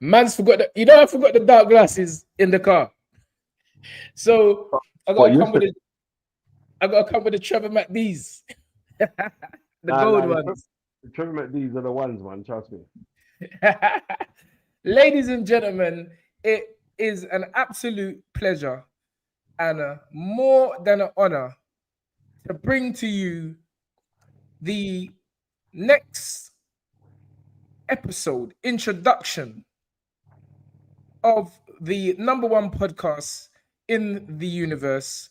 Man's forgot that. I forgot the dark glasses in the car. So I What gotta you come with said? it. I gotta come with the Trevor McDee's, the gold Nah, ones. the Trevor McDee's are the ones, man. Trust me. Ladies and gentlemen, it is an absolute pleasure and more than an honor to bring to you the next episode introduction of the number one podcast in the universe,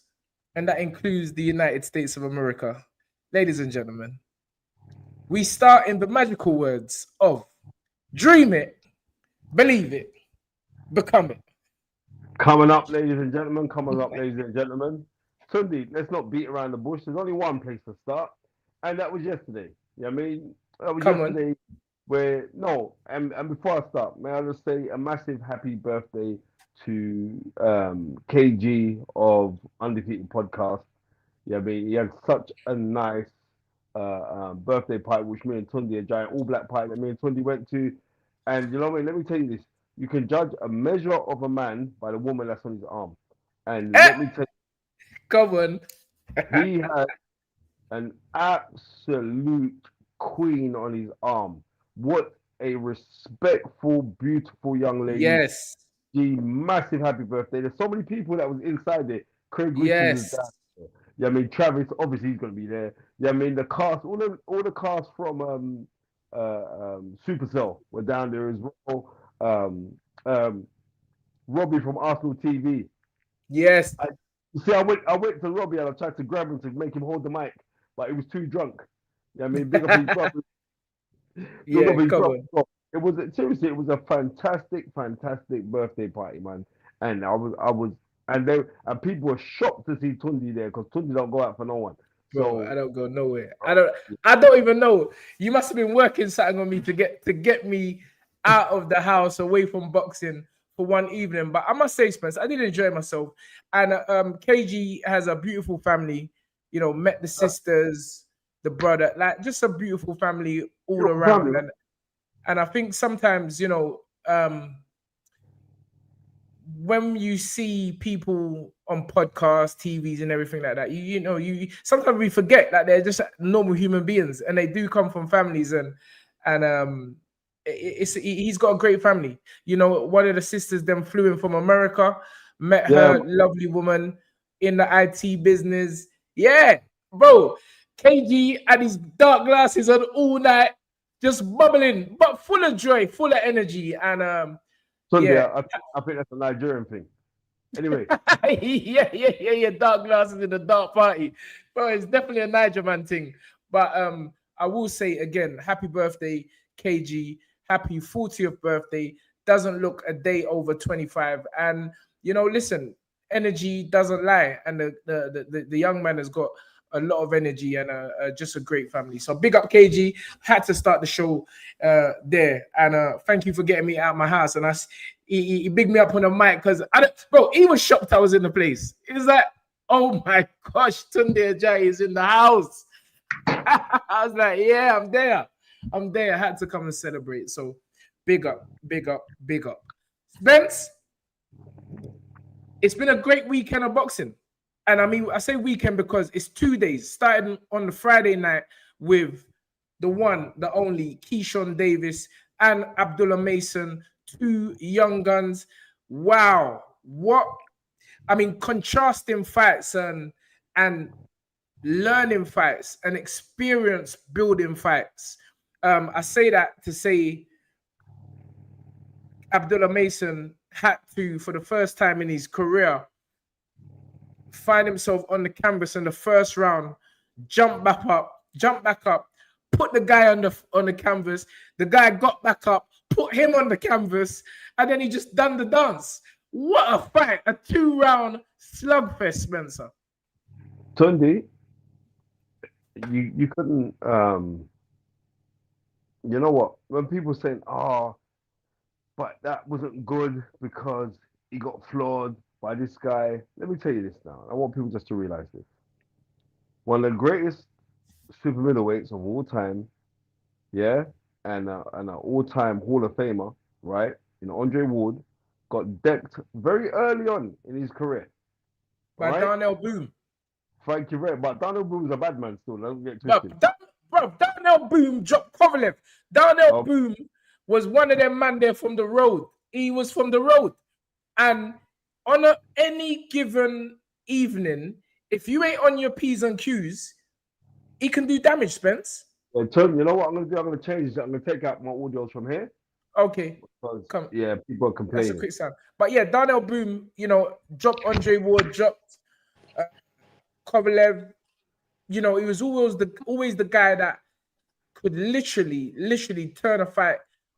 and that includes the United States of America. Ladies and gentlemen, we start in the magical words of dream it, believe it, become it. Coming up, ladies and gentlemen. Coming up, ladies and gentlemen. Tunde, let's not beat around the bush. There's only one place to start, and that was yesterday. You know what I mean? That was Come on. yesterday where, no, and before I start, may I just say a massive happy birthday to KG of Undefeated Podcast. Yeah, I mean, he had such a nice birthday party, which me and Tunde, a giant all black party that me and Tunde went to. And you know what I mean? Let me tell you this. You can judge a measure of a man by the woman that's on his arm. And let me tell Come on. you, he had an absolute queen on his arm. What a respectful, beautiful young lady. Yes. G, massive happy birthday. There's so many people that was inside it. Craig Richards is Yes. down there. Yeah, I mean Travis, obviously he's gonna be there. Yeah, I mean the cast, all the cast from Supercell were down there as well. Um, Robbie from Arsenal TV. Yes. You see, I went to Robbie and I tried to grab him to make him hold the mic, but he was too drunk. Yeah, I mean, big up his brother. Big up Yeah, his come brother. on. It was seriously, it was a fantastic, fantastic birthday party, man. And and people were shocked to see Tundi there because Tundi don't go out for no one. Bro, I So don't go nowhere. I don't even know. You must have been working something on me to get me out of the house away from boxing for one evening. But I must say, Spence, I did enjoy myself. And KG has a beautiful family, met the sisters, the brother, like just a beautiful family all beautiful family, around. man. And I think sometimes, when you see people on podcasts, TVs, and everything like that, you sometimes we forget that they're just normal human beings, and they do come from families, and he's got a great family. One of the sisters then flew in from America, met Yeah, her lovely woman in the IT business. Yeah, bro, KG and his dark glasses on all night, just bubbling, but full of joy, full of energy, and Sunday, yeah. I think that's a Nigerian thing. Anyway, Yeah. Dark glasses in the dark party, bro. It's definitely a Niger man thing. But I will say again, happy birthday, KG. Happy 40th birthday. Doesn't look a day over 25. And listen, energy doesn't lie, and the young man has got a lot of energy and just a great family. So big up KG. Had to start the show there, and thank you for getting me out of my house. And he bigged me up on the mic because bro, he was shocked I was in the place. He was like, "Oh my gosh, Tunde Ajayi is in the house." I was like, "Yeah, I'm there. I'm there." I had to come and celebrate. So big up, big up, big up. Spence, it's been a great weekend of boxing. And I mean, I say weekend because it's 2 days, starting on the Friday night with the one, the only Keyshawn Davis and Abdullah Mason, two young guns. Wow. What, I mean, contrasting fights and learning fights and experience building fights. I say that to say Abdullah Mason had to, for the first time in his career, find himself on the canvas in the first round, jump back up, put the guy on the canvas. The guy got back up, put him on the canvas, and then he just done the dance. What a fight! A 2-round slugfest, Spencer. Tundi, you couldn't you know what? When people saying, "Oh, but that wasn't good because he got floored by this guy," let me tell you this now. I want people just to realize this. One of the greatest super middleweights of all time, yeah, and an all-time Hall of Famer, right? Andre Ward got decked very early on in his career. By Right? Darnell Boom. Thank you very much. But Donald Boone's a bad man still. Don't get But twisted. Darnell Boom dropped Kovalev. Darnell Oh, Boom was one of them man there from the road. He was from the road. And on any given evening, if you ain't on your P's and Q's, he can do damage, Spence. yeah, Tom, you know what I'm gonna do? I'm gonna change it. I'm gonna take out my audios from here Okay. because Come. people are That's a complaining. quick sound. But yeah, Darnell Boom, dropped Andre Ward, dropped Kovalev. He was always the guy that could literally turn a fight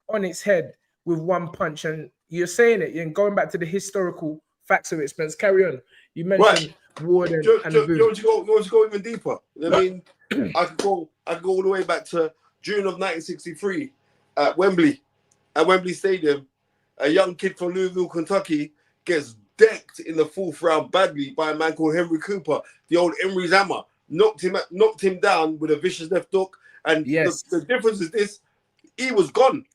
on its head with one punch. And you're saying it, and going back to the historical facts of it, Spence. Carry on. You mentioned Ward and Boom. You want to go even deeper? I mean, I could go all the way back to June of 1963 at Wembley Stadium. A young kid from Louisville, Kentucky, gets decked in the fourth round badly by a man called Henry Cooper, the old Emery's hammer. Knocked him down with a vicious left hook. And yes, the difference is this: he was gone.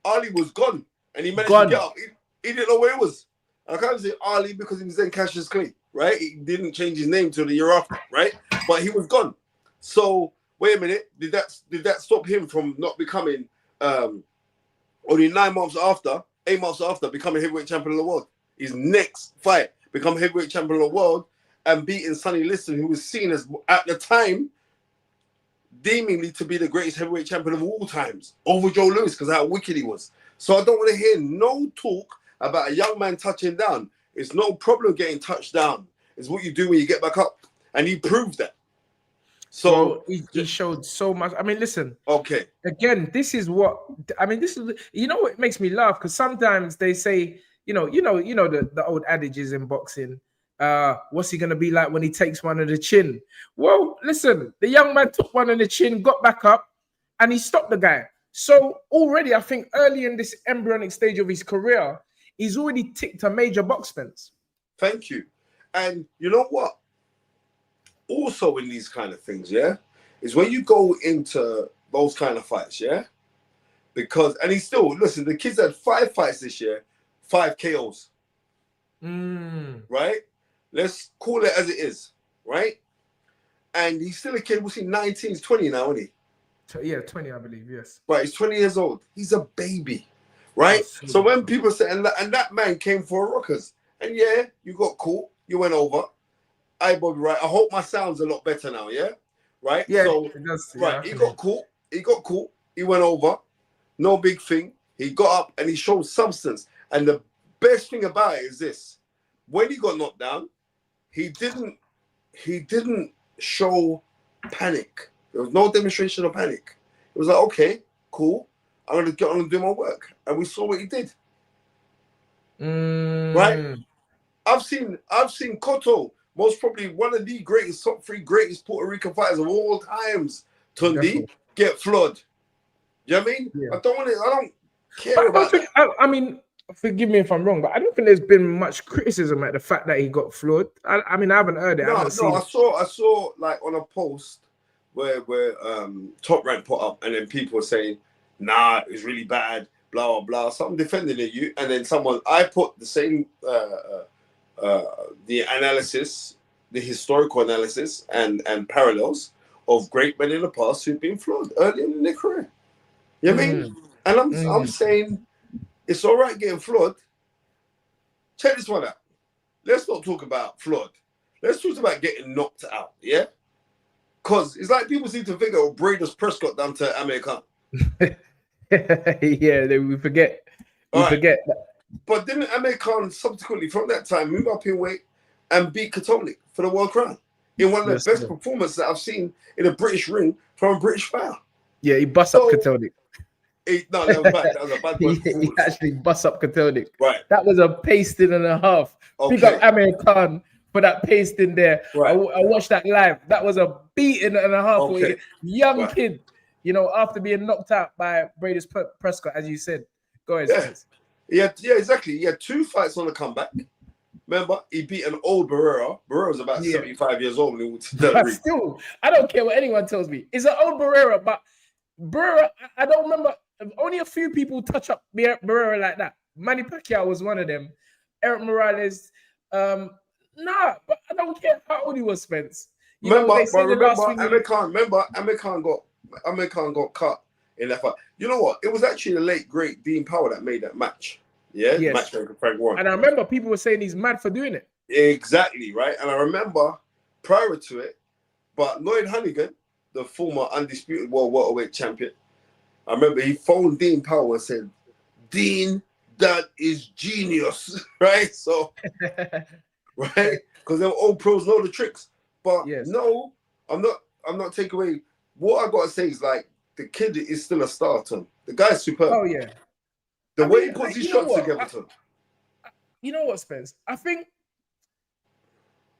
Ali was gone, and he managed to get up. He didn't know where he was. I can't say Ali because he was then Cassius Clay, right? He didn't change his name till the year after, right? But he was gone. So wait a minute, did that stop him from not becoming only 8 months after becoming heavyweight champion of the world? His next fight, become heavyweight champion of the world and beating Sonny Liston, who was seen as at the time deemingly to be the greatest heavyweight champion of all times, over Joe Louis because how wicked he was. So I don't want to hear no talk about a young man touching down. It's no problem getting touched down. It's what you do when you get back up, and he proved that. So he showed so much. I mean, listen. Okay. Again, this is what what makes me laugh, because sometimes they say, the old adages in boxing. What's he gonna be like when he takes one on the chin? Well, listen, the young man took one on the chin, got back up, and he stopped the guy. So already, I think early in this embryonic stage of his career, he's already ticked a major box fence. Thank you. And you know what? Also in these kind of things, is when you go into those kind of fights, because, and he's still, listen, the kids had 5 fights this year, 5 KOs. Right? Let's call it as it is, right? And he's still a kid. What's he, 19? He's 20 now, isn't he? Yeah, 20, I believe, yes. Right, he's 20 years old. He's a baby, right? Absolutely. So when people say, and that man came for a Rockers, and you got caught, you went over. Hey, Bobby, right? I hope my sound's a lot better now, right? Yeah, so, it does, right, he got caught, he went over, no big thing. He got up and he showed substance. And the best thing about it is this: when he got knocked down, he didn't show panic. There was no demonstration of panic. It was like, okay, cool, I'm gonna get on and do my work. And we saw what he did. Right? I've seen Cotto, most probably one of the greatest, top 3 greatest Puerto Rican fighters of all times, Tunde, get floored. You know what I mean? Yeah. I don't care about that. I mean, forgive me if I'm wrong, but I don't think there's been much criticism at the fact that he got floored. I mean, I haven't heard it. I saw like on a post where Top Rank put up, and then people were saying, nah, it was really bad, blah, blah, blah. Something defending you. And then I put the same, the analysis, the historical analysis and parallels of great men in the past who've been floored early in their career. You know what I mean? And I'm saying it's all right getting floored. Check this one out. Let's not talk about floored. Let's talk about getting knocked out, yeah? Because it's like people seem to think of Bradus Prescott down to Amir Khan. We forget. Forget that. But didn't Amir Khan subsequently from that time move up in weight and beat Katolik for the world crown in one of the best performances that I've seen in a British ring from a British fighter? Yeah, he bust up Katolik. No, that was bad. That was a bad one. He actually bust up Katolik. Right. That was a pasting and a half. Okay. Pick up Amir Khan for that pasting there. Right. I watched that live. That was a beating and a half. Okay. Young kid, after being knocked out by Bradus Prescott, as you said. Go ahead. Yeah, exactly. He had 2 fights on the comeback. Remember, he beat an old Barrera. Barrera's about 75 years old. But still, I don't care what anyone tells me. It's an old Barrera, but Barrera, I don't remember only a few people touch up Barrera like that. Manny Pacquiao was one of them. Eric Morales, nah, but I don't care how old he was, Spence. Remember, they say the last thing Amir Khan got cut in that fight. You know what? It was actually the late great Dean Power that made that match. Yeah, yes. matchmaker Frank Warren. And I remember people were saying he's mad for doing it. Exactly, right? And I remember prior to it, but Lloyd Hannigan, the former undisputed world welterweight champion, I remember he phoned Dean Power and said, Dean, that is genius, right? So, right? Because them old pros know the tricks. But yes. no, I'm not taking away. What I gotta say is like the kid is still a star, Tom. The guy's superb. Oh yeah. The way he puts his shots together, Tom. You know what, Spence? I think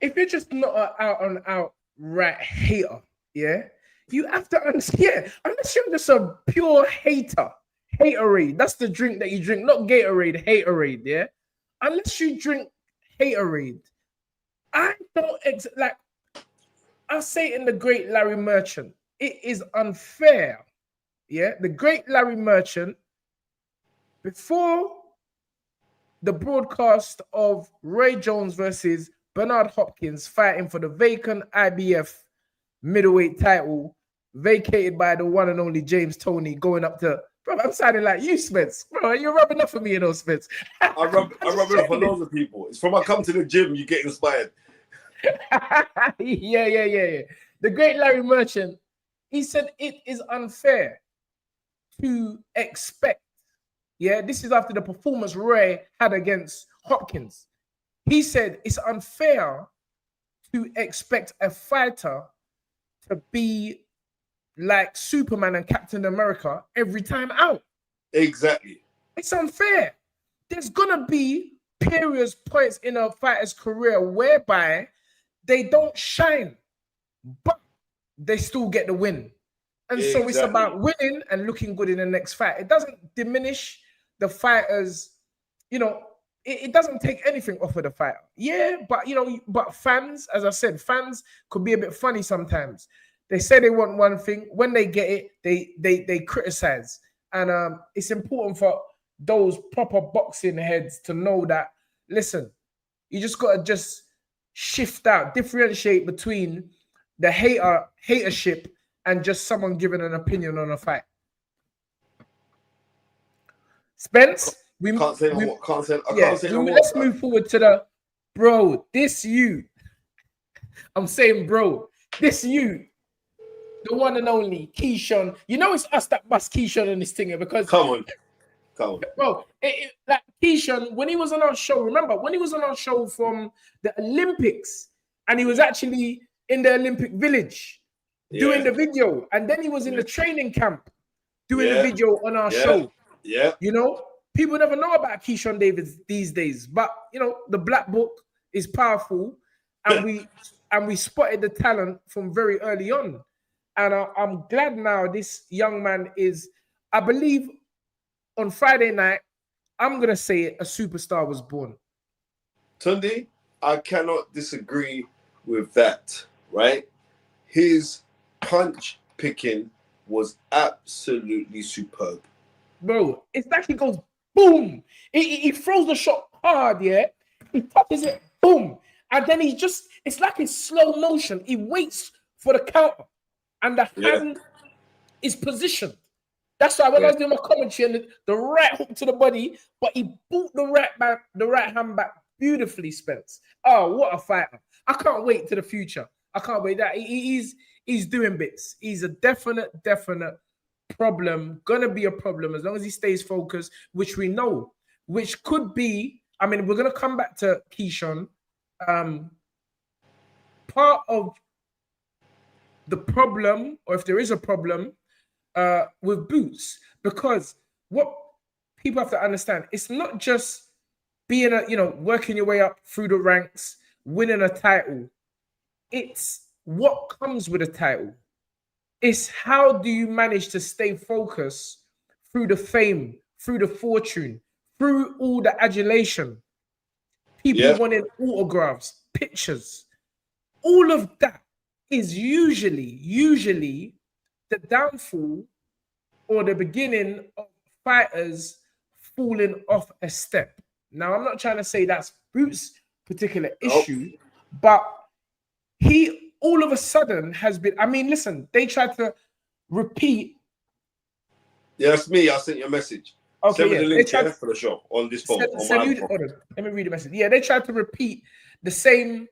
if you're just not an outright hater, yeah, you have to understand. Unless you're just a pure hater, haterade. That's the drink that you drink, not Gatorade, haterade, yeah. Unless you drink haterade, I don't like. I'll say it in the great Larry Merchant. It is unfair, yeah. The great Larry Merchant, before the broadcast of Ray Jones versus Bernard Hopkins fighting for the vacant IBF middleweight title, vacated by the one and only James Toney, going up to, bro, I'm sounding like you, Spence. Bro, you're rubbing off for me, Spence. I rub it off for loads of people. It's from I come to the gym, you get inspired. Yeah. The great Larry Merchant, he said it is unfair to expect. Yeah, this is after the performance Ray had against Hopkins. He said it's unfair to expect a fighter to be like Superman and Captain America every time out. Exactly. It's unfair. There's gonna be periods, points in a fighter's career whereby they don't shine, but they still get the win. And so it's about winning and looking good in the next fight. It doesn't diminish the fighters, it doesn't take anything off of the fighter. Yeah, but fans, as I said, fans could be a bit funny sometimes. They say they want one thing. When they get it, they criticize. And it's important for those proper boxing heads to know that, listen, you just got to just shift out, differentiate between the hatership and just someone giving an opinion on a fight. Spence, let's move forward to the bro. This you, I'm saying, bro, this you, the one and only Keyshawn. You know it's us that bust Keyshawn in this thing because come on, bro. Like Keyshawn, when he was on our show, remember when he was on our show from the Olympics, and he was actually in the Olympic Village doing the video, and then he was in the training camp doing the video on our show. Yeah. People never know about Keyshawn Davis these days, but the black book is powerful, and we spotted the talent from very early on. And I'm glad now this young man is, I believe, on Friday night, I'm gonna say it, a superstar was born. Tunde, I cannot disagree with that, right? His punch picking was absolutely superb. Bro, it's like he goes boom. He throws the shot hard, yeah. He touches it, boom. And then it's like in slow motion. He waits for the counter. And the hand is positioned. That's why when I was doing my commentary and the right hook to the body, but he brought the right hand back beautifully, Spence. Oh, what a fighter. I can't wait to the future. I can't wait. That he's doing bits. He's a definite problem, gonna be a problem as long as he stays focused, which we know, which could be, we're gonna come back to Keyshawn. Part of the problem, or if there is a problem, with Boots, because what people have to understand, it's not just being working your way up through the ranks, winning a title. It's what comes with a title. It's how do you manage to stay focused through the fame, through the fortune, through all the adulation, people wanting autographs, pictures. All of that is usually the downfall or the beginning of fighters falling off a step. Now, I'm not trying to say that's Boots' particular issue, but he all of a sudden has been. I mean, listen, they tried to repeat. Yeah, that's me. I sent you a message. Okay, send me the link for the show on this phone. Hold on, let me read the message. Yeah, they tried to repeat the same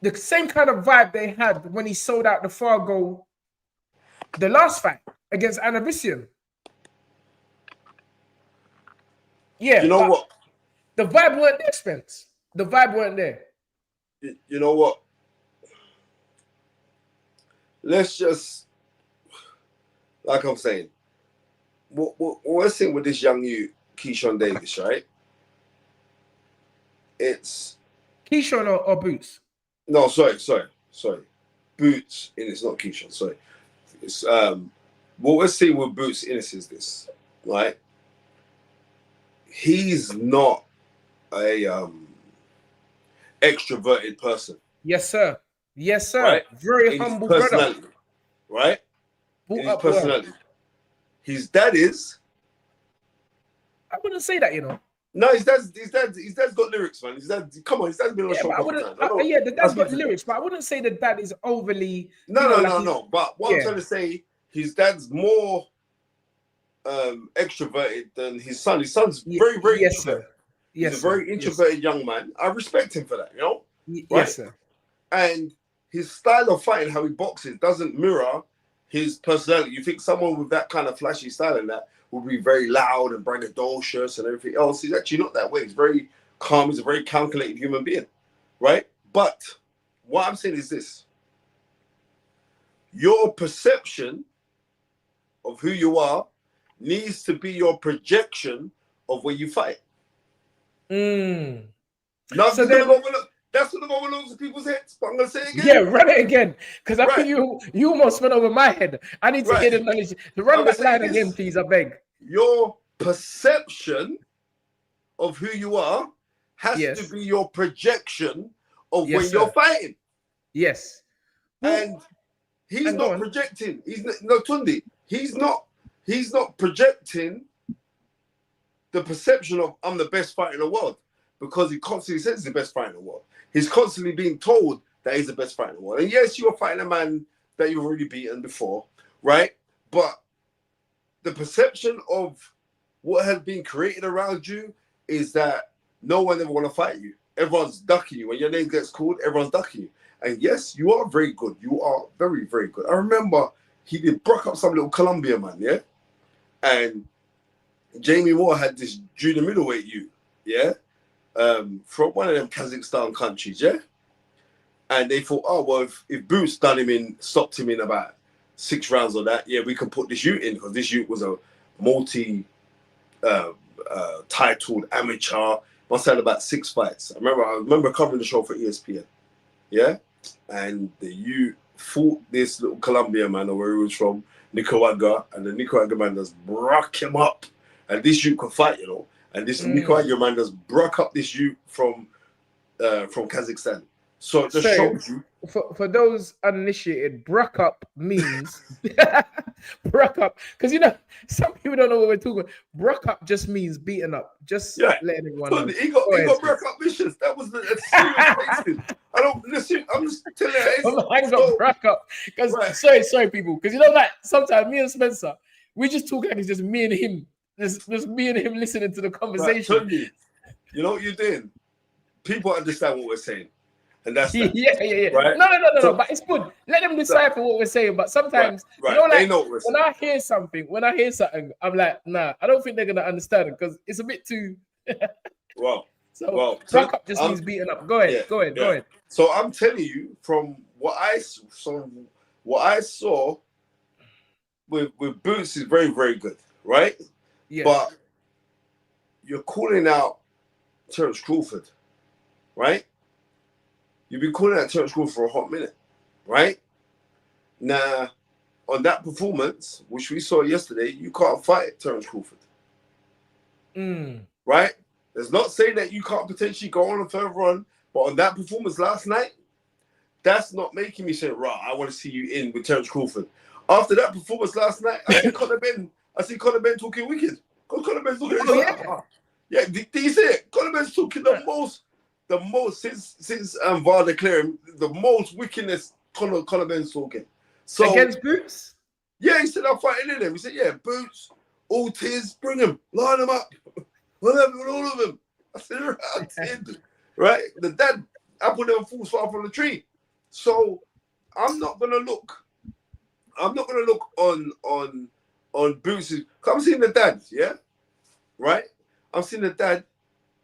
kind of vibe they had when he sold out the Fargo, the last fight against Anabisian. Yeah, you know what? The vibe weren't there, Spence. The vibe weren't there. You know what? Let's just, like I'm saying, what we're seeing with this young youth, Keyshawn Davis, right? It's Keyshawn or Boots? No, sorry. Boots Ennis, not Keyshawn. Sorry. It's what we're seeing with Boots Ennis is this, right? He's not a extroverted person. Yes, sir. Yes, sir. Right? Very humble brother. Right? In his personality. His dad is. I wouldn't say that, you know. No, his dad's got lyrics, man. His dad's been on the show. The dad's got lyrics, but I wouldn't say the dad is overly. No. But what I'm trying to say, his dad's more extroverted than his son. His son's very introverted. Sir. He's a very introverted young man. I respect him for that, you know? Right? Yes, sir. And his style of fighting, how he boxes, doesn't mirror his personality. You think someone with that kind of flashy style and that will be very loud and braggadocious and everything else. He's actually not that way. He's very calm. He's a very calculated human being, right? But what I'm saying is this. Your perception of who you are needs to be your projection of where you fight. Now, so that's going to go over loads of people's heads, but I'm going to say it again. Yeah, run it again, because I think you almost went over my head. I need to hear the knowledge. Run that line again, please, I beg. Your perception of who you are has to be your projection of when you're fighting. Yes. And he's not projecting. Tunde. He's not projecting the perception of I'm the best fighter in the world, because he constantly says he's the best fighter in the world. He's constantly being told that he's the best fighter in the world. And yes, you are fighting a man that you've already beaten before, right? But the perception of what has been created around you is that no one ever want to fight you. Everyone's ducking you. When your name gets called, everyone's ducking you. And yes, you are very good. You are very, very good. I remember he broke up some little Colombia man, yeah? And Jamie Moore had this junior middleweight you, yeah? From one of them Kazakhstan countries, yeah? And they thought, oh, well, if Boots stopped him in about 6 rounds of that, yeah, we can put this Ute in, because this Ute was a titled amateur. Must have had about 6 fights. I remember covering the show for ESPN, yeah? And the Ute fought this little Colombian man, or where he was from, Nicaragua, and the Nicaragua man just broke him up. And this Ute could fight, you know? And this Nicaragua man just broke up this Ute from Kazakhstan. So it just shows you. For those uninitiated, broke up means broke up, because you know some people don't know what we're talking about. Broke up just means beaten up. Just letting everyone know. He got broke up vicious. That was a serious thing. I don't listen. I'm just telling you. I got broke up because sorry people, because you know like sometimes me and Spencer, we just talk like it's just me and him. Just me and him listening to the conversation. Right, you know what you're doing? People understand what we're saying. And that's that. Yeah. Right? No. But it's good. Let them decipher what we're saying. But sometimes, you know, like they know what we're saying. When I hear something, I'm like, nah, I don't think they're gonna understand it because it's a bit too. Broke up just means beaten up. Go ahead. So I'm telling you, from what I saw with Boots is very, very good, right? Yeah. But you're calling out Terrance Crawford, right? You've been calling out Terrance Crawford for a hot minute, right? Now, on that performance, which we saw yesterday, you can't fight Terrance Crawford. Right? That's not saying that you can't potentially go on a further run, but on that performance last night, that's not making me say, right, I want to see you in with Terrance Crawford. After that performance last night, I think Conor Ben I see Conor Ben talking wicked. Conor Ben's talking. Oh, yeah. Yeah, do you see it? Conor Ben's talking the most since VAR declaring the most wickedness. Conor Ben's talking. So against Boots. Yeah, he said I'm fighting them. He said, yeah, Boots, Ortiz, bring them, line them up, whatever, all of them. I said, right? The dad apple never falls far from the tree. So I'm not gonna look on Boots. I'm seeing the dad, yeah, right? I'm seeing the dad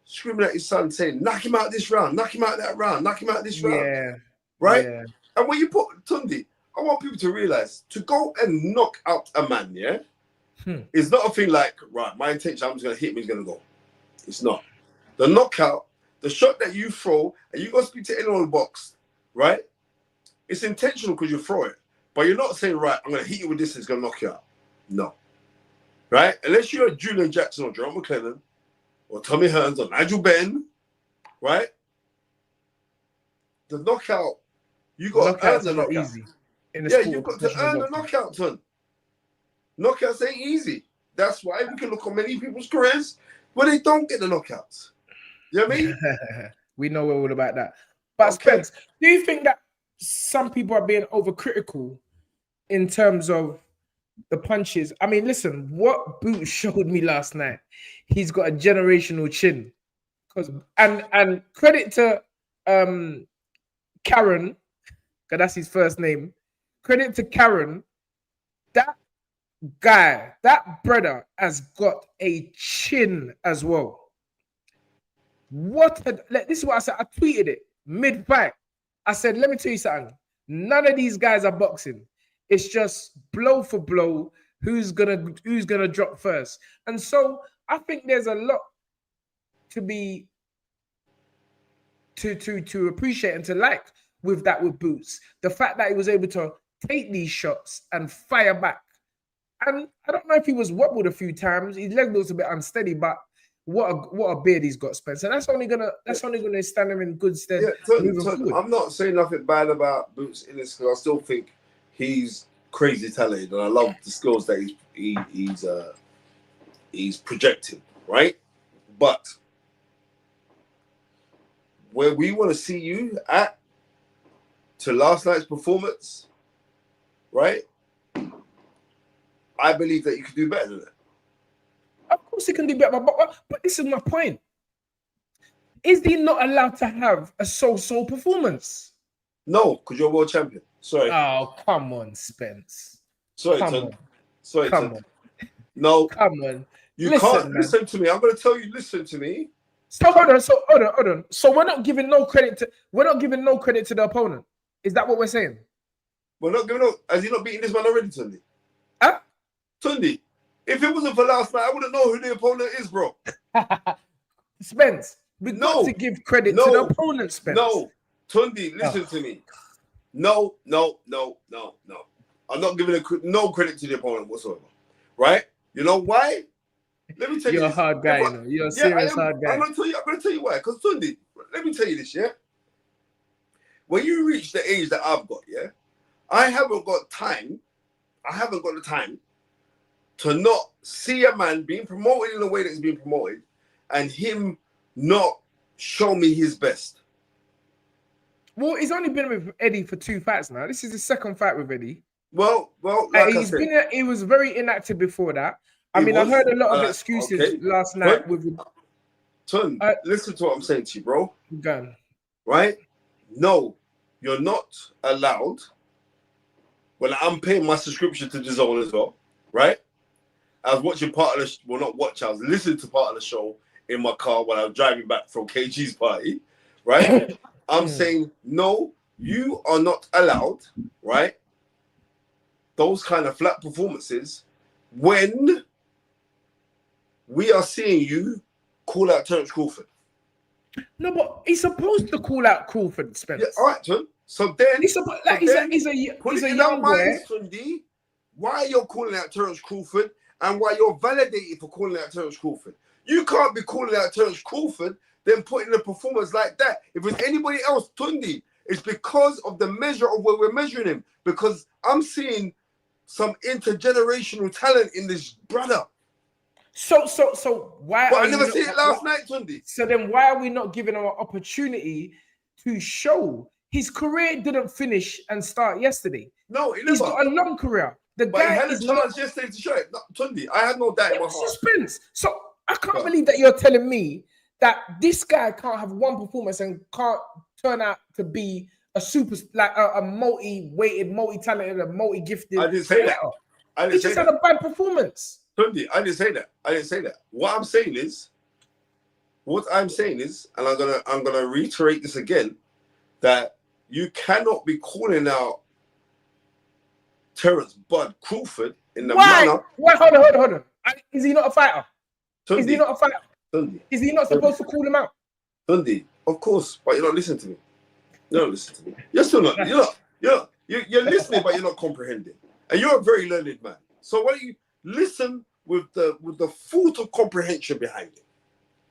screaming at his son, saying, "Knock him out this round, knock him out that round, knock him out this round." Yeah, right. Yeah. And when you put Tunde, I want people to realize to go and knock out a man, yeah, is not a thing like, right, my intention, I'm just gonna hit him, he's gonna go. It's not. The knockout, the shot that you throw, and you go speak to anyone in the box, right? It's intentional because you throw it. But you're not saying, right, I'm gonna hit you with this, it's gonna knock you out. No. Right? Unless you're Julian Jackson or Jerome McClellan or Tommy Hearns or Nigel Benn, right? The knockout, you got to earn the knockout. Easy. Yeah, you've got to earn the knockout, son. Knockouts ain't easy. That's why we can look on many people's careers where they don't get the knockouts. You know what I mean? We know all about that. But Spence, do you think that some people are being overcritical in terms of the punches? I mean, listen, what Boots showed me last night, he's got a generational chin. And credit to Fearon, because that's his first name. Credit to Fearon. That guy, that brother has got a chin as well. This is what I said. I tweeted it mid-fight. I said, let me tell you something. None of these guys are boxing. It's just blow for blow. Who's gonna drop first? And so I think there's a lot to be to appreciate and to like with Boots. The fact that he was able to take these shots and fire back. And I don't know if he was wobbled a few times. His leg was a bit unsteady, but what a beard he's got, Spencer. That's only gonna stand him in good stead. Yeah, I'm not saying nothing bad about Boots in this because I still think he's crazy talented and I love the skills that he's projecting, right? But where we want to see you at to last night's performance, right? I believe that you could do better than that. Of course he can do better, but this is my point. Is he not allowed to have a so-so performance? No, because you're world champion. Sorry. Oh, come on, Spence. Sorry, come Ton. on. Sorry, come Ton. on. No. Come on. You can't listen to me. I'm going to tell you, listen to me. So hold on. So we're not giving no credit to the opponent. Is that what we're saying? We're not giving no. Has he not beaten this man already, Tunde? Huh? Tunde, if it wasn't for last night, I wouldn't know who the opponent is, bro. Spence, we got to give credit to the opponent, Spence. No, Tunde, listen to me. No. I'm not giving no credit to the opponent whatsoever. Right? You know why? Let me tell you. You're a hard guy, you know. You're a serious hard guy. I'm going to tell you why. Because Tunde, let me tell you this, yeah? When you reach the age that I've got, yeah, I haven't got the time to not see a man being promoted in the way that he's being promoted and him not show me his best. Well, he's only been with Eddie for 2 fights now. This is his second fight with Eddie. Well, like he was very inactive before that. I heard a lot of excuses last night Ton, listen to what I'm saying to you, bro. Gun. Right? No, you're not allowed. Well, I'm paying my subscription to DAZN as well, right? I was watching part of I was listening to part of the show in my car while I was driving back from KG's party, right? I'm saying, no, you are not allowed, right? Those kind of flat performances when we are seeing you call out Terrance Crawford. No, but he's supposed to call out Crawford, Spence. Yeah, all right, Ton. So then, he's a young boy. Tunde, why you're calling out Terrance Crawford and why you're validated for calling out Terrance Crawford. You can't be calling out Terrance Crawford, then putting a performance like that. If it's anybody else, Tunde, it's because of the measure of where we're measuring him. Because I'm seeing some intergenerational talent in this brother. So why? But I never seen it last night, Tunde. So then why are we not giving him an opportunity to show his career didn't finish and start yesterday? No, He's got a long career. The but guy he had a is chance yesterday to show it. No, Tunde, I had no doubt in my heart. suspense. So I can't believe that you're telling me that this guy can't have one performance and can't turn out to be a super, like a multi-weighted, multi-talented, a multi-gifted. I didn't say that. He just had a bad performance. Tunde, I didn't say that. I didn't say that. What I'm saying is, and I'm gonna reiterate this again, that you cannot be calling out Terrance Bud Crawford in the manner. Why? Hold on. Is he not a fighter? Tunde, is he not a fighter? Tunde, is he not supposed to call him out? Tunde, of course, but you're not listening to me. You don't listen to me. You're still not. You're listening, but you're not comprehending. And you're a very learned man. So why don't you listen with the thought of comprehension behind it?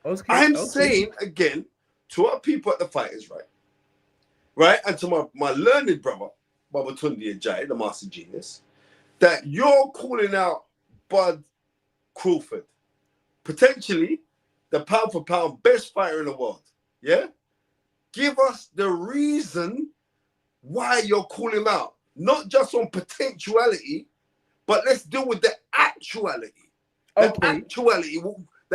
Okay, I'm saying again to our people at the fighters, right, and to my learned brother, Tunde Ajayi, the master genius, that you're calling out Bud Crawford, potentially the pound for pound best fighter in the world. Yeah. Give us the reason why you're calling him out. Not just on potentiality, but let's deal with the actuality. The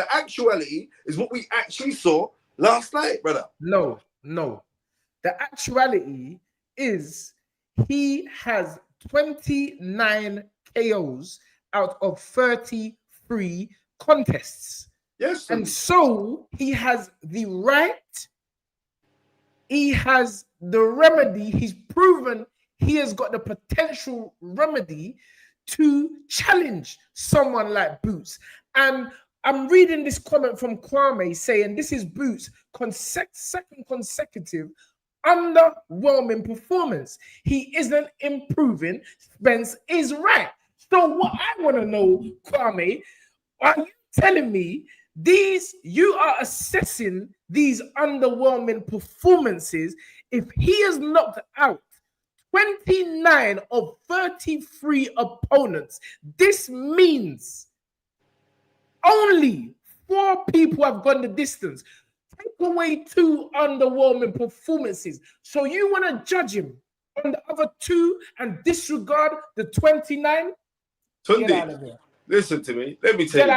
actuality is what we actually saw last night, brother. No. The actuality is he has 29 KOs out of 33 contests. Yes. And so he has the right. He has the remedy. He's proven he has got the potential remedy to challenge someone like Boots. And I'm reading this comment from Kwame saying this is Boots' second consecutive underwhelming performance. He isn't improving. Spence is right. So what I want to know, Kwame, are you telling me you are assessing these underwhelming performances if he has knocked out 29 of 33 opponents? This means only 4 people have gone the distance. Take away 2 underwhelming performances. So you want to judge him on the other 2 and disregard the 29? Tunde, get out of here. Listen to me. Let me tell you.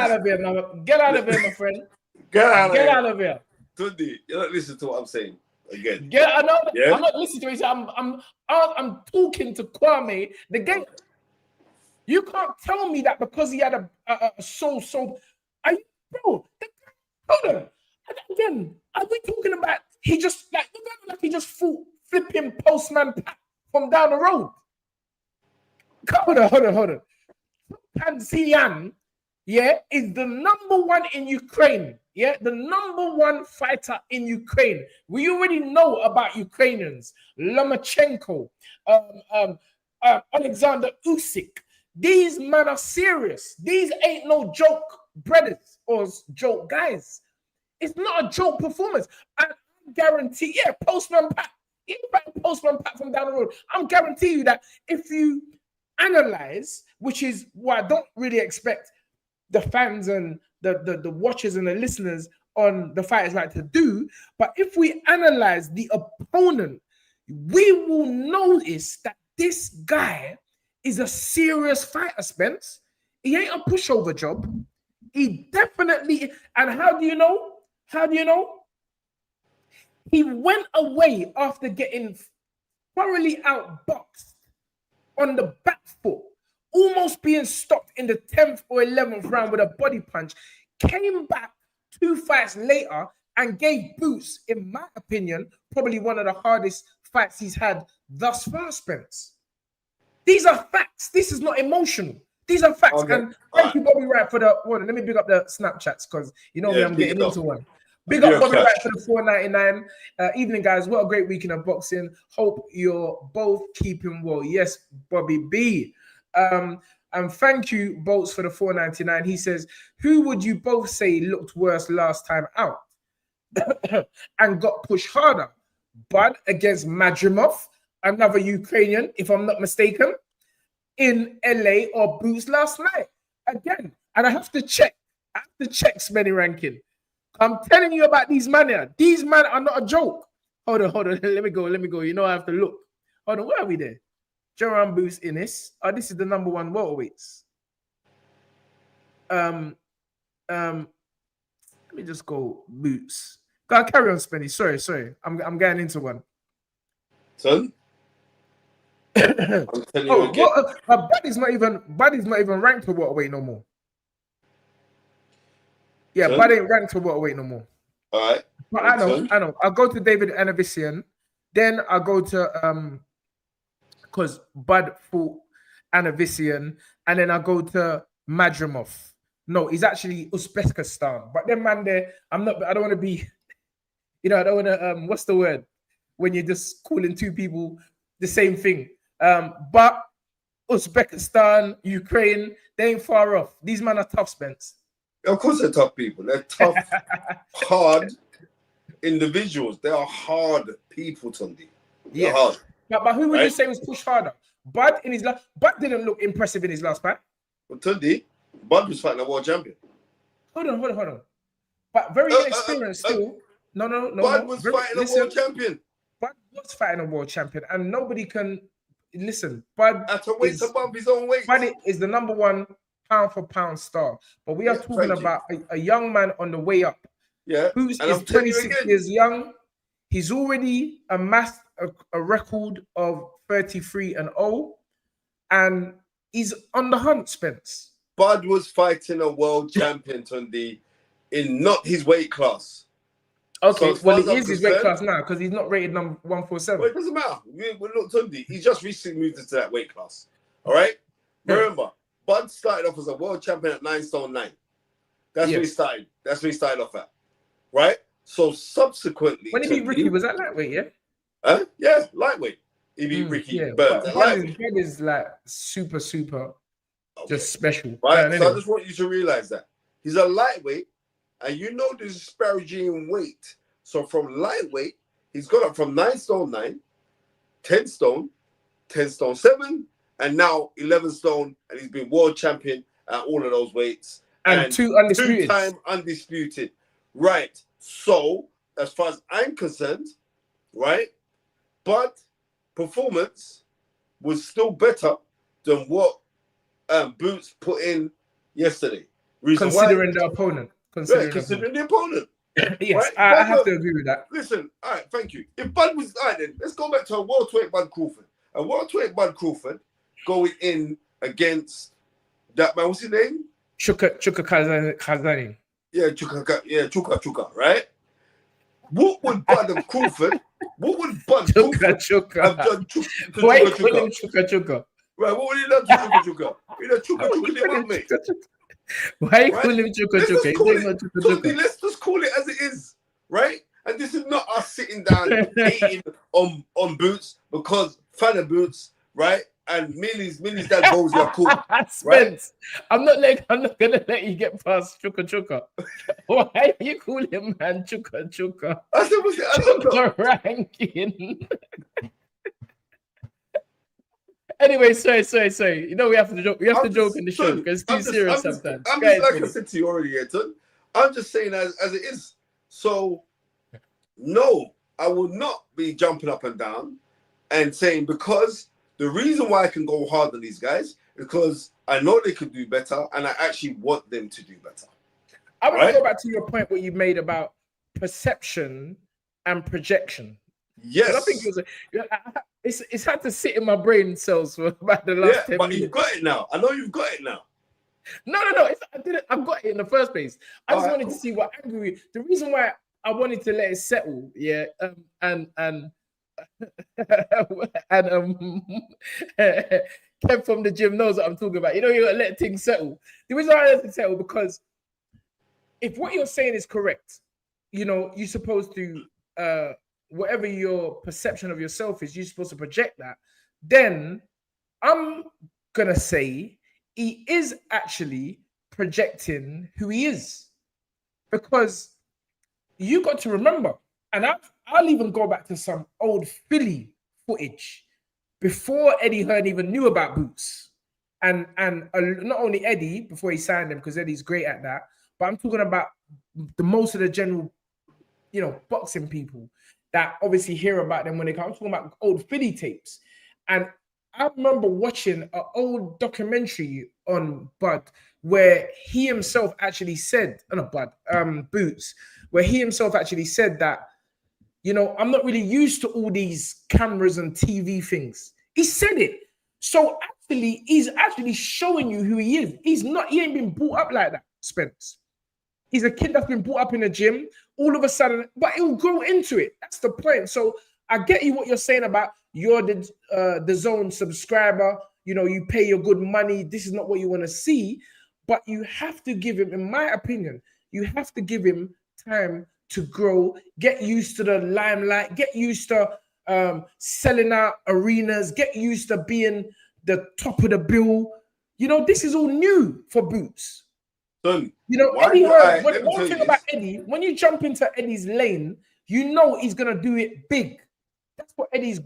Get out of here, my friend. Get out of here. Tunde, you're not listening to what I'm saying again. I'm not listening to it. I'm talking to Kwame, the game. You can't tell me that because he had a soul. Hold on. Again, are we talking about he just fought flipping postman from down the road? Hold on. Tanzian, is the number 1 in Ukraine. The number 1 fighter in Ukraine. We already know about Ukrainians. Lomachenko, Alexander Usyk. These men are serious. These ain't no joke brothers or joke guys. It's not a joke performance. I guarantee, Postman Pat. Postman Pat from down the road. I'm guarantee you that if you analyze, which is what I don't really expect the fans and the watchers and the listeners on the Fighters Right to do, but if we analyze the opponent, we will notice that this guy is a serious fighter, Spence. He ain't a pushover job. He definitely, and how do you know? He went away after getting thoroughly outboxed on the back foot, almost being stopped in the 10th or 11th round with a body punch, came back 2 fights later and gave Boots, in my opinion, probably one of the hardest fights he's had thus far, Spence. These are facts. This is not emotional. These are facts. Okay. And thank you, Bobby Wright, for the one. Let me pick up the Snapchats because you know me, I'm getting into one. Big up Bobby Wright for the $4.99. Evening, guys. What a great weekend of boxing. Hope you're both keeping well. Yes, Bobby B. And thank you, Bolts, for the $4.99. He says, who would you both say looked worse last time out and got pushed harder? Bud against Madrimov, another Ukrainian, if I'm not mistaken. in LA or Boots last night again. And I have to check. Smelly ranking. I'm telling you about these men here. These men are not a joke. Hold on. Let me go. You know I have to look. Hold on, where are we there? Jaron Ennis. Oh, this is the number one welterweights. Let me just go Boots. Go carry on, Spenny. Sorry. I'm getting into one. Son? I'm telling you again. Buddy's not even ranked for welterweight no more. Yeah, Son? Buddy ain't ranked for welterweight no more. All right. But I know. I'll go to David Anavisian. Then I'll go to because Bud fought Anavisian, and then I'll go to Madrimov. No, he's actually Uzbekistan. But then, man, there, I don't want to be, I don't want to, what's the word? When you're just calling two people the same thing. But Uzbekistan, Ukraine, they ain't far off. These men are tough, Spence. Of course they're tough people. They're tough, hard individuals. They are hard people, Tunde. They're hard. But who would you say was pushed harder? Bud didn't look impressive in his last fight. Well, Tunde, Bud was fighting a world champion. Hold on. But very inexperienced still. No. Bud was fighting a world champion. Bud was fighting a world champion, and nobody can listen. Bud at a weight above his own weight. Bud is the number one pound for pound star. But we are talking about a young man on the way up. Yeah. Who's 26 years young. He's already amassed a record of 33-0, and he's on the hunt, Spence. Bud was fighting a world champion, Tunde, in not his weight class. Okay, well, it is his weight class now because he's not rated number 147. Well, it doesn't matter. Look, Tunde, he just recently moved into that weight class. All right? Remember, Bud started off as a world champion at 9 stone 9. That's where he started. That's where he started off at. Right? So subsequently, when he beat Ricky, was that lightweight? Yeah. Yeah, lightweight. He beat Ricky. Yeah, but Bud is like super, just special. Right. So I just want you to realize that he's a lightweight, and you know the disparity in weight. So from lightweight, he's got up from 9 stone 9, 10 stone, 10 stone 7, and now 11 stone, and he's been world champion at all of those weights. And 2 undisputed. 2-time undisputed. Right. So, as far as I'm concerned, right, but performance was still better than what Boots put in yesterday. Considering the opponent. Considering the opponent. Yes, right? I have to agree with that. Listen, all right, thank you. If Bud was, all right then, let's go back to a welterweight Bud Crawford. A welterweight Bud Crawford going in against that man, what's his name? Chuka Kazani. Yeah, Chuka, right? What would Bud of Crawford? What would Bud Crawford have done? Why you call him Chuka? Right, what would he done to Chuka? You know, Chuka, mate. Why you call him Chuka? Let's just call it as it is, right? And this is not us sitting down hating on Boots because fan of Boots, right? And Millie's dad goes are cool. Spence, right? I'm not gonna let you get past Chuka. Why you call him man Chuka? I said, ranking. Anyway, sorry. You know we have to joke. We have to joke in the show because it's too serious sometimes. I'm just like I said to you already, Eton. I'm just saying as it is. So no, I will not be jumping up and down and saying because. The reason why I can go hard on these guys is because I know they could do better, and I actually want them to do better. I want to go back to your point what you made about perception and projection. Yes, I think it's had to sit in my brain cells for about the last 10 but minutes. You've got it now. I know you've got it now. No. I've got it in the first place. I just wanted to see what angle. The reason why I wanted to let it settle, and Kev from the gym knows what I'm talking about. You know, you gotta let things settle. The reason why I let it settle because if what you're saying is correct, you know, you're supposed to whatever your perception of yourself is, you're supposed to project that. Then I'm gonna say he is actually projecting who he is. Because you got to remember, and I'll even go back to some old Philly footage before Eddie Hearn even knew about Boots. and not only Eddie before he signed him, because Eddie's great at that, but I'm talking about the most of the general, boxing people that obviously hear about them when they come. I'm talking about old Philly tapes. And I remember watching an old documentary on Bud where he himself actually said, Boots, where he himself actually said that, I'm not really used to all these cameras and TV things. He said it. So actually, he's actually showing you who he is. He ain't been brought up like that, Spence. He's a kid that's been brought up in a gym. All of a sudden, but he'll grow into it. That's the point. So I get you what you're saying about you're the zone subscriber. You pay your good money. This is not what you want to see, but you have to give him, in my opinion, you have to give him time to grow, get used to the limelight, get used to selling out arenas, get used to being the top of the bill. This is all new for Boots. Son, Eddie Hearn, one thing about Eddie, when you jump into Eddie's lane, he's going to do it big. That's what Eddie's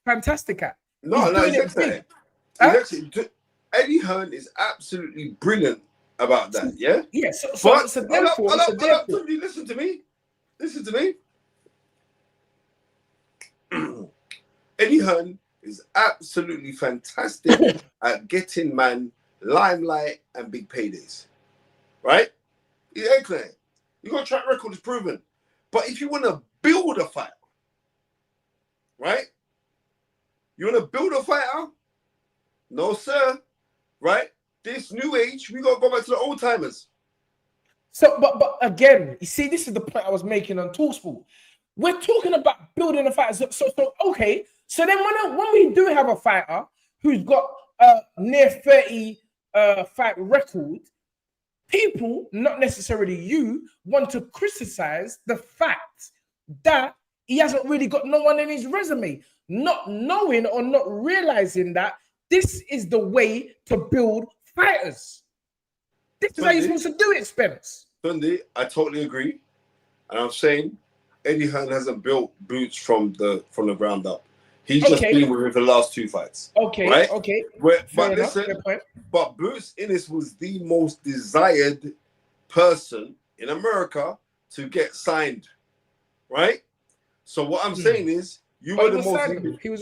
fantastic at. Eddie Hearn is absolutely brilliant about that, yeah? Yeah, so therefore... Listen to me. Eddie Hearn is absolutely fantastic at getting man limelight and big paydays. Right? It ain't clear. You got a track record is proven. But if you want to build a fighter, right? You want to build a fighter? No, sir. Right? This new age, we got to go back to the old timers. So, but again, you see, this is the point I was making on TalkSport. We're talking about building a fighter. So okay. So then when we do have a fighter who's got a near 30 fight record, people, not necessarily you, want to criticize the fact that he hasn't really got no one in his resume, not knowing or not realizing that this is the way to build fighters. This is how you're supposed to do it, Spence. Tunde, I totally agree. And I'm saying Eddie Hearn hasn't built Boots from the ground up. He's just been with him for the last two fights. Okay, right? Okay. But Bruce Ennis was the most desired person in America to get signed, right? So what I'm saying is, he was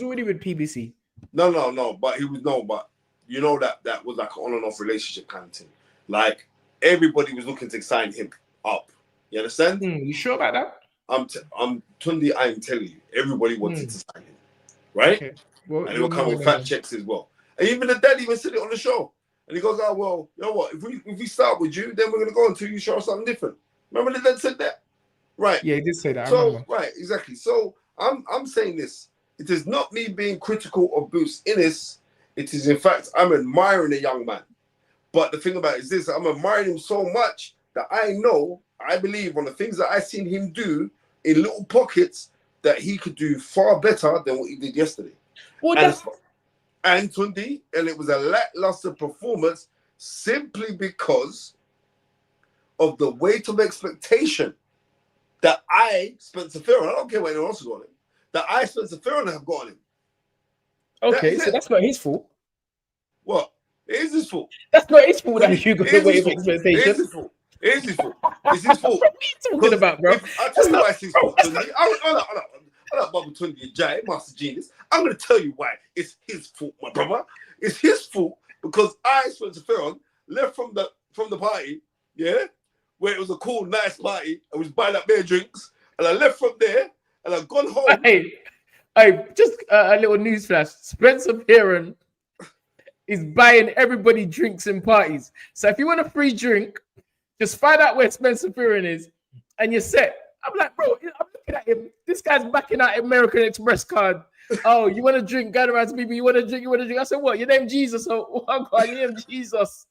already with PBC. No, but that was like an on and off relationship kind of thing. Like everybody was looking to sign him up. You understand? You sure about that? I'm Tunde. I'm telling you, everybody wanted to sign him. Right? Okay. Well, and it will come with fact checks as well. And even the dad even said it on the show. And he goes, oh, well, you know what? If we start with you, then we're going to go until you show us something different. Remember the dad said that? Right. Yeah, he did say that. So, right, exactly. So I'm saying this. It is not me being critical of Bruce Ennis. It is, in fact, I'm admiring the young man. But the thing about it is this. I'm admiring him so much that I believe on the things that I've seen him do in little pockets that he could do far better than what he did yesterday. And Tunde, and it was a lackluster performance simply because of the weight of expectation that Spencer Fearon, I don't care what anyone else has got on him, that Spencer Fearon have got on him. Okay, that's not his fault. What? It is his fault. That's not his fault that you got the weight of expectation. It is his fault. It is his fault. It's his fault. What are you talking about, bro? I'll tell you why it's his fault, Tunde. I'm not Bubba Tunde Ajayi, Master Genius. I'm going to tell you why it's his fault, my brother. It's his fault because Spencer Fearon, left from the party, yeah, where it was a cool, nice party, and was buying up beer drinks, and I left from there, and I've gone home. Hey, just a little newsflash. Spencer Fearon is buying everybody drinks and parties. So if you want a free drink, just find out where Spencer Fearon is, and you're set. I'm like, bro, I'm looking at him. This guy's backing out American Express card. Oh, you want to drink? Going around to people, you want to drink? I said, what? Your name Jesus? Oh, God, your name Jesus.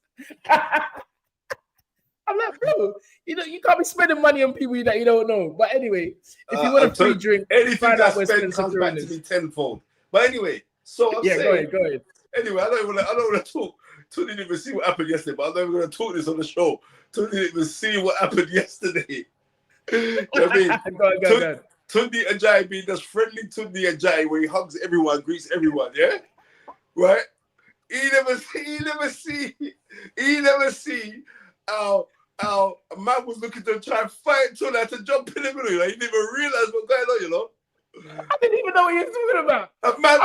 I'm like, bro, you can't be spending money on people that you don't know. But anyway, if you want a free drink, anything I spend comes back to me tenfold. But anyway, so I'm saying, go ahead. Anyway, I don't want to talk. Tunde didn't even see what happened yesterday, but I'm not even going to talk this on the show. Tunde didn't even see what happened yesterday. You know what I mean? Go ahead. Tunde Ajayi being this friendly Tunde Ajayi where he hugs everyone, greets everyone, yeah? Right? He never see how a man was looking to try and fight Tunde to jump in the middle. Like, he didn't even realize what's going on, you know. I didn't even know what you were talking about. A man,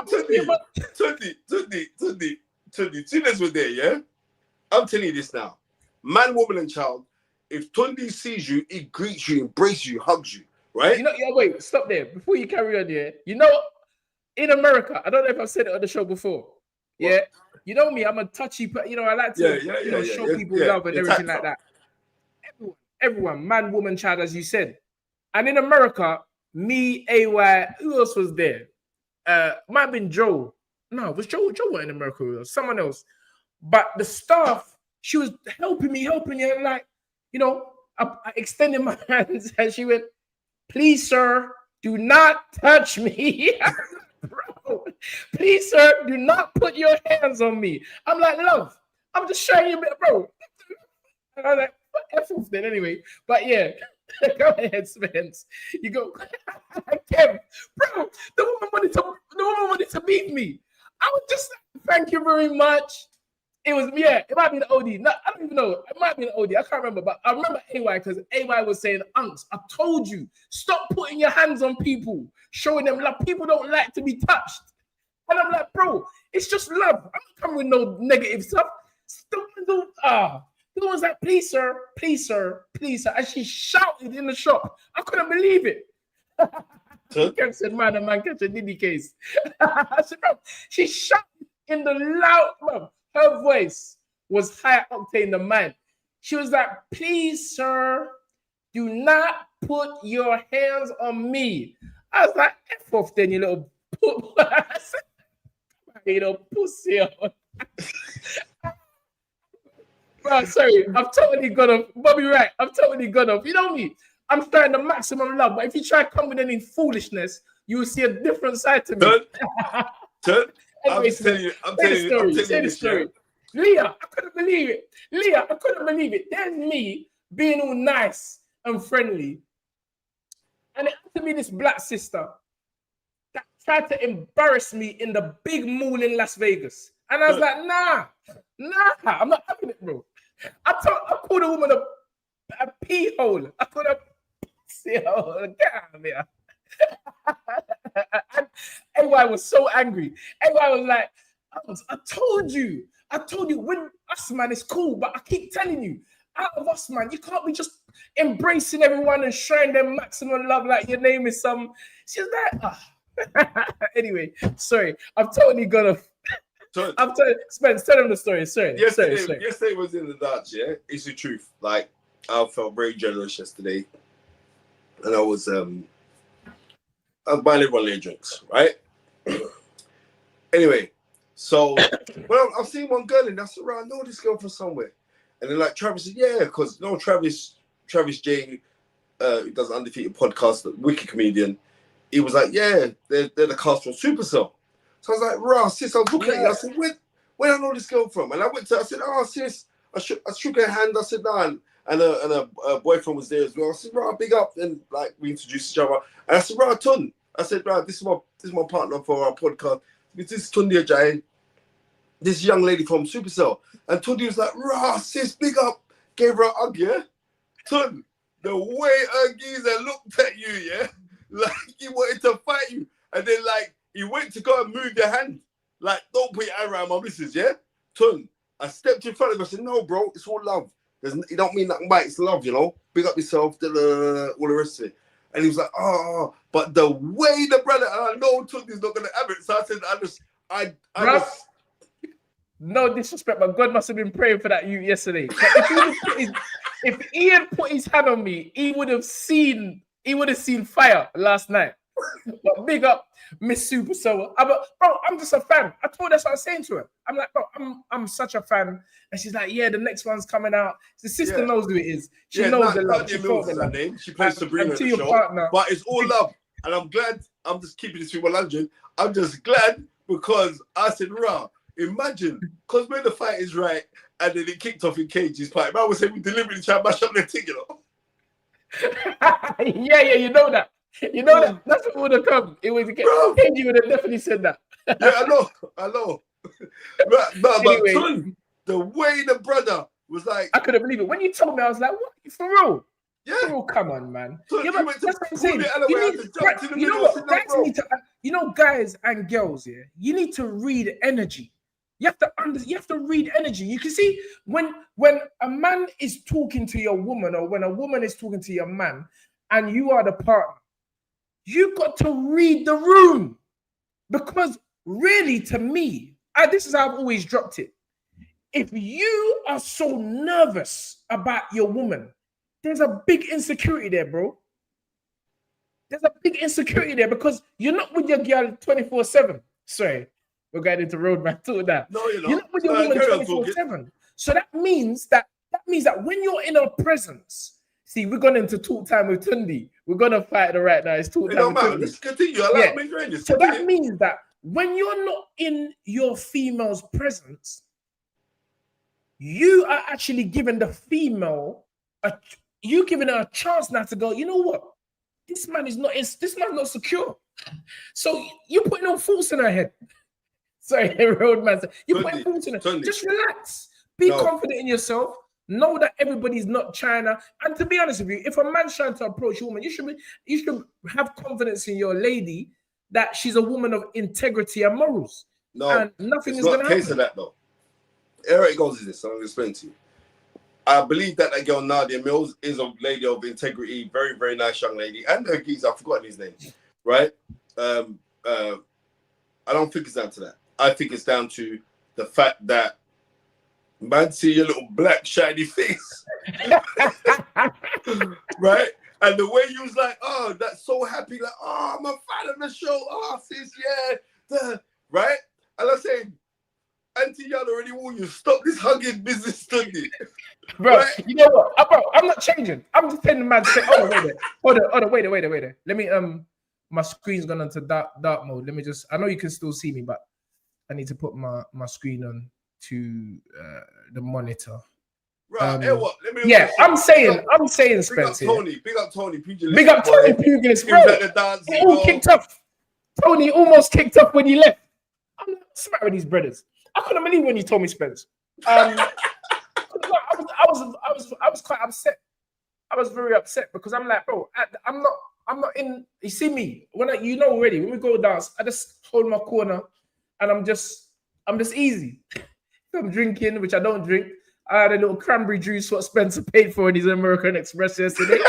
Tunde, Tundes were there, yeah? I'm telling you this now. Man, woman, and child, if Tunde sees you, he greets you, embraces you, hugs you, right? You know, yeah, wait, stop there. Before you carry on, yeah. You know, in America, I don't know if I've said it on the show before. Yeah. What? You know me, I'm a touchy, you know, I like to show people love and everything like that. Everyone, man, woman, child, as you said. And in America, me, AY, who else was there? Might have been Joe. No, was Joe wasn't in America, it was someone else. But the staff, she was helping me, and like, you know, I extended my hands and she went, "Please, sir, do not touch me." Bro, please, sir, do not put your hands on me. I'm like, love, I'm just showing you a bit, bro. And I was like, F off then anyway. But yeah, go ahead, Spence. You go, Kev, bro, the woman wanted to beat me. I was just like, thank you very much. It was, yeah, it might be the OD. No, I don't even know. It might be the OD. I can't remember. But I remember AY because AY was saying, "Unks, I told you, stop putting your hands on people, showing them love. People don't like to be touched." And I'm like, bro, it's just love. I'm not coming with no negative stuff. The one's like, "Please, sir, please, sir, please, sir." And she shouted in the shop. I couldn't believe it. Kev said, "Man, a man catch a Diddy case." I said, bro, she shouted in the loud, bro. Her voice was higher octane than mine. She was like, "Please, sir, do not put your hands on me." I was like, "F off then, you little pussy." Bro, sorry, I've totally gone off. Bobby, right? I've totally gone off. You know me? I'm starting the maximum love, but if you try to come with any foolishness, you will see a different side to me. Anyway, I'm telling you the story. Leah, I couldn't believe it. There's me being all nice and friendly. And it had to be this black sister that tried to embarrass me in the big mall in Las Vegas. And I was like, nah, I'm not having it, bro. I called a woman a pee hole. I called her pussy hole. Get out of here. And AY was so angry. AY was like, I told you, when us, man, it's cool, but I keep telling you, out of us, man, you can't be just embracing everyone and showing them maximum love like your name is some. She's like, Anyway, sorry, I've totally gone off. Spence, tell them the story. Sorry. Yesterday was in the Dutch, yeah? It's the truth. Like, I felt very generous yesterday. And I was buying everyone their drinks, right? Anyway, so I've seen one girl and I said, "Right, I know this girl from somewhere." And then like Travis said, "Yeah, because Travis J, who does an Undefeated podcast, the wicked comedian, he was like, yeah, they're the cast from Supercell." So I was like, "Rah, sis," I was looking at you. I said, where I know this girl from? And I went to, I said, "Oh, sis," I shook her hand. I said, "Nah," and a boyfriend was there as well. I said, "Rah, big up," and like we introduced each other. And I said, "Rah, Tun." I said, "Rah, this is my partner for our podcast. This is Tunde Ajayi, this young lady from Supercell." And Tunde was like, "Rah, sis, big up." Gave her a hug, yeah? Tun, the way a geezer looked at you, yeah? Like he wanted to fight you. And then like, he went to go and move your hand. Like, "Don't put your hand around my missus, yeah?" Tun, I stepped in front of him. I said, "No, bro, it's all love. You don't mean nothing by it. It's love, you know? Big up yourself, all the rest of it." And he was like, "Oh," but the way the brother, and I know Tunde's not going to have it. So I said, I just... No disrespect, but God must have been praying for that you yesterday. If he had put his hand on me, he would have seen fire last night. But big up Miss Supercell. Bro, I'm just a fan. I told her, that's what I was saying to her. I'm like, bro, I'm such a fan. And she's like, "Yeah, the next one's coming out." The sister knows who it is. She knows the love. She plays Sabrina in the show. Partner, but it's all love. And I'm glad, I'm just keeping this 100. I'm just glad because I said, "Rah, imagine," because when the fight is right and then it kicked off in KG's fight, I was saying we deliberately try to mash up their thing, you know? yeah, you know that. You know that. That's what would have come. It was KG would have definitely said that. Yeah, I know. But Anyway. Tun, the way the brother was like, I couldn't believe it. When you told me, I was like, what? For real? yeah. For real, come on, man. Tun, Yeah, he but went to that's what I'm pull saying. it out of the way, had to jump to the You middle know and sit what? down, Guys bro. need to, guys and girls, yeah, you need to read energy. You have to read energy. You can see when a man is talking to your woman, or when a woman is talking to your man, and you are the partner, you got to read the room. Because really, to me, this is how I've always dropped it. If you are so nervous about your woman, there's a big insecurity there, bro. There's a big insecurity there because you're not with your girl 24/7. Sorry, we're going into roadmap to that. No, you're not. You're not with your woman 24/7. So that means that when you're in her presence, see, we're going into talk time with Tunde. We're gonna fight it right now. It's talk It time don't with matter. Tunde. Let's continue. I like me doing this. So that means that when you're not in your female's presence, you are actually giving the female you giving her a chance now to go, you know what? This man's not secure. So you're putting on force in her head. Sorry, roadman. You're putting force in her. Just relax. Be confident in yourself. Know that everybody's not China. And to be honest with you, if a man's trying to approach a woman, you should have confidence in your lady that she's a woman of integrity and morals. No, and nothing is going to happen. It's not a case happen. of that, though. Here it goes is this. I'm going to explain to you. I believe that girl Nadia Mills is a lady of integrity, very, very nice young lady. And her geezer, I've forgotten his name, right? I don't think it's down to that. I think it's down to the fact that man see your little black shiny face, right? And the way you was like, oh, that's so happy, like, oh, I'm a fan of the show, oh, sis, yeah, right? And I'm saying, Auntie Yarde already warned you, stop this hugging business, Tunde. Bro, right? you know what? Bro, I'm not changing. I'm just telling the man to say, hold on, wait. Let me, my screen's gone into dark mode. Let me just, I know you can still see me, but I need to put my screen on to the monitor. Right, hey, what? Let me I'm saying, Spence. Big up Tony, pugilist. Big up Tony, pugilist, bro. It all kicked off. Tony almost kicked off when you left. I'm not smart with these brothers. I couldn't believe when you told me, Spence. I was quite upset. I was very upset because I'm like, bro, I'm not in. You see me when already when we go dance, I just hold my corner and I'm just easy. I'm drinking, which I don't drink. I had a little cranberry juice what Spencer paid for in his American Express yesterday.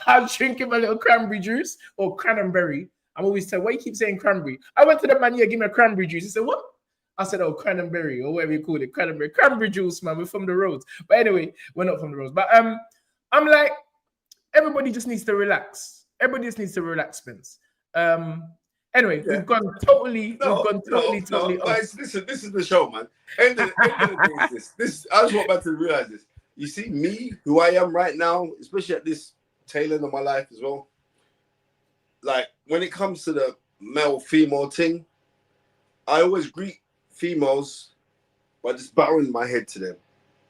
I'm drinking my little cranberry juice or cranberry. I'm always saying, why you keep saying cranberry? I went to the man here, give me a cranberry juice. He said, what? I said, oh, cranberry or whatever you call it, cranberry juice, man. We're from the roads. But anyway, we're not from the roads. But I'm like, everybody just needs to relax. Everybody just needs to relax, Spence. Anyway, we've gone totally off. Guys, listen, this is the show, man. End of the day is this. I just want back to realize this. You see me, who I am right now, especially at this tail end of my life as well. Like when it comes to the male-female thing, I always greet females by just bowing my head to them,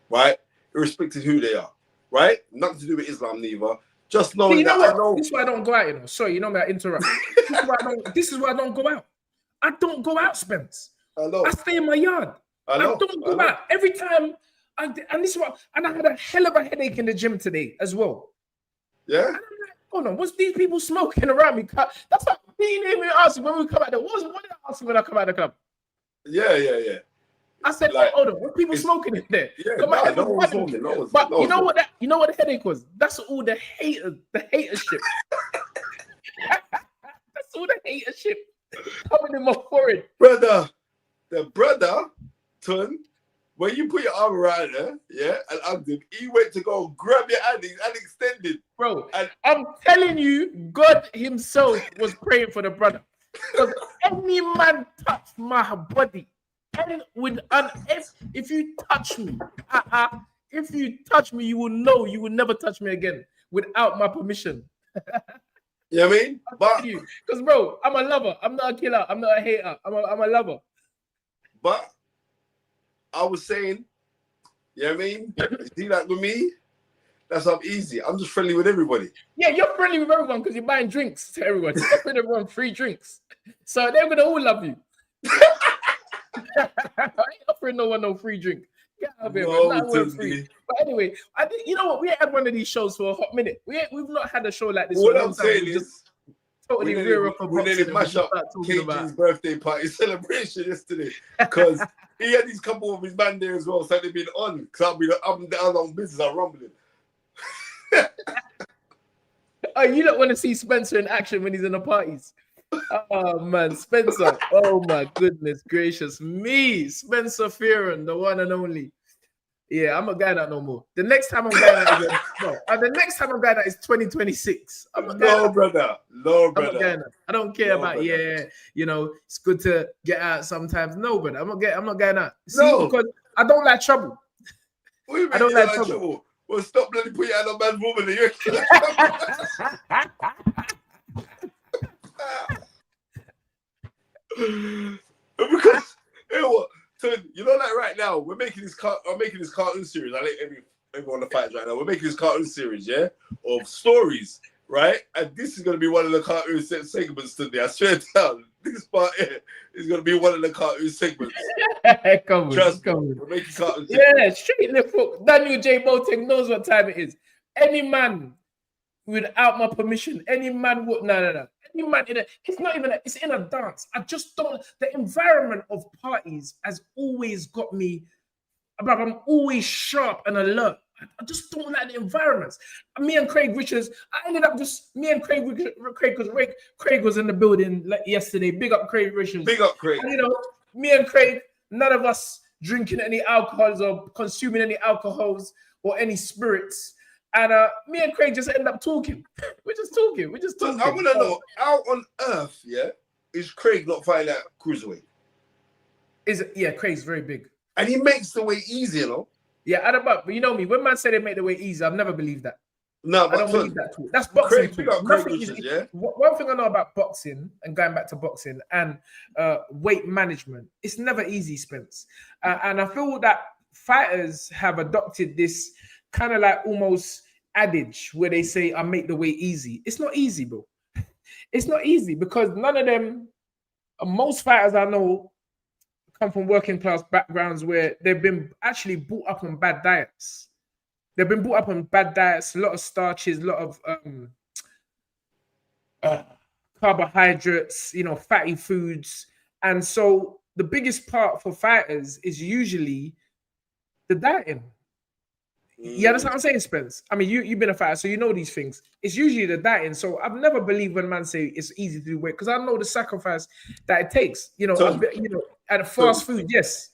right? Irrespective of who they are, right? Nothing to do with Islam neither. Just knowing that I know. This is why I don't go out, you know. Sorry, you know me, I interrupt. This is why I don't go out. I don't go out, Spence. I know. I stay in my yard. I don't go out. Every time, and I had a hell of a headache in the gym today as well. Yeah? And I'm like, hold on, what's these people smoking around me? That's like me asking when we come out there. What did I ask you when I come out of the club? Yeah. I said, like, hold on, what people smoking in there? Yeah, no one was smoking. But you know what the headache was? That's all the hatership. That's all the hatership coming in my forehead. Brother, Tun, when you put your arm around her, yeah, and hugged him, he went to go grab your hand and extended. Bro, and I'm telling you, God himself was praying for the brother. Because any man touched my body, and if you touch me, you will know you will never touch me again without my permission. You know what I mean? But because bro, I'm a lover. I'm not a killer. I'm not a hater. I'm a lover. But I was saying, you know what I mean? See that with me? That's how I'm easy. I'm just friendly with everybody. Yeah, you're friendly with everyone because you're buying drinks to everyone. You're offering everyone free drinks. So they're gonna all love you. I ain't offering no one no free drink. Get out of here, No, man. That word Tunde. free. But anyway, I think you know what? We ain't had one of these shows for a hot minute. We've not had a show like this for What a long I'm time. saying We just is, totally rear up a we boxing nearly and we mash just up start talking about. KG's birthday party celebration yesterday because he had his couple of his man there as well, so they've been on. Because I'm down on business, I'm rumbling. Oh, you don't want to see Spencer in action when he's in the parties. Oh man, Spencer. Oh my goodness gracious me. Spencer Fearon, the one and only. Yeah, I'm not going out no more. The next time I'm going out is the next time I'm going out is 2026. I'm not going out. Brother. No, brother. I'm not going out. I don't care about brother. it's good to get out sometimes. No, brother. I'm not going out. See, No. because I don't like trouble. What do you mean I don't you like trouble. Well, stop bloody putting out a man's woman. Because you know what? So you know, like right now, I'm making this cartoon series. I let everyone the fights right now. We're making this cartoon series, yeah, of stories, right? And this is gonna be one of the cartoon segments today. I swear down, this part here is gonna be one of the cartoon segments. Come on. We're making cartoon segments. Yeah, straight left hook. Daniel J. Boateng knows what time it is. Any man without my permission, any man would no. Any man it's in a dance. I just don't. The environment of parties has always got me. I'm always sharp and alert. I just don't like the environments. Me and Craig Richards, I ended up just me and Craig because Craig was in the building like yesterday. Big up Craig Richards. Big up Craig. And, me and Craig, none of us drinking any alcohols or consuming any alcohols or any spirits. And me and Craig just end up talking. We're just talking. But I want to know, how on earth, is Craig not fighting that cruiserweight? Craig's very big. And he makes the weight easy, you know? Yeah, but you know me, when man say they make the weight easy, I've never believed that. No, I don't believe that talk. That's boxing talk. One thing I know about boxing and going back to boxing and weight management, it's never easy, Spence. And I feel that fighters have adopted this kind of like almost adage where they say, I make the weight easy. It's not easy, bro. It's not easy because none of them, most fighters I know come from working class backgrounds where they've been actually brought up on bad diets. They've been brought up on bad diets, a lot of starches, a lot of carbohydrates, fatty foods. And so the biggest part for fighters is usually the dieting. You understand what I'm saying, Spence? I mean, you've been a fighter, so you know these things. It's usually the dieting. So I've never believed when man say it's easy to do weight because I know the sacrifice that it takes. At fast food, yes.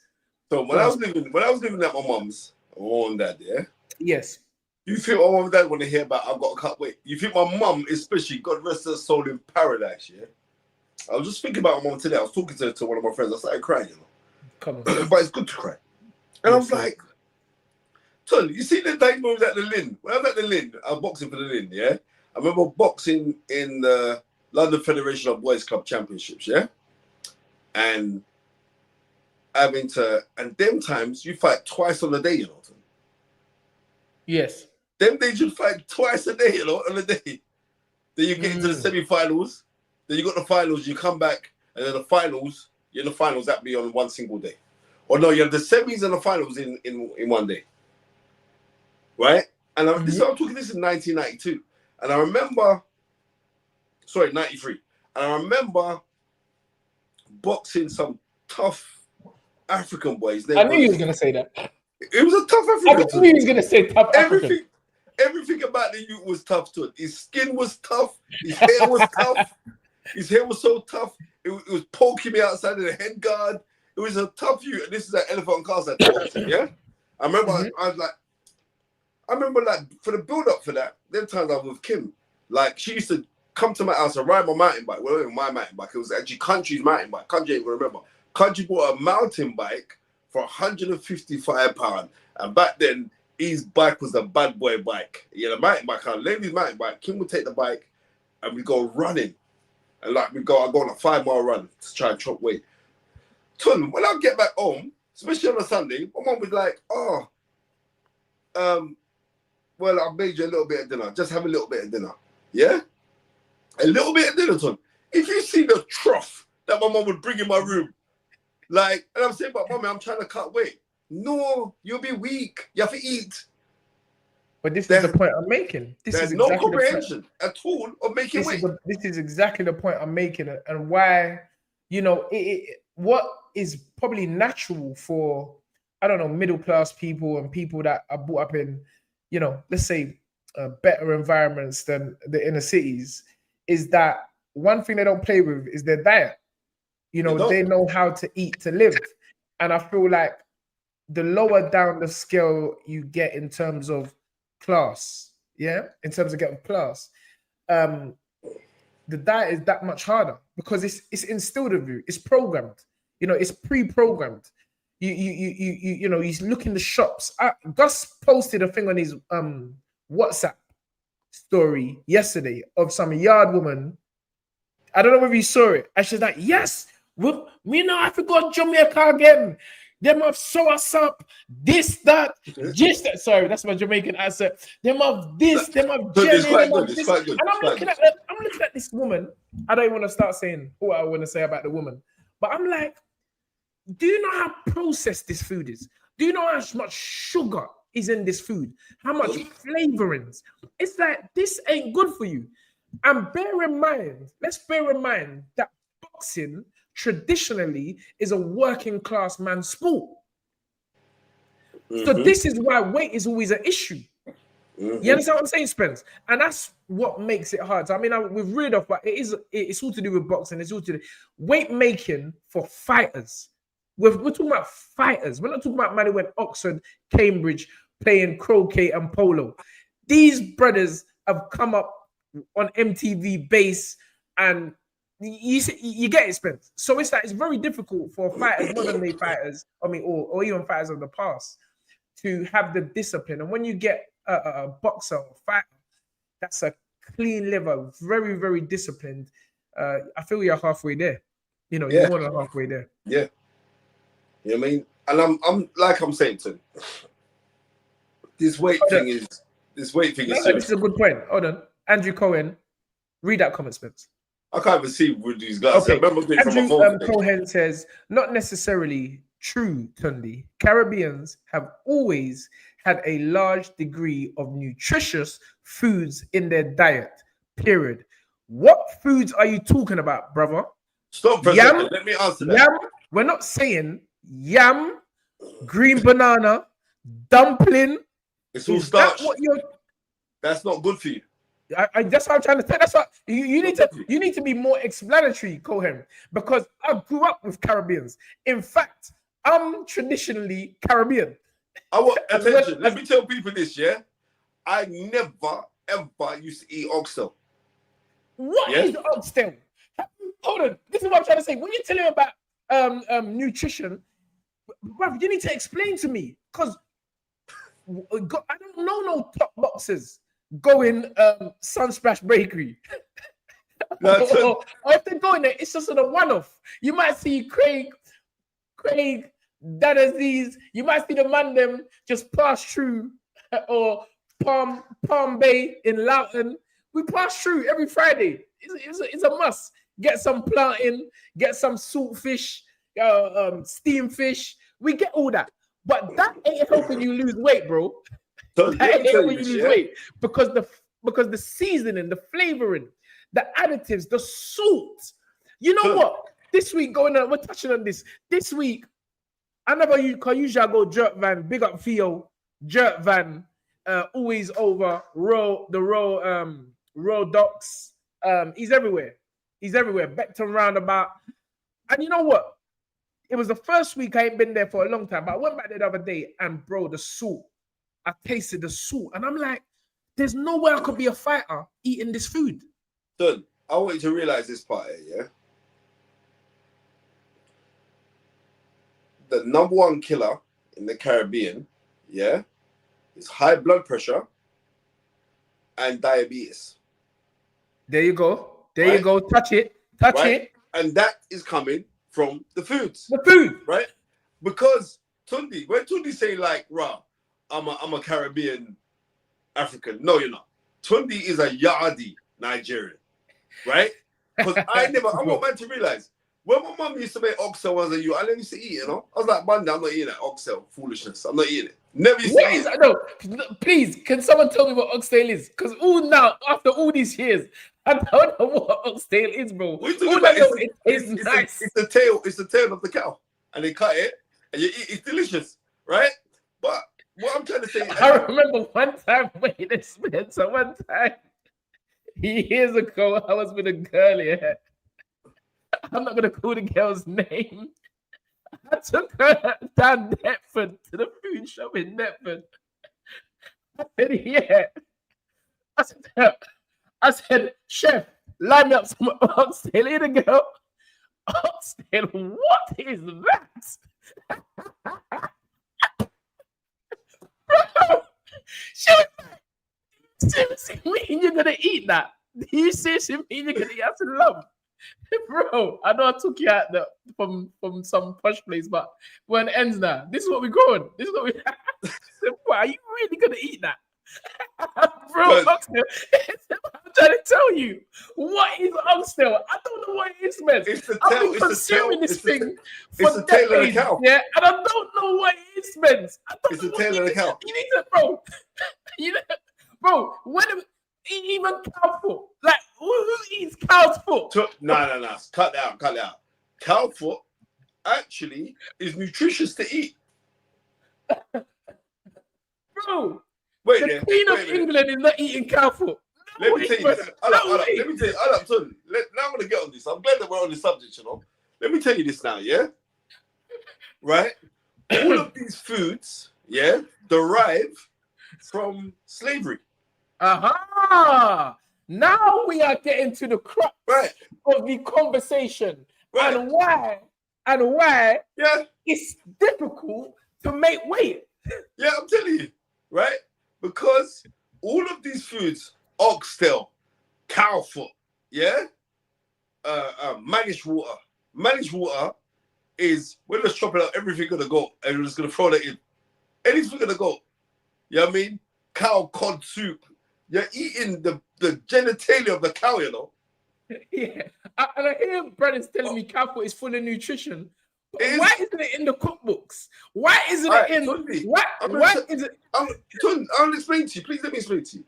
So when I was living at my mum's, my mom and dad, yeah. Yes. You think my mum and dad want to hear about I've got to cut weight? You think my mum, especially, God rest her soul in paradise, yeah? I was just thinking about my mum today. I was talking to one of my friends. I started crying, Come on. But it's good to cry. And I was like, Ton, you see the day moves at the Lynn? When I was at the Lynn, I was boxing for the Lynn, yeah? I remember boxing in the London Federation of Boys Club Championships, yeah? And them times, you fight twice on a day, you know, Ton. Yes. Them days you fight twice a day, on a day. Then you get into the semi-finals. Then you got the finals, you come back, and then the finals, you're in the finals, that be on one single day. Or no, you have the semis and the finals in one day. Right? And I'm talking this in 1992. And I remember, 93. And I remember boxing some tough African boys. I knew you was going to say that. It was a tough African. I knew you was going to say tough African. Everything about the youth was tough to it. His skin was tough. His hair was tough. His hair was so tough. It was poking me outside of the head guard. It was a tough youth. And this is at Elephant and Castle, yeah? I remember I remember for the build up for that, them times I was with Kim. Like she used to come to my house and ride my mountain bike. Well, it wasn't my mountain bike. It was actually Country's mountain bike. Country ain't gonna remember. Country bought a mountain bike for £155. And back then, his bike was a bad boy bike. He had a mountain bike. I left his mountain bike. Kim would take the bike and we'd go running. And I'd go on a 5-mile run to try and chop weight. Ton, when I get back home, especially on a Sunday, my mom was like, well, I've made you a little bit of dinner. Just have a little bit of dinner. Yeah? A little bit of dinner, Ton. If you see the trough that my mom would bring in my room Like, and I'm saying, but mommy, I'm trying to cut weight. No, you'll be weak. You have to eat. But this is the point I'm making. There's no comprehension at all of making weight. This is exactly the point I'm making, and why, you know, what is probably natural for, I don't know, middle class people and people that are brought up in, you know, let's say better environments than the inner cities, is that one thing they don't play with is their diet. You know, they know how to eat to live. And I feel like the lower down the scale you get in terms of class, in terms of getting class, the diet is that much harder because it's instilled in you, it's programmed, you know, it's pre-programmed. You know, he's looking the shops. Gus posted a thing on his WhatsApp story yesterday of some yard woman. I don't know if you saw it. And she's like, yes, me now I forgot Jamaica again. Them have sew us up, this, that, just that. Sorry, that's my Jamaican accent. Them have this, them have jelly, them have this. And I'm looking at this woman. I don't even want to start saying what I want to say about the woman. But I'm like, do you know how processed this food is? Do you know how much sugar is in this food? How much flavorings? It's like, this ain't good for you. And let's bear in mind that boxing traditionally is a working class man's sport. So this is why weight is always an issue. You understand what I'm saying, Spence? And that's what makes it hard. So, I mean, we've read off, but it's all to do with boxing. It's all to do weight making for fighters. We're talking about fighters. We're not talking about man who went Oxford, Cambridge, playing croquet and polo. These brothers have come up on MTV base, and you get it, Spence. So it's like it's very difficult for fighters, modern day fighters, I mean, or even fighters of the past, to have the discipline. And when you get a boxer or fighter, that's a clean liver, very, very disciplined. I feel you're halfway there. You know, you're more than halfway there. Yeah. You know what I mean? And I'm like I'm saying to this weight thing is this is a good point. Hold on. Andrew Cohen, read that comment, Spence. I can't even see with these guys. Okay. Andrew Cohen says, not necessarily true, Tunde. Caribbeans have always had a large degree of nutritious foods in their diet, period. What foods are you talking about, brother? Stop for a second. Let me answer that. Yam. We're not saying yam, green banana, dumpling. It's all starch. That's not good for you. That's what I'm trying to say. That's what you need to be more explanatory, Cohen, because I grew up with Caribbeans. In fact, I'm traditionally Caribbean. I want attention. Let me tell people this, yeah. I never ever used to eat oxtail. What is oxtail? Hold on. This is what I'm trying to say. When you tell him about nutrition, bruv, you need to explain to me, because I don't know no top boxers going Sunsplash Bakery. Or if they go in there, it's just a one-off. You might see Craig, that is these. You might see the man them just pass through, or Palm Bay in Loughton. We pass through every Friday. It's a must. Get some plantain, get some salt fish, steam fish. We get all that. But that ain't helping you lose weight, bro. That ain't helping you lose weight. Because the seasoning, the flavoring, the additives, the salt. You know what? This week, we're touching on this. This week, I never usually go Jerk Van, big up Theo, Jerk Van, always over Row Docks. He's everywhere. Beckton Roundabout. And you know what? It was the first week I ain't been there for a long time, but I went back there the other day, and bro, the salt. I tasted the salt, and I'm like, there's no way I could be a fighter eating this food. Son, I want you to realize this part here, yeah? The number one killer in the Caribbean, yeah, is high blood pressure and diabetes. There you go. You go. Touch it. And that is coming from the foods. The food. Right? Because when Tunde say like, rah, I'm a Caribbean African. No, you're not. Tunde is a Yarde Nigerian. Right? Because I want man to realize When my mum used to make oxtail when I was a youth, I never used to eat it, you know? I was like, Monday, I'm not eating that oxtail. Foolishness. I'm not eating it. Never used to What eat is it. no? Please, can someone tell me what oxtail is? Because all now, after all these years, I don't know what oxtail is, bro. What are you talking All about? I know, it's nice. It's the tail of the cow. And they cut it, and you eat. It's delicious, right? But what I'm trying to say, I remember one time, wait a minute, so one time, years ago, I was with a girl here. I'm not gonna call the girl's name. I took her down Deptford to the food shop in Deptford. I said, yeah. I said, chef, line me up some oxtail. Here to go. Oxtail, what is that? Bro, she was like, seriously mean you're gonna eat that? Do you seriously mean you're gonna eat that to love? Bro, I know I took you out from some posh place, but when it ends now, this is what we're going. This is what we Boy, are you really gonna eat that? Bro, oxtail. I'm trying to tell you, what is oxtail? I don't know what it is, man. I've been consuming this thing for decades, yeah, and I don't know what it is, man. It's the tail of the cow. You need to, bro. Bro, even cow foot. Like, who eats cow's foot? No. Cut that out. Cow foot actually is nutritious to eat. Bro, wait the Queen of England is not eating cow foot. Let me tell you this. Let me tell you. Now I'm going to get on this. I'm glad that we're on the subject, you know. Let me tell you this now, yeah? Right? All of these foods, yeah, derive from slavery. Aha! Now we are getting to the crux of the conversation and why yeah, it's difficult to make weight. Yeah, I'm telling you, right? Because all of these foods, oxtail, cow foot, yeah, managed water is, we're just chopping out everything gonna go and we're just gonna throw that in. Anything gonna go. You know what I mean? Cow cod soup. You're eating the genitalia of the cow, you know? Yeah. And I hear brothers telling me cow foot is full of nutrition. Why isn't it in the cookbooks? Why isn't it in... Why is it... I'll explain to you. Please let me explain to you.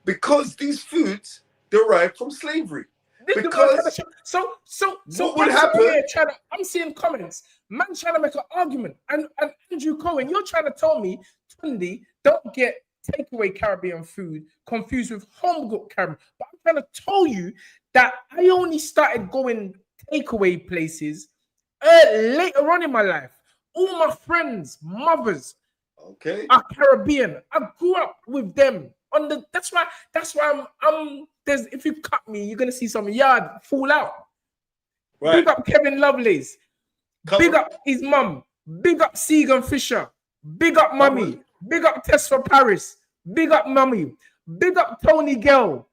Because these foods derive from slavery. Because what would happen? I'm seeing comments. Man trying to make an argument. And Andrew Cohen, you're trying to tell me, Tunde, don't get takeaway Caribbean food confused with home cooked Caribbean. But I'm trying to tell you that I only started going takeaway places later on in my life. All my friends, mothers, are Caribbean. I grew up with them. That's why I'm there's, if you cut me, you're gonna see some Yarde fall out. Right. Big up Kevin Lovelace. Big up his mum. Big up Segan Fisher. Big up Mummy. Big up Tess for Paris. Big up Mummy. Big up Tony Gale.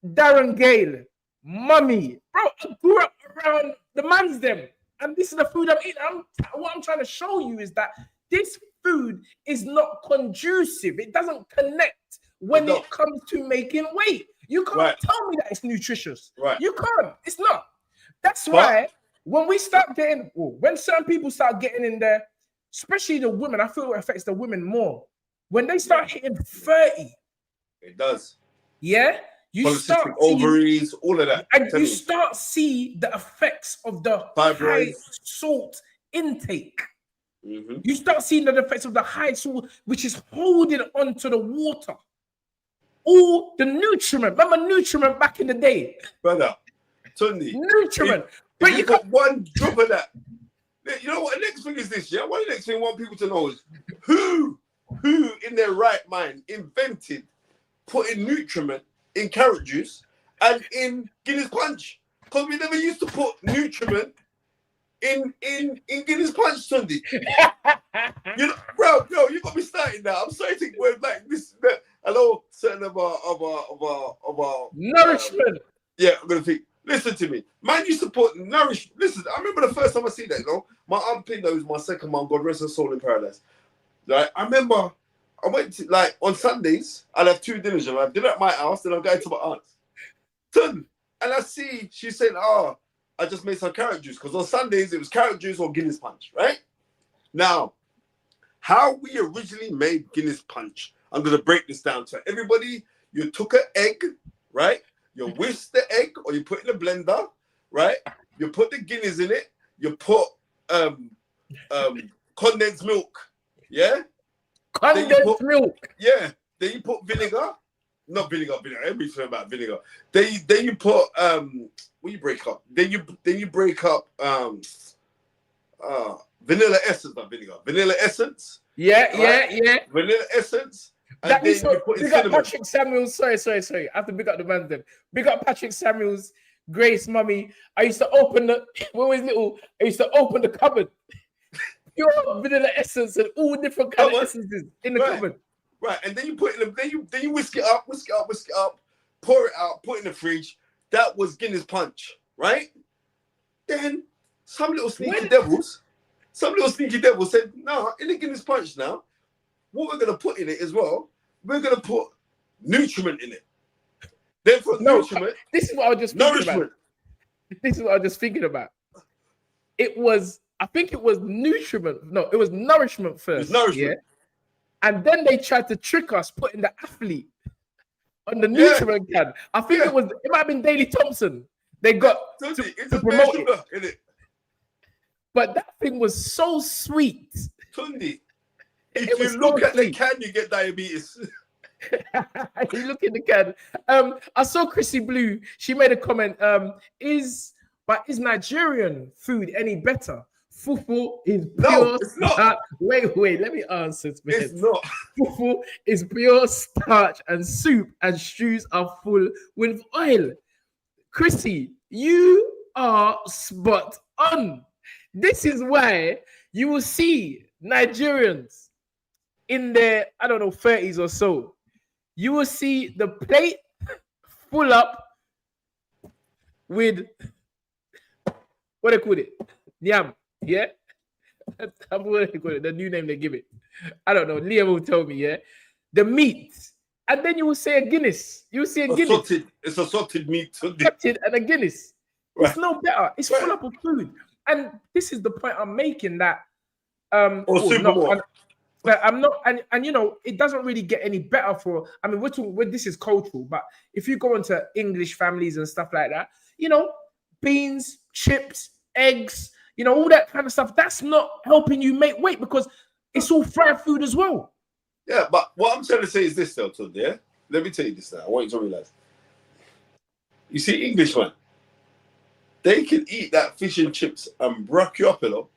Darren Gale. Mummy. Bro, I grew up around the man's them. And this is the food I'm eating. What I'm trying to show you is that this food is not conducive. It doesn't connect when it comes to making weight. You can't tell me that it's nutritious. Right. You can't. It's not. That's why when we start getting, when certain people start getting in there, especially the women, I feel it affects the women more. When they start hitting 30. It does. Yeah? You start ovaries, all of that. And you start see the effects of the high salt intake. Mm-hmm. You start seeing the effects of the high salt, which is holding onto the water. All the nutriment. Remember nutriment back in the day? Brother, Tunde. Nutriment. But you got one drop of that. You know what? The next thing is this, yeah? What the next thing I want people to know is who in their right mind invented putting nutriment in carrot juice and in Guinness Punch? Because we never used to put nutriment in Guinness Punch, Tunde. You know, bro, you got me started now. I'm sorry to go like this. Hello, certain of our nourishment. I'm gonna think. Listen to me, man. Used to put nourish. Listen, I remember the first time I see that. You know, my aunt Pinda, who's my second mom, God rest her soul in paradise. Like, I remember, I went to, like, on Sundays, I'd have 2 dinners. I'd have dinner at my house, then I'd go to my aunt's. And I see, she said, I just made some carrot juice because on Sundays it was carrot juice or Guinness punch, right? Now, how we originally made Guinness punch, I'm gonna break this down to everybody. You took an egg, right? You whisked the egg, or you put it in a blender, right? You put the Guinness in it. You put condensed milk, yeah. Condensed milk. Yeah. Then you put vinegar. Not vinegar. Everything about vinegar. Then you put what you break up. Then you break up vanilla essence, not vinegar. Vanilla essence. Yeah, right? yeah. Vanilla essence. And That then means you put in big up cinnamon. Patrick Samuels. Sorry. I have to big up the man then. Big up Patrick Samuels, Grace, mummy. I used to open when I was little. I used to open the cupboard. Pure vanilla essence and all different kind of essences in the cupboard. Right, and then you put in then you whisk it up, pour it out, put it in the fridge. That was Guinness punch, right? Then some little sneaky devils said, "No, in the Guinness punch now, what we're gonna put in it as well, we're gonna put nutriment in it." Then for nutriment, this is what I was just thinking about. This is what I was just thinking about. I think it was nutriment. No, it was nourishment first. Yeah. And then they tried to trick us, putting the athlete on the nutriment can. I think it might have been Daley Thompson. They got to promote it. But that thing was so sweet. Tunde, if you look at the can, you get diabetes. You look in the can. I saw Chrissy Blue. She made a comment. Is Nigerian food any better? Fufu is pure. No, it's not. Wait. Let me answer. It's not. Fufu is pure starch, and soup and stews are full with oil. Chrissy, you are spot on. This is why you will see Nigerians in their 30s or so. You will see the plate full up with what they call it, yam. Yeah, I'm what they call it, the new name they give it. I don't know. Liam will tell me. Yeah, the meat, and then you will say a Guinness. You will see a Guinness. It's a salted meat. Salted and a Guinness. Right. It's no better. It's full up of food, and this is the point I'm making. That I'm not, and you know, it doesn't really get any better for. I mean, this is cultural, but if you go into English families and stuff like that, you know, beans, chips, eggs. You know, all that kind of stuff, that's not helping you make weight because it's all fried food as well. Yeah, but what I'm trying to say is this, though, Tunde, yeah? Let me tell you this now. I want you to realize. You see, Englishmen, they can eat that fish and chips and brock you up, you know?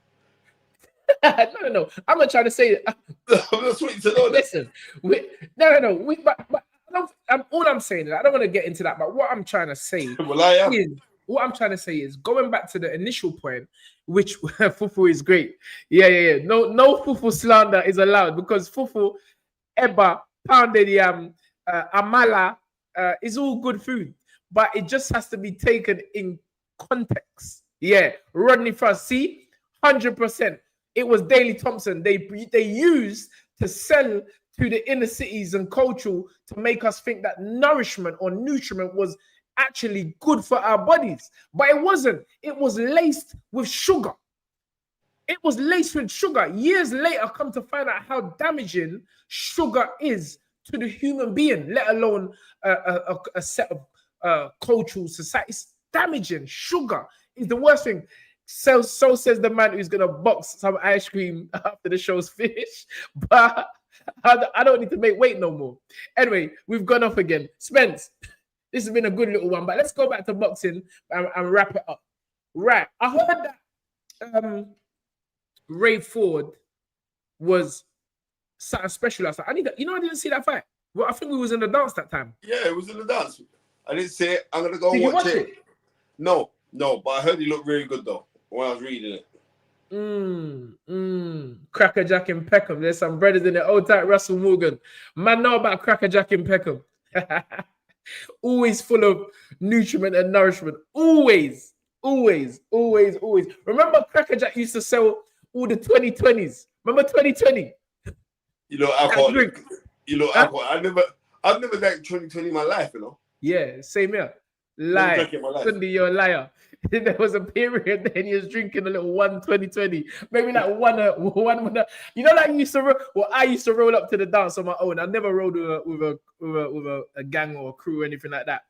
No. I'm not trying to say it. I'm just wanting to know that. Listen, but all I'm saying is, I don't want to get into that, but what I'm trying to say is going back to the initial point, which fufu is great. Yeah. No fufu slander is allowed because fufu, eba, pounded yam, amala is all good food, but it just has to be taken in context. Yeah, Rodney Frost, see, 100%. It was Daley Thompson. They used to sell to the inner cities and cultural to make us think that nourishment or nutriment was actually good for our bodies, but it wasn't. It was laced with sugar. Years later, come to find out how damaging sugar is to the human being, let alone a set of cultural societies. Damaging. Sugar is the worst thing. So says the man who's gonna box some ice cream after the show's finished. But I don't need to make weight no more. Anyway, we've gone off again. Spence, this has been a good little one, but let's go back to boxing and wrap it up. Right. I heard that Ray Ford was something special last night. I didn't see that fight. Well, I think we was in the dance that time. Yeah, it was in the dance. I didn't see it. I'm gonna go and watch it. No, but I heard he looked really good though when I was reading it. Cracker Jack in Peckham. There's some brothers in there. Old tight Russell Morgan. Man, know about Cracker Jack in Peckham. Always full of nutriment and nourishment. Always. Remember Cracker Jack used to sell all the 2020s. Remember 2020? You know, alcohol. Alcohol. I've never drank 2020 in my life, you know. Yeah, same here. Lie. Tunde, you're a liar. there was a period then he was drinking a little 1 20 maybe like one. You know, like I used to roll up to the dance on my own. I never rolled with a gang or a crew or anything like that.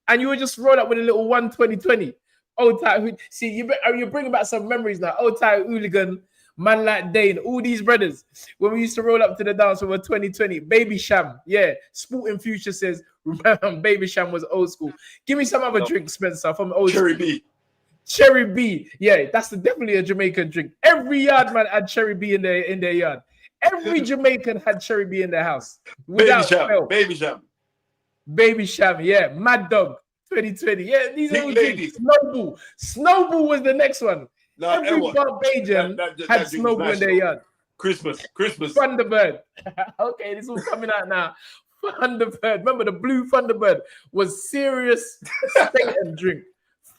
And you would just roll up with a little 1 20. Old time. See, you're bringing back some memories now. Old time hooligan, man like Dane, all these brothers. When we used to roll up to the dance with a 20. Baby Sham, yeah. Sporting Future says, remember, Baby Sham was old school. Give me some other drink, Spencer, from old Cherry school. B. Cherry B, yeah, that's definitely a Jamaican drink. Every yard man had Cherry B in their yard. Every Jamaican had Cherry B in their house. Baby Sham, Baby Sham. Baby Sham, yeah. Mad Dog, 20. Yeah, these are all drinks. Snowball was the next one. No, every Barbadian had Snowball in their yard. Christmas. Thunderbird. Okay, this is coming out now. Thunderbird. Remember, the blue Thunderbird was serious state and drink.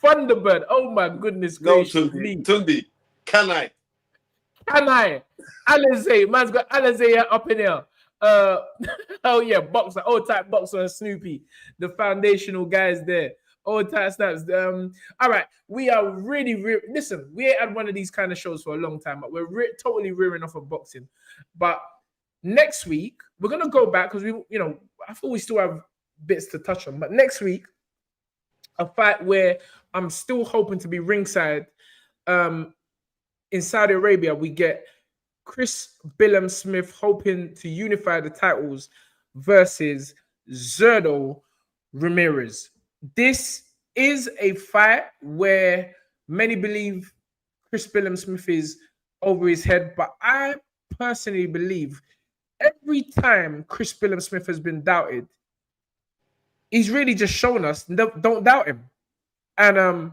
Thunderbird. Oh my goodness gracious. Tunde. Can I? Alizé. Man's got Alizé up in here. Oh yeah, boxer. Old type boxer and Snoopy. The foundational guys there. Old tight snaps. All right, we are really listen. We ain't had one of these kind of shows for a long time, but we're totally rearing off of boxing. But next week we're gonna go back because I thought we still have bits to touch on. But next week, a fight where I'm still hoping to be ringside. In Saudi Arabia, we get Chris Billam-Smith hoping to unify the titles versus Zurdo Ramirez. This is a fight where many believe Chris Billam-Smith is over his head, but I personally believe every time Chris Billam-Smith has been doubted, he's really just shown us don't doubt him. And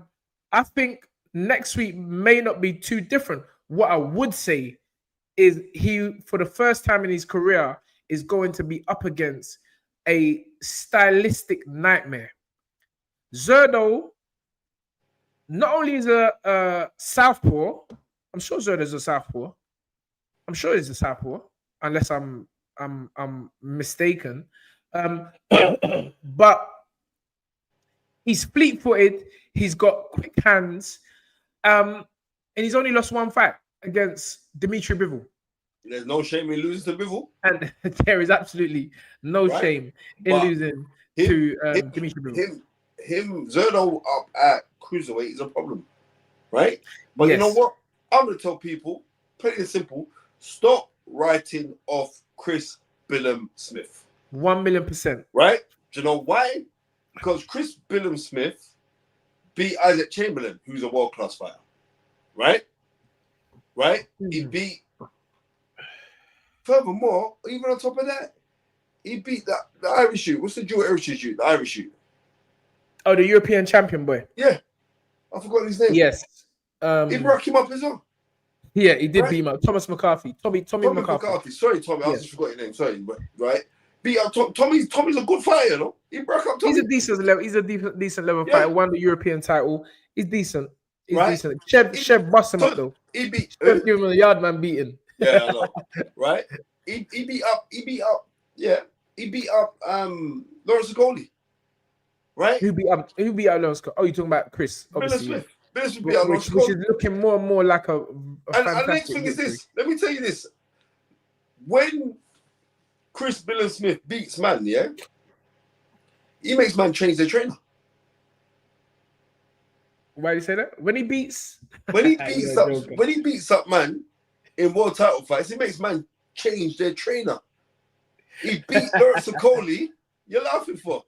I think next week may not be too different. What I would say is he, for the first time in his career, is going to be up against a stylistic nightmare. Zurdo not only is a southpaw, I'm sure Zurdo's a southpaw. I'm sure he's a southpaw, unless I'm mistaken. But he's fleet-footed. He's got quick hands, and he's only lost one fight against Dimitri Bivol. There's no shame in losing to Bivol, and there is absolutely no shame in losing to Dimitri Bivol. Him, Zurdo up at cruiserweight is a problem, right? But yes. You know what? I'm gonna tell people, plain and simple, stop writing off Chris Billam-Smith. 1,000,000%. Right? Do you know why? Because Chris Billam-Smith beat Isaac Chamberlain, who's a world-class fighter. Right? He beat. Furthermore, even on top of that, he beat the Irish shoot. What's the dual Irish shoot? The Irish shoot. Oh, the European champion boy. Yeah. I forgot his name. Yes. He broke him up as well. Yeah, he did beat him up. Thomas McCarthy. Tommy McCarthy. Sorry, Tommy. I just forgot your name. Sorry, but right. Beat up Tommy's a good fighter, you know. He broke up Tommy. He's a decent level fighter. Won the European title. He's decent. Decent. Chev bust him up though. He beat. Give him a yard man beating. Yeah, I know. Right. He beat up. Yeah. He beat up Lawrence Okoli. Right. Who beat up Lawrence? Oh, you're talking about Chris? Obviously. Which is looking more and more like a fantastic. And next thing is this. Let me tell you this. When Chris Billam-Smith beats man, yeah, he makes man change their trainer. Why do you say that? When he beats up man in world title fights, he makes man change their trainer. He beat Lawrence Okoli. You're laughing for.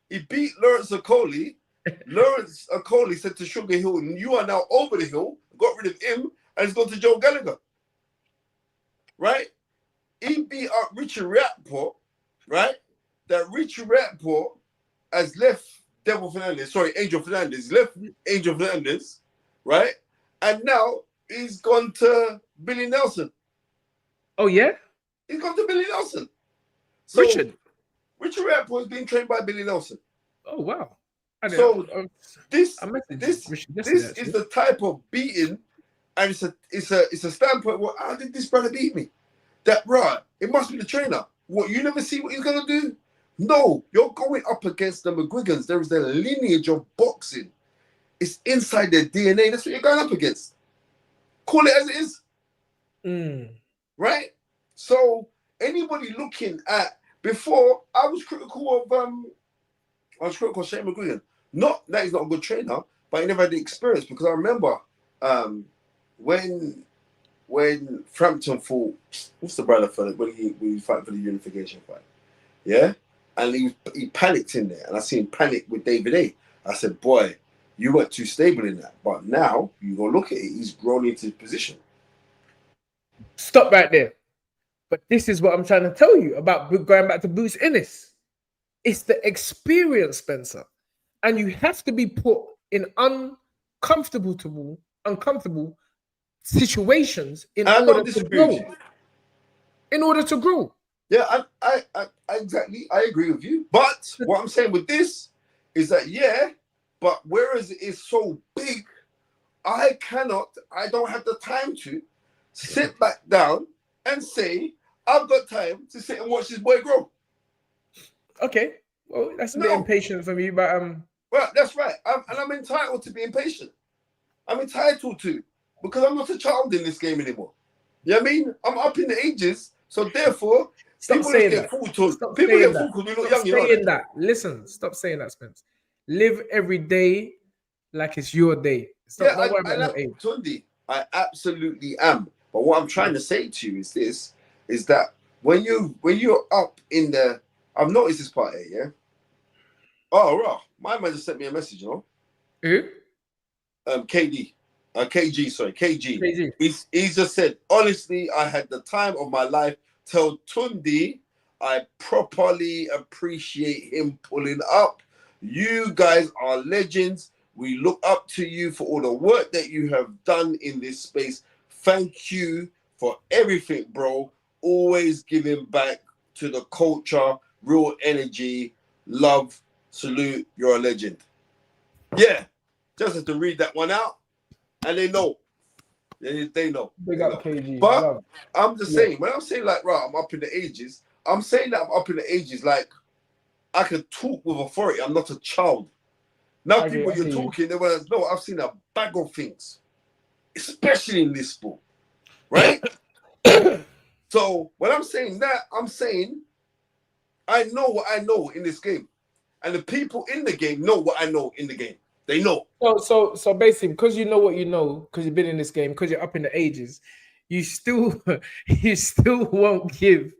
He beat Lawrence Okoli. Lawrence Okoli said to Sugar Hill, "You are now over the hill." Got rid of him and he's gone to Joe Gallagher. Right? He beat up Richie Rapport. Right? That Richie Rapport has left Angel Fernandez. Left Angel Fernandez. Right? And now he's gone to Billy Nelson. Oh, yeah? He's gone to Billy Nelson. So, Richie Rapport is being trained by Billy Nelson. Oh, wow. So this is the type of beating, and it's a standpoint. Well, how did this brother beat me? That right? It must be the trainer. What, you never see what he's gonna do? No, you're going up against the McGuigans. There is a lineage of boxing It's inside their DNA. That's what you're going up against. Call it as it is. Right? So anybody looking at before, I was critical of Shane McGuigan. Not that he's not a good trainer, but he never had the experience, because I remember when Frampton fought, what's the brother for when he fight for the unification fight? Yeah? And he panicked in there, and I seen him panic with David A. I said, boy, you weren't too stable in that. But now you go look at it, he's grown into his position. Stop right there. But this is what I'm trying to tell you about going back to Bruce Ennis. It's the experience, Spencer. And you have to be put in uncomfortable situations in order to grow. In order to grow. Yeah, I exactly. I agree with you. But what I'm saying with this is that, yeah, but whereas it is so big, I don't have the time to sit back down and say, I've got time to sit and watch this boy grow. Okay. Well, that's a bit impatient for me, but well, that's right. I'm entitled to be impatient. I'm entitled to, because I'm not a child in this game anymore. You know what I mean? I'm up in the ages, so therefore, stop saying that. People get fooled because we look young. Stop saying that. Listen, stop saying that, Spence. Live every day like it's your day. Stop. Tunde, I absolutely am. But what I'm trying to say to you is that when you're up in the, I've noticed this part here, yeah. Oh, right. My man just sent me a message, you know. Who? KG. He's just said, honestly, I had the time of my life. Tell Tunde I properly appreciate him pulling up. You guys are legends. We look up to you for all the work that you have done in this space. Thank you for everything, bro. Always giving back to the culture, real energy, love, salute. You're a legend. Yeah, just have to read that one out, and they know. They know. Big up KG. But I'm just saying, when I'm saying like, right, I'm up in the ages, I'm saying that I'm up in the ages like I can talk with authority. I'm not a child. Now people you're talking, they were no, I've seen a bag of things, especially in this sport, right? So when I'm saying that, I'm saying I know what I know in this game, and the people in the game know what I know in the game. They know. So basically, because you know what you know, because you've been in this game, because you're up in the ages, you still won't give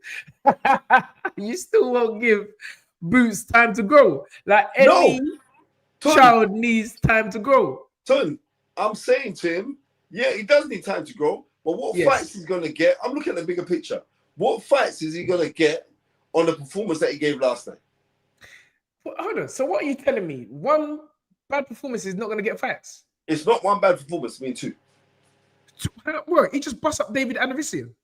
Boots time to grow. Like any child needs time to grow. Ton, I'm saying to him, yeah, he does need time to grow, but what fights he's gonna get? I'm looking at the bigger picture. What fights is he gonna get on the performance that he gave last night? Well, hold on. So what are you telling me? One bad performance is not going to get fights. It's not one bad performance. I mean, two. What? He just bust up David Anavician.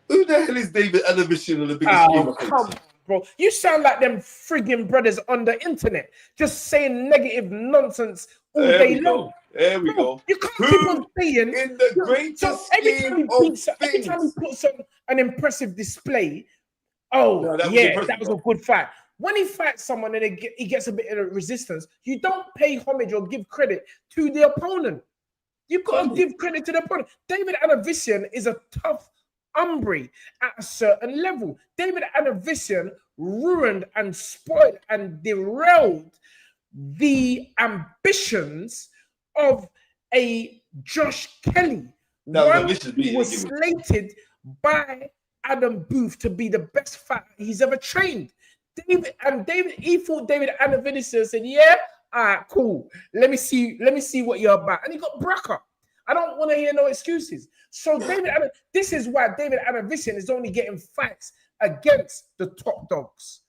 Who the hell is David Anavician on the biggest scheme of things? Come on, bro. You sound like them frigging brothers on the internet, just saying negative nonsense all day long. There we go. You can't keep on saying in the greatest scheme of things. Every time he puts on an impressive display, that was a good fight. When he fights someone and he gets a bit of resistance, you don't pay homage or give credit to the opponent. You've got to give credit to the opponent. David Anavician is a tough hombre at a certain level. David Anavician ruined and spoiled and derailed the ambitions of a Josh Kelly. He was slated by Adam Booth to be the best fighter he's ever trained. David Anavician said, yeah, all right, cool. Let me see what you're about. And he got Bracker. I don't want to hear no excuses. So this is why David Anavician is only getting fights against the top dogs,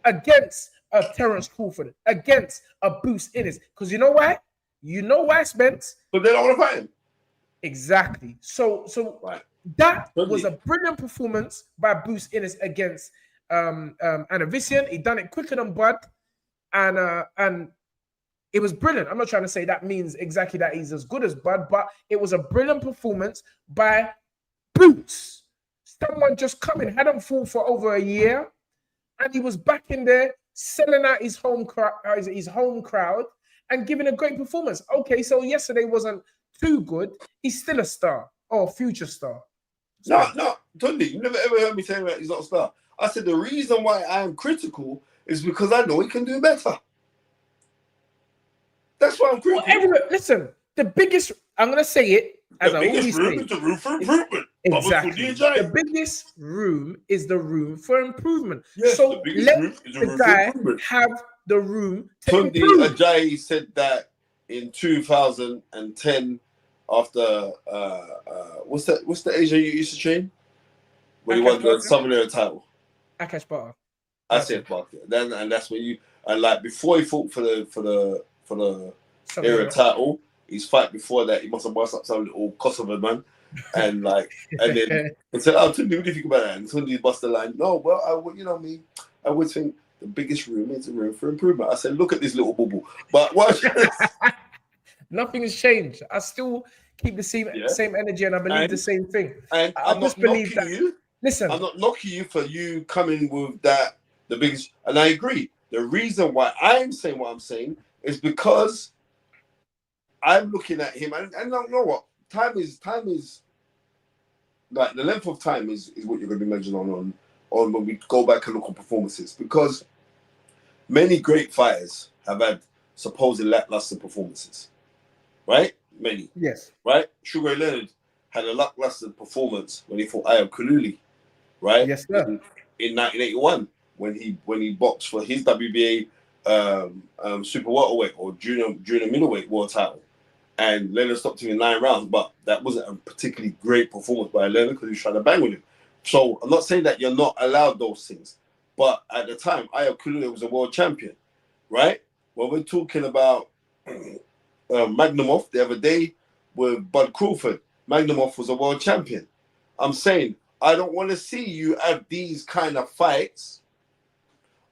against Terrance Crawford, against a Bruce Ennis. Because you know why? You know why, Spence? But they don't want to fight him. Exactly. So that was a brilliant performance by Bruce Ennis against Anavician. He done it quicker than Bud, and it was brilliant. I'm not trying to say that means exactly that he's as good as Bud, but it was a brilliant performance by Boots. Someone just coming, hadn't fought for over a year, and he was back in there selling out his home crowd and giving a great performance. Okay, so yesterday wasn't too good. He's still a star or future star. No, Tunde, you never ever heard me saying that he's not a star. I said the reason why I am critical is because I know he can do better. That's why I'm critical. Well, listen, the biggest, I'm going to say it, as the I biggest always room say. is the room for improvement. Exactly. The biggest room is the room for improvement. Yes, so the let room is the guy have the room to Tunde improve. Ajayi said that in 2010 after what's the Asian you used to train when he won the Southern Area title. Akash Barter. I said Barter. Then and that's when you like before he fought for the area title, his fight before that he must have bust up some little Kosovo man. And like, and then he said, "Oh, Tunde, what do you think about that?" And Tunde bust the line. No, well, you know me. I would think the biggest room is a room for improvement. I said, "Look at this little bubble." But what? Nothing has changed. I still keep the same energy, and I believe the same thing. And I just believe that. You. Listen, I'm not knocking you for you coming with that the biggest. And I agree. The reason why I'm saying what I'm saying is because I'm looking at him, and I don't know what. Time is like the length of time is what you're going to be measured on when we go back and look at performances, because many great fighters have had supposed lackluster performances, right? Many, yes, right. Sugar Ray Leonard had a lackluster performance when he fought Ayub Kaluli, right? Yes, sir. In 1981 when he boxed for his WBA super welterweight or junior middleweight world title. And Leonard stopped him in 9 rounds, but that wasn't a particularly great performance by Leonard because he was trying to bang with him. So I'm not saying that you're not allowed those things, but at the time, Ayub Kalule was a world champion, right? When we're talking about Magnumov the other day with Bud Crawford, Magnumov was a world champion. I'm saying I don't want to see you have these kind of fights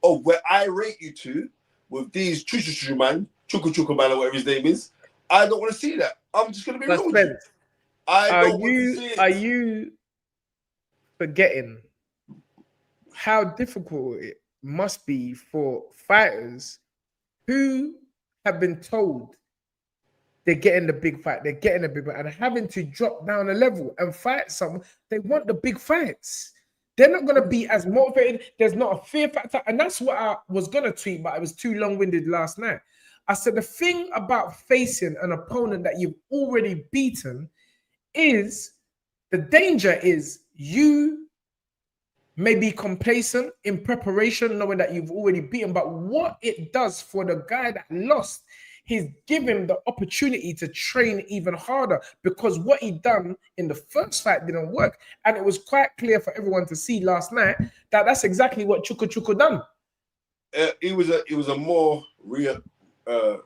of where I rate you to with these chuchu man, chuku man, or whatever his name is. I don't want to see that. I'm just going to be real with you. I don't want to see it. Are you forgetting how difficult it must be for fighters who have been told they're getting the big fight, and having to drop down a level and fight someone? They want the big fights. They're not going to be as motivated. There's not a fear factor. And that's what I was going to tweet, but I was too long-winded last night. I said the thing about facing an opponent that you've already beaten is the danger is you may be complacent in preparation, knowing that you've already beaten. But what it does for the guy that lost, he's given the opportunity to train even harder, because what he done in the first fight didn't work. And it was quite clear for everyone to see last night that that's exactly what Chuku done. It was a more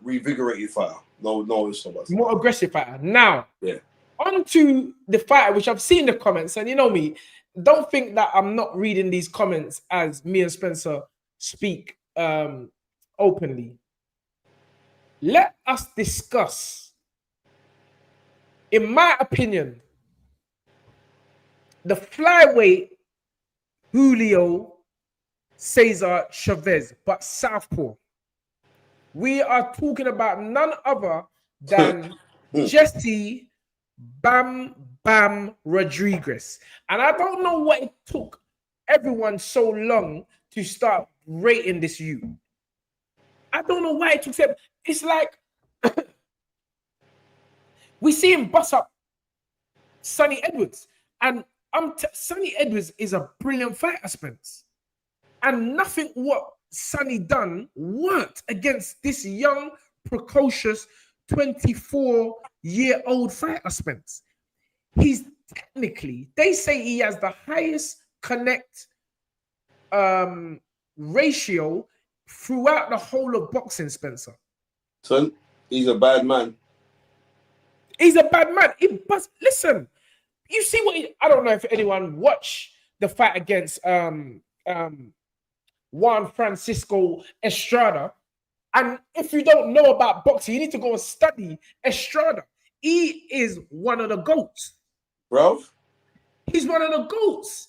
revigorated fighter. No, it's not more aggressive fighter. Now, on to the fighter, which I've seen the comments, and you know me, don't think that I'm not reading these comments as me and Spencer speak openly. Let us discuss, in my opinion, the flyweight Julio Cesar Chavez, but southpaw. We are talking about none other than Jesse Bam Rodriguez. And I don't know what it took everyone so long to start rating this you. I don't know why it took them. It's like we see him bust up Sonny Edwards. And Sonny Edwards is a brilliant fighter, Spence. And nothing what Sonny done worked against this young, precocious 24-year-old fighter, Spence. He's technically, they say he has the highest connect ratio throughout the whole of boxing, Spencer. Son, he's a bad man. He's a bad man. Listen, you see what I don't know if anyone watched the fight against Juan Francisco Estrada. And if you don't know about boxing, you need to go and study Estrada. He is one of the GOATs. Bro? He's one of the GOATs.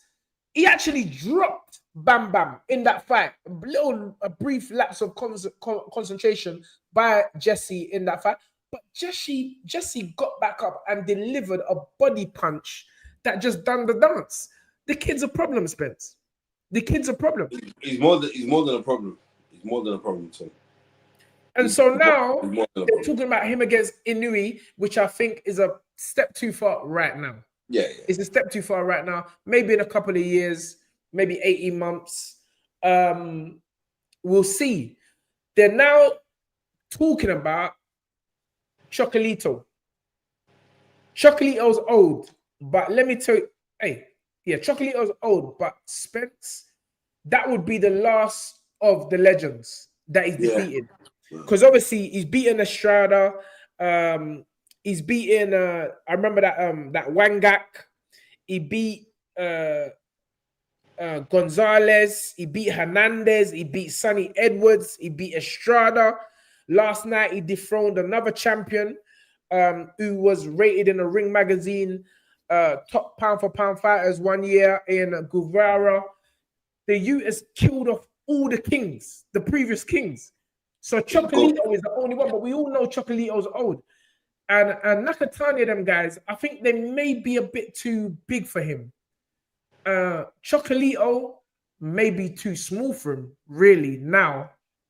He actually dropped Bam Bam in that fight. A brief lapse of concentration by Jesse in that fight. But Jesse got back up and delivered a body punch that just done the dance. The kid's a problem, Spence. The kid's a problem. He's more than a problem. He's more than a problem, too. And so now they're talking about him against Inui, which I think is a step too far right now. Yeah. It's a step too far right now. Maybe in a couple of years, maybe 18 months. We'll see. They're now talking about Chocolito. Chocolito's old, but let me tell you, Chocolito's old, but Spence, that would be the last of the legends that he's defeated. Because obviously he's beaten Estrada, he's beaten I remember that Wangak, he beat Gonzalez, he beat Hernandez, he beat Sonny Edwards, he beat Estrada. Last night he dethroned another champion who was rated in a Ring magazine top pound for pound fighters 1 year in Guevara. The youth has killed off all the kings, the previous kings. So Chocolito is the only one, but we all know Chocolito's old. And Nakatani, them guys, I think they may be a bit too big for him. Chocolito may be too small for him, really, now,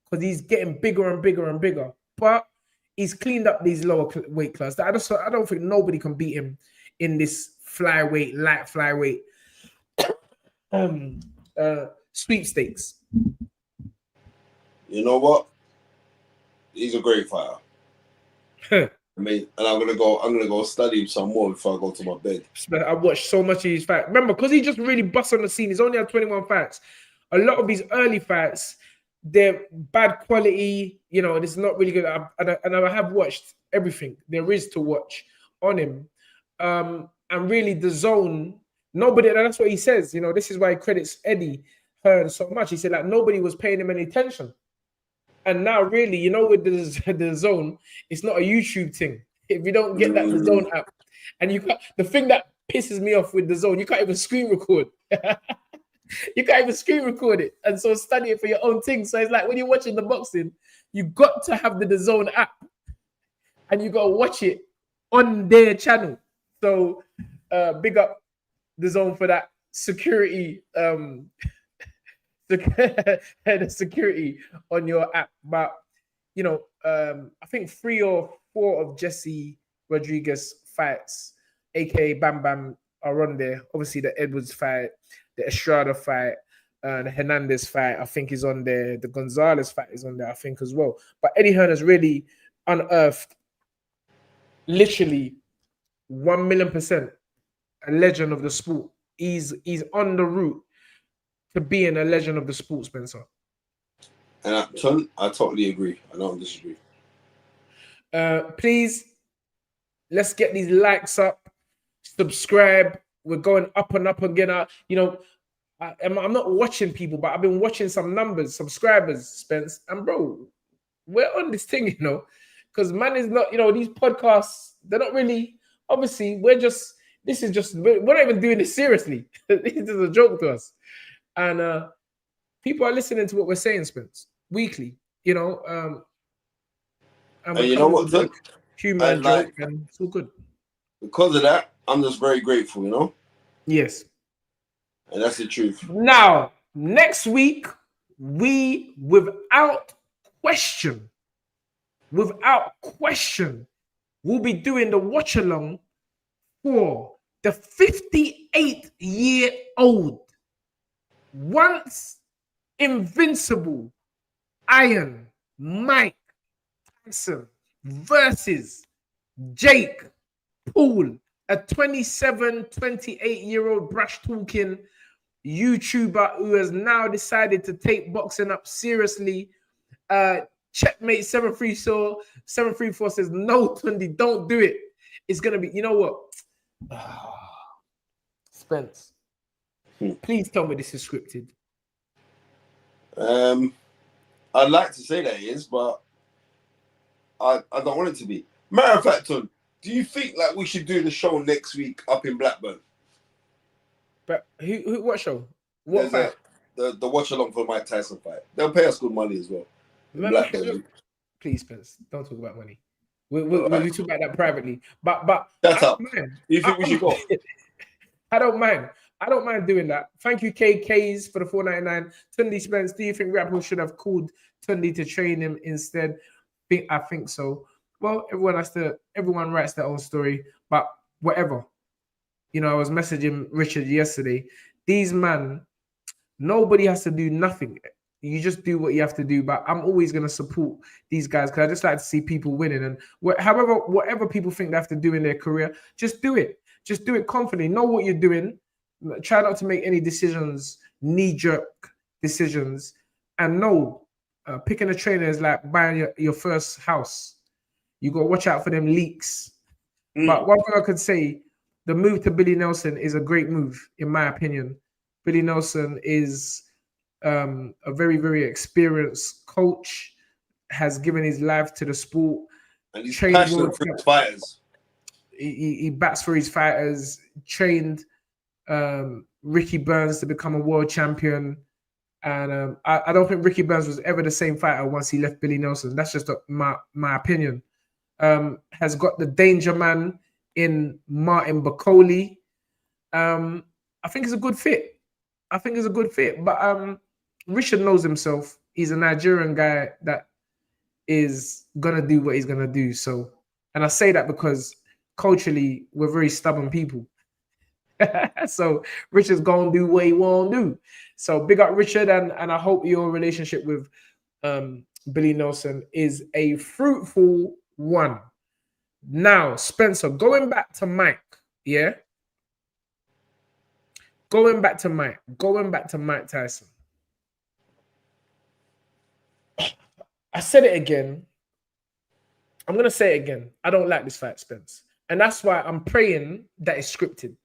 because he's getting bigger and bigger and bigger. But he's cleaned up these lower weight classes. I don't think nobody can beat him in this flyweight, light flyweight sweepstakes. You know what? He's a great fighter. I mean, and I'm gonna go study him some more before I go to my bed. I watched so much of his fights. Remember, because he just really bust on the scene. He's only had 21 fights. A lot of his early fights, they're bad quality. You know, it's not really good. And I have watched everything there is to watch on him. And really, the zone. Nobody. And that's what he says. You know, this is why he credits Eddie Hearn so much. He said that nobody was paying him any attention. And now, really, you know, with the zone, it's not a YouTube thing. If you don't get the zone app, and you can't, the thing that pisses me off with the zone, you can't even screen record. You can't even screen record it, and so study it for your own thing. So it's like when you're watching the boxing, you got to have the zone app, and you got to watch it on their channel. So big up the zone for that security. The security on your app, but you know, I think 3 or 4 of Jesse Rodriguez fights, aka Bam Bam, are on there. Obviously, the Edwards fight, the Estrada fight, the Hernandez fight, I think is on there. The Gonzalez fight is on there, I think, as well. But Eddie Hearn has really unearthed, literally 1,000,000% a legend of the sport. He's on the route to being a legend of the sport, Spencer. And I totally agree. I don't disagree. Please, let's get these likes up. Subscribe. We're going up and up again. You know, I'm not watching people, but I've been watching some numbers, subscribers, Spence. And bro, we're on this thing, you know, because man is not, you know, these podcasts, they're not really, obviously, we're not even doing this seriously. This is a joke to us. And people are listening to what we're saying, Spence, weekly, you know. And you know what? Humor and joke, and it's all good. Because of that, I'm just very grateful, you know? Yes. And that's the truth. Now, next week, we, without question, we'll be doing the watch-along for the 58-year-old once invincible Iron Mike Tyson versus Jake Paul, a 28-year-old brash talking YouTuber who has now decided to take boxing up seriously. Checkmate 734 says, no, Tunde, don't do it. It's gonna be, you know what? Spence. Please tell me this is scripted. I'd like to say that it is, but I don't want it to be. Matter of fact, Ton, do you think like we should do the show next week up in Blackburn? But who what show? What fight? the watch along for Mike Tyson fight. They'll pay us good money as well. Please, Spence, don't talk about money. We talk about that privately. But that's up. You think we should go? I don't mind. I don't mind doing that. Thank you, KKs, for the $4.99. Tunde Spence, do you think Rappel should have called Tunde to train him instead? I think so. Well, everyone writes their own story, but whatever. You know, I was messaging Richard yesterday. These man, nobody has to do nothing. You just do what you have to do. But I'm always going to support these guys because I just like to see people winning. And whatever people think they have to do in their career, just do it. Just do it confidently. Know what you're doing. Try not to make any decisions, knee-jerk decisions. And no, picking a trainer is like buying your first house. You got to watch out for them leaks. But one thing I could say, the move to Billy Nelson is a great move, in my opinion. Billy Nelson is a very, very experienced coach, has given his life to the sport. And he's passionate for his fighters. He bats for his fighters, trained Ricky Burns to become a world champion. And I don't think Ricky Burns was ever the same fighter once he left Billy Nelson. That's just my opinion. Has got the danger man in Martin Bacoli. I think it's a good fit. But Richard knows himself. He's a Nigerian guy that is going to do what he's going to do. So, and I say that because culturally, we're very stubborn people. So Richard's going to do what he won't do. So big up Richard, and I hope your relationship with Billy Nelson is a fruitful one. Now, Spencer, going back to Mike, yeah? Going back to Mike Tyson. I said it again. I'm going to say it again. I don't like this fight, Spence. And that's why I'm praying that it's scripted.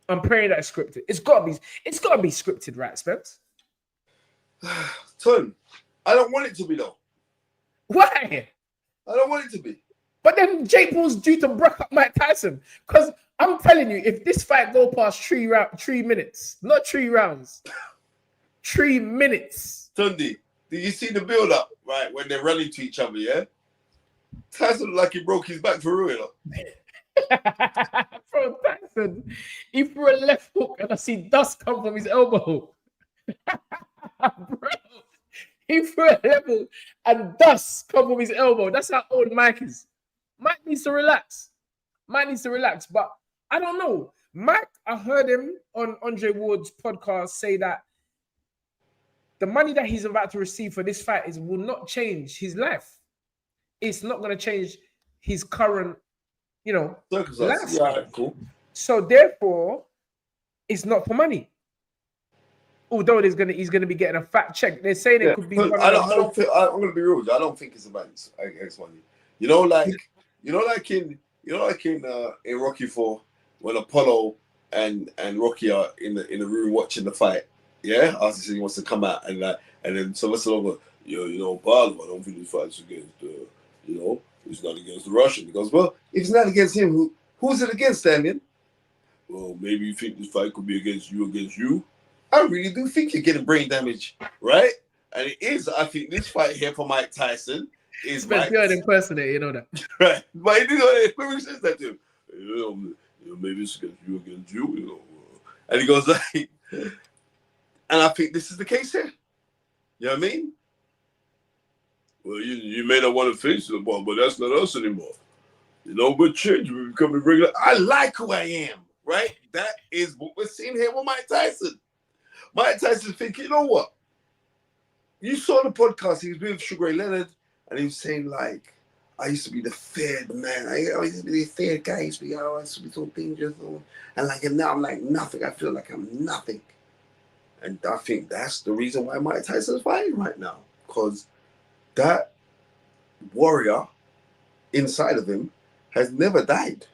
It's got to be scripted, right, Spence? Ton, I don't want it to be, though. Why? I don't want it to be. But then Jake Paul's due to break up Mike Tyson. Because I'm telling you, if this fight go past 3 minutes, not 3 rounds, 3 minutes. Tunde, did you see the build-up, right, when they're running to each other, yeah? Tyson looked like he broke his back for real. Bro, Tyson, he threw a left hook and I see dust come from his elbow. Bro, he threw a left hook and dust come from his elbow. That's how old Mike is. Mike needs to relax. But I don't know. Mike, I heard him on Andre Ward's podcast say that the money that he's about to receive for this fight will not change his life. It's not going to change his current, life. Yeah, cool. So therefore, it's not for money. Although he's going to be getting a fat check. They're saying it could be. I'm going to be real. I don't think it's about X money. Like in Rocky 4, when Apollo and Rocky are in the room watching the fight. Yeah, after he wants to come out and then Sylvester Stallone goes, Barlow, I don't think this fight's against it's not against the Russian. He goes, well, if it's not against him, who's it against, Daniel? Well, maybe you think this fight could be against you. I really do think you're getting brain damage, right? And it is. I think this fight here for Mike Tyson is Mike. You're an impersonator, you know that. Right. But he says that to him. Maybe it's against you. And he goes like, and I think this is the case here. You know what I mean? Well, you may not want to face the ball, but that's not us anymore. We're changing. We're becoming regular. I like who I am, right? That is what we're seeing here with Mike Tyson. Mike Tyson thinking, you know what? You saw the podcast. He was with Sugar Ray Leonard, and he was saying, like, I used to be the feared man. I used to be the feared guy. I used to be so dangerous. And now I'm like nothing. I feel like I'm nothing. And I think that's the reason why Mike Tyson's fighting right now. Because that warrior inside of him has never died.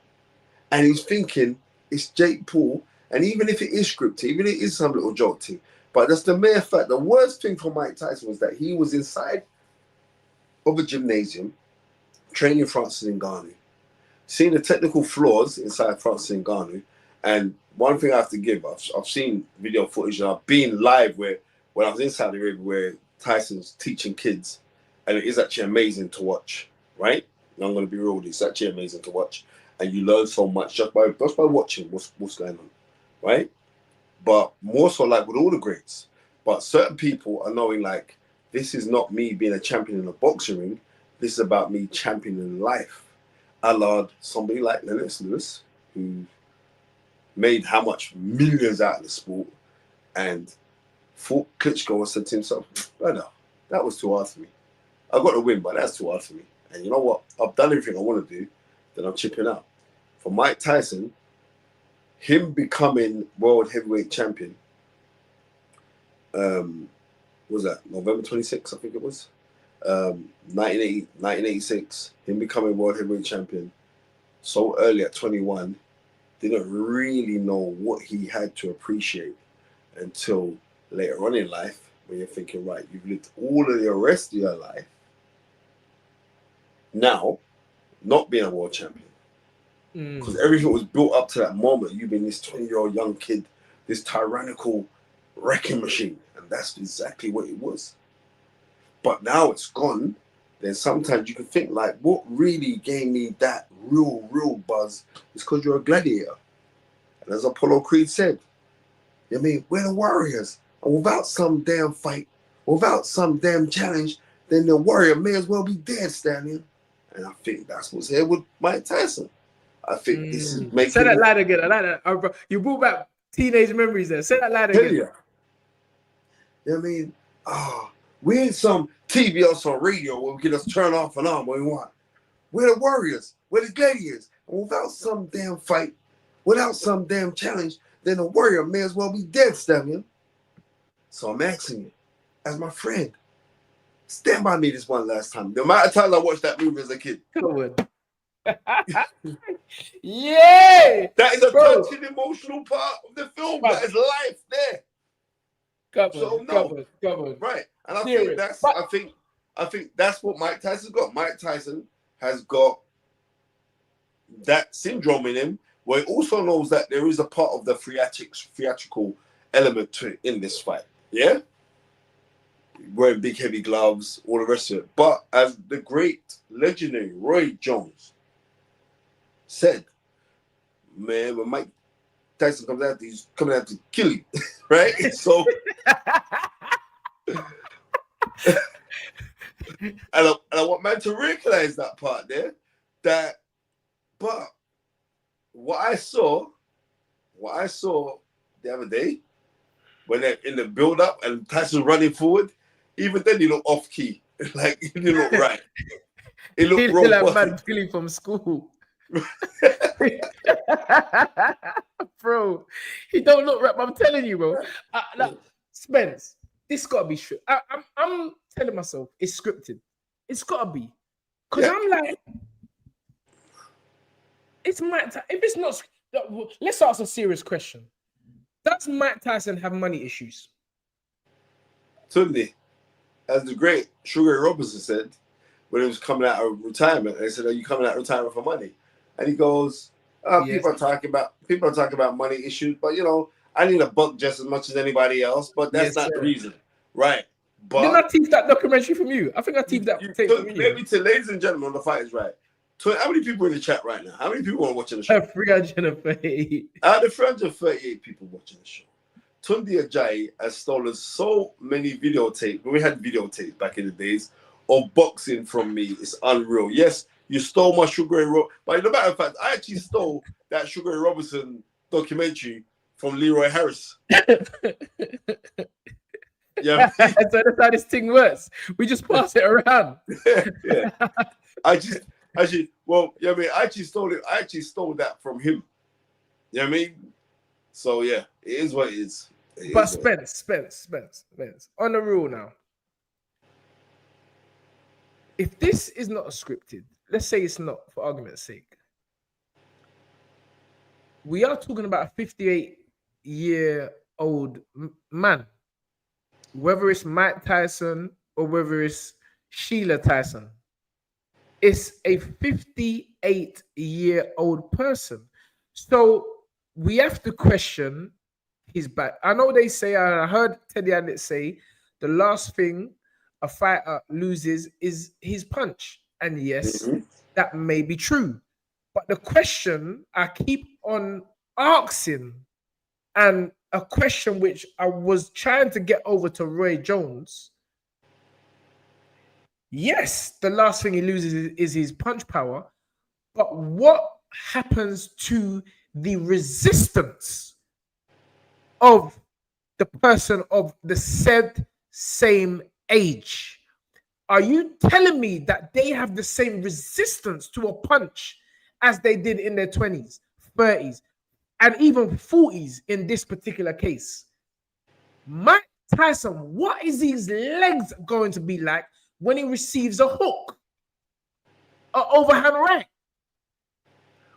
And he's thinking it's Jake Paul. And even if it is scripted, even if it is some little joke thing, but that's the mere fact. The worst thing for Mike Tyson was that he was inside of a gymnasium training Francis Ngannou, seeing the technical flaws inside Francis Ngannou, And one thing I have to give, I've seen video footage and I've been live when I was in Saudi Arabia where Tyson's teaching kids, and it is actually amazing to watch, right? And I'm going to be real with you, it's actually amazing to watch, and you learn so much just by watching what's going on, right? But more so like with all the greats, but certain people are knowing like, this is not me being a champion in a boxing ring, this is about me championing life. I allowed somebody like Lennox Lewis, who made how much millions out of the sport, and fought Klitschko and said to himself, brother, that was too hard for me. I got to win, but that's too hard for me. And you know what? I've done everything I want to do, then I'm chipping out. For Mike Tyson, him becoming world heavyweight champion, what was that, November 26th, I think it was, 1986, him becoming world heavyweight champion so early at 21, didn't really know what he had to appreciate until later on in life, when you're thinking, right, you've lived all of the rest of your life now not being a world champion. Because everything was built up to that moment. You've been this 20-year-old young kid, this tyrannical wrecking machine. And that's exactly what it was. But now it's gone. Then sometimes you can think like, what really gave me that real buzz is because you're a gladiator. And as Apollo Creed said, I mean, we're the warriors. And without some damn fight, without some damn challenge, then the warrior may as well be dead, Stallion. And I think that's what's here with Mike Tyson. I think this is making... Say that line again. I like that. You brought back teenage memories there. Say that line again. You know what I mean? We ain't some TV or some radio where we can just turn off and on when we want. We're the warriors. We're the gladiators. And without some damn fight, without some damn challenge, then the warrior may as well be dead, Stallion. So I'm asking you, as my friend, stand by me this one last time. No matter times I watched that movie as a kid. Come on. Yeah! That is a touching, emotional part of the film. That is life there. Come on. Right. And I think that's what Mike Tyson's got. Mike Tyson has got that syndrome in him, where he also knows that there is a part of the theatrical element to it in this fight. Yeah? Wearing big heavy gloves, all the rest of it. But as the great legendary Roy Jones said, man, when Mike Tyson comes out, he's coming out to kill you, right? So, and I want man to recognize that part there. But what I saw the other day, when they're in the build-up and Tyson running forward, even then he looked off-key. Like, he didn't look right. He looked wrong. Like man feeling from school. Bro, he don't look right. I'm telling you, bro. Spence, this gotta be true. I'm telling myself it's scripted. It's gotta be. Because I'm like, it's Mike Tyson. If it's not, let's ask a serious question. Does Mike Tyson have money issues? Tunde, as the great Sugar Ray Robinson said, when he was coming out of retirement, they said, "Are you coming out of retirement for money?" And he goes, yes. People are talking about money issues, but you know, I need a buck just as much as anybody else, but that's not the reason, right? But didn't I tease that documentary from you? I think I teased that tape from you. Maybe to ladies and gentlemen, The Fight is Right. How many people in the chat right now? How many people are watching the show? 338. Out of 338 people watching the show, Tunde Ajayi has stolen so many videotapes. When we had videotapes back in the days of boxing from me, it's unreal. Yes, you stole my Sugar Ray Robinson. But as a matter of fact, I actually stole that Sugar Ray Robinson documentary from Leroy Harris. Yeah, so that's how this thing works. We just pass it around. Yeah. I actually stole it. I actually stole that from him. You know what I mean? So yeah, it is what it is. But Spence. On the rule now. If this is not scripted, let's say it's not, for argument's sake. We are talking about a 58-year-old man. Whether it's Mike Tyson or whether it's Sheila Tyson. It's a 58-year-old person. So we have to question his back. I know they say, I heard Teddy Annett say, the last thing a fighter loses is his punch. And yes, that may be true. But the question I keep on asking, and a question which I was trying to get over to Roy Jones, yes, the last thing he loses is his punch power. But what happens to the resistance of the person of the said same age? Are you telling me that they have the same resistance to a punch as they did in their 20s, 30s, and even 40s in this particular case? Mike Tyson, what is his legs going to be like when he receives a hook, an overhand right,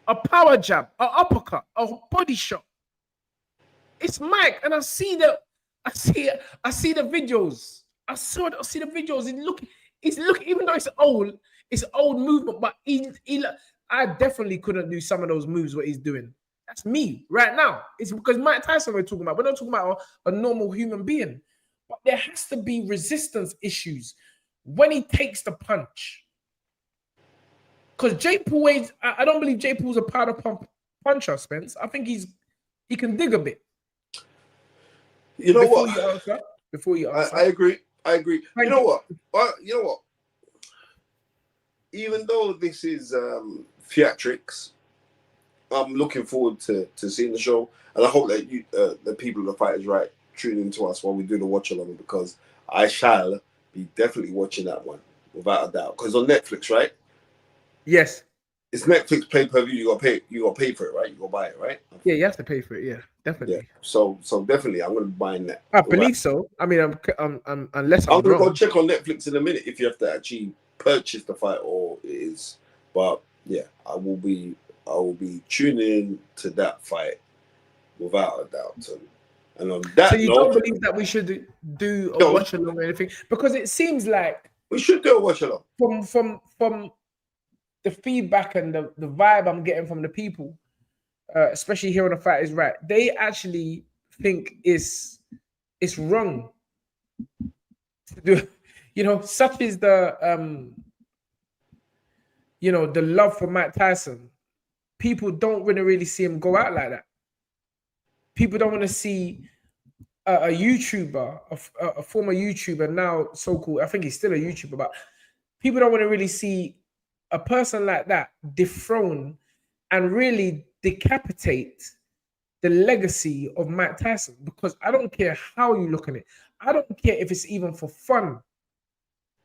a power jab, an uppercut, a body shot? It's Mike, and I see the videos. I see the videos. He's looking, even though it's old movement, but I definitely couldn't do some of those moves what he's doing. That's me right now. It's because Mike Tyson we're talking about. We're not talking about a normal human being. But there has to be resistance issues when he takes the punch. Because Jake Paul, I don't believe Jake Paul's a powder puncher, Spence. I think he can dig a bit. You know Before what? Before you answer. I agree. You know what? Even though this is theatrics, I'm looking forward to seeing the show, and I hope that you, the people of the Fight Is Right, tune in to us while we do the watch along, because I shall be definitely watching that one without a doubt. Because on Netflix, right? Yes. It's Netflix pay-per-view. You got to pay for it, right? You got to buy it, right? Yeah, you have to pay for it. Yeah, definitely. Yeah. So definitely, I'm going to be buying that. I believe so. I mean, I'm unless I'm going to wrong. go check on Netflix in a minute if you have to actually purchase the fight or it is. But yeah, I will be tuning in to that fight without a doubt. And on that so you note, don't believe that we should do a watch along or anything? Because it seems like we should do a watch along. From the feedback and the vibe I'm getting from the people, especially here on The Fight Is Right, they actually think it's wrong to do. You know, such is the the love for Mike Tyson. People don't really see him go out like that. People don't want to see a YouTuber, a former YouTuber, now so-called, I think he's still a YouTuber, but people don't want to really see a person like that dethrone and really decapitate the legacy of Mike Tyson. Because I don't care how you look at it. I don't care if it's even for fun.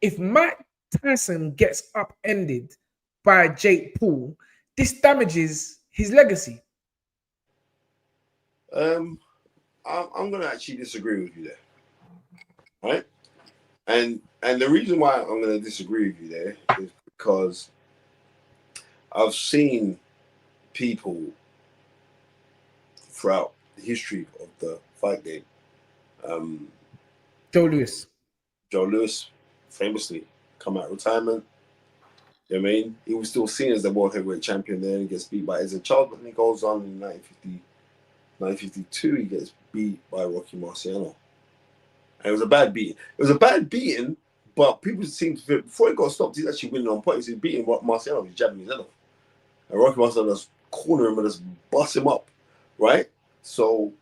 If Mike Tyson gets upended by Jake Paul, this damages his legacy. I'm going to actually disagree with you there, right? And the reason why I'm going to disagree with you there is because I've seen people throughout the history of the fight game. Joe Louis famously come out of retirement. You know what I mean? He was still seen as the world heavyweight champion there. He gets beat by Ezzard Charles, but he goes on in 1952, he gets beat by Rocky Marciano. And it was a bad beating. But people seem to, before he got stopped, he's actually winning on points. He's beating Marciano, he's jabbing his head off. And Rocky Marciano just corner him and just bust him up, right? So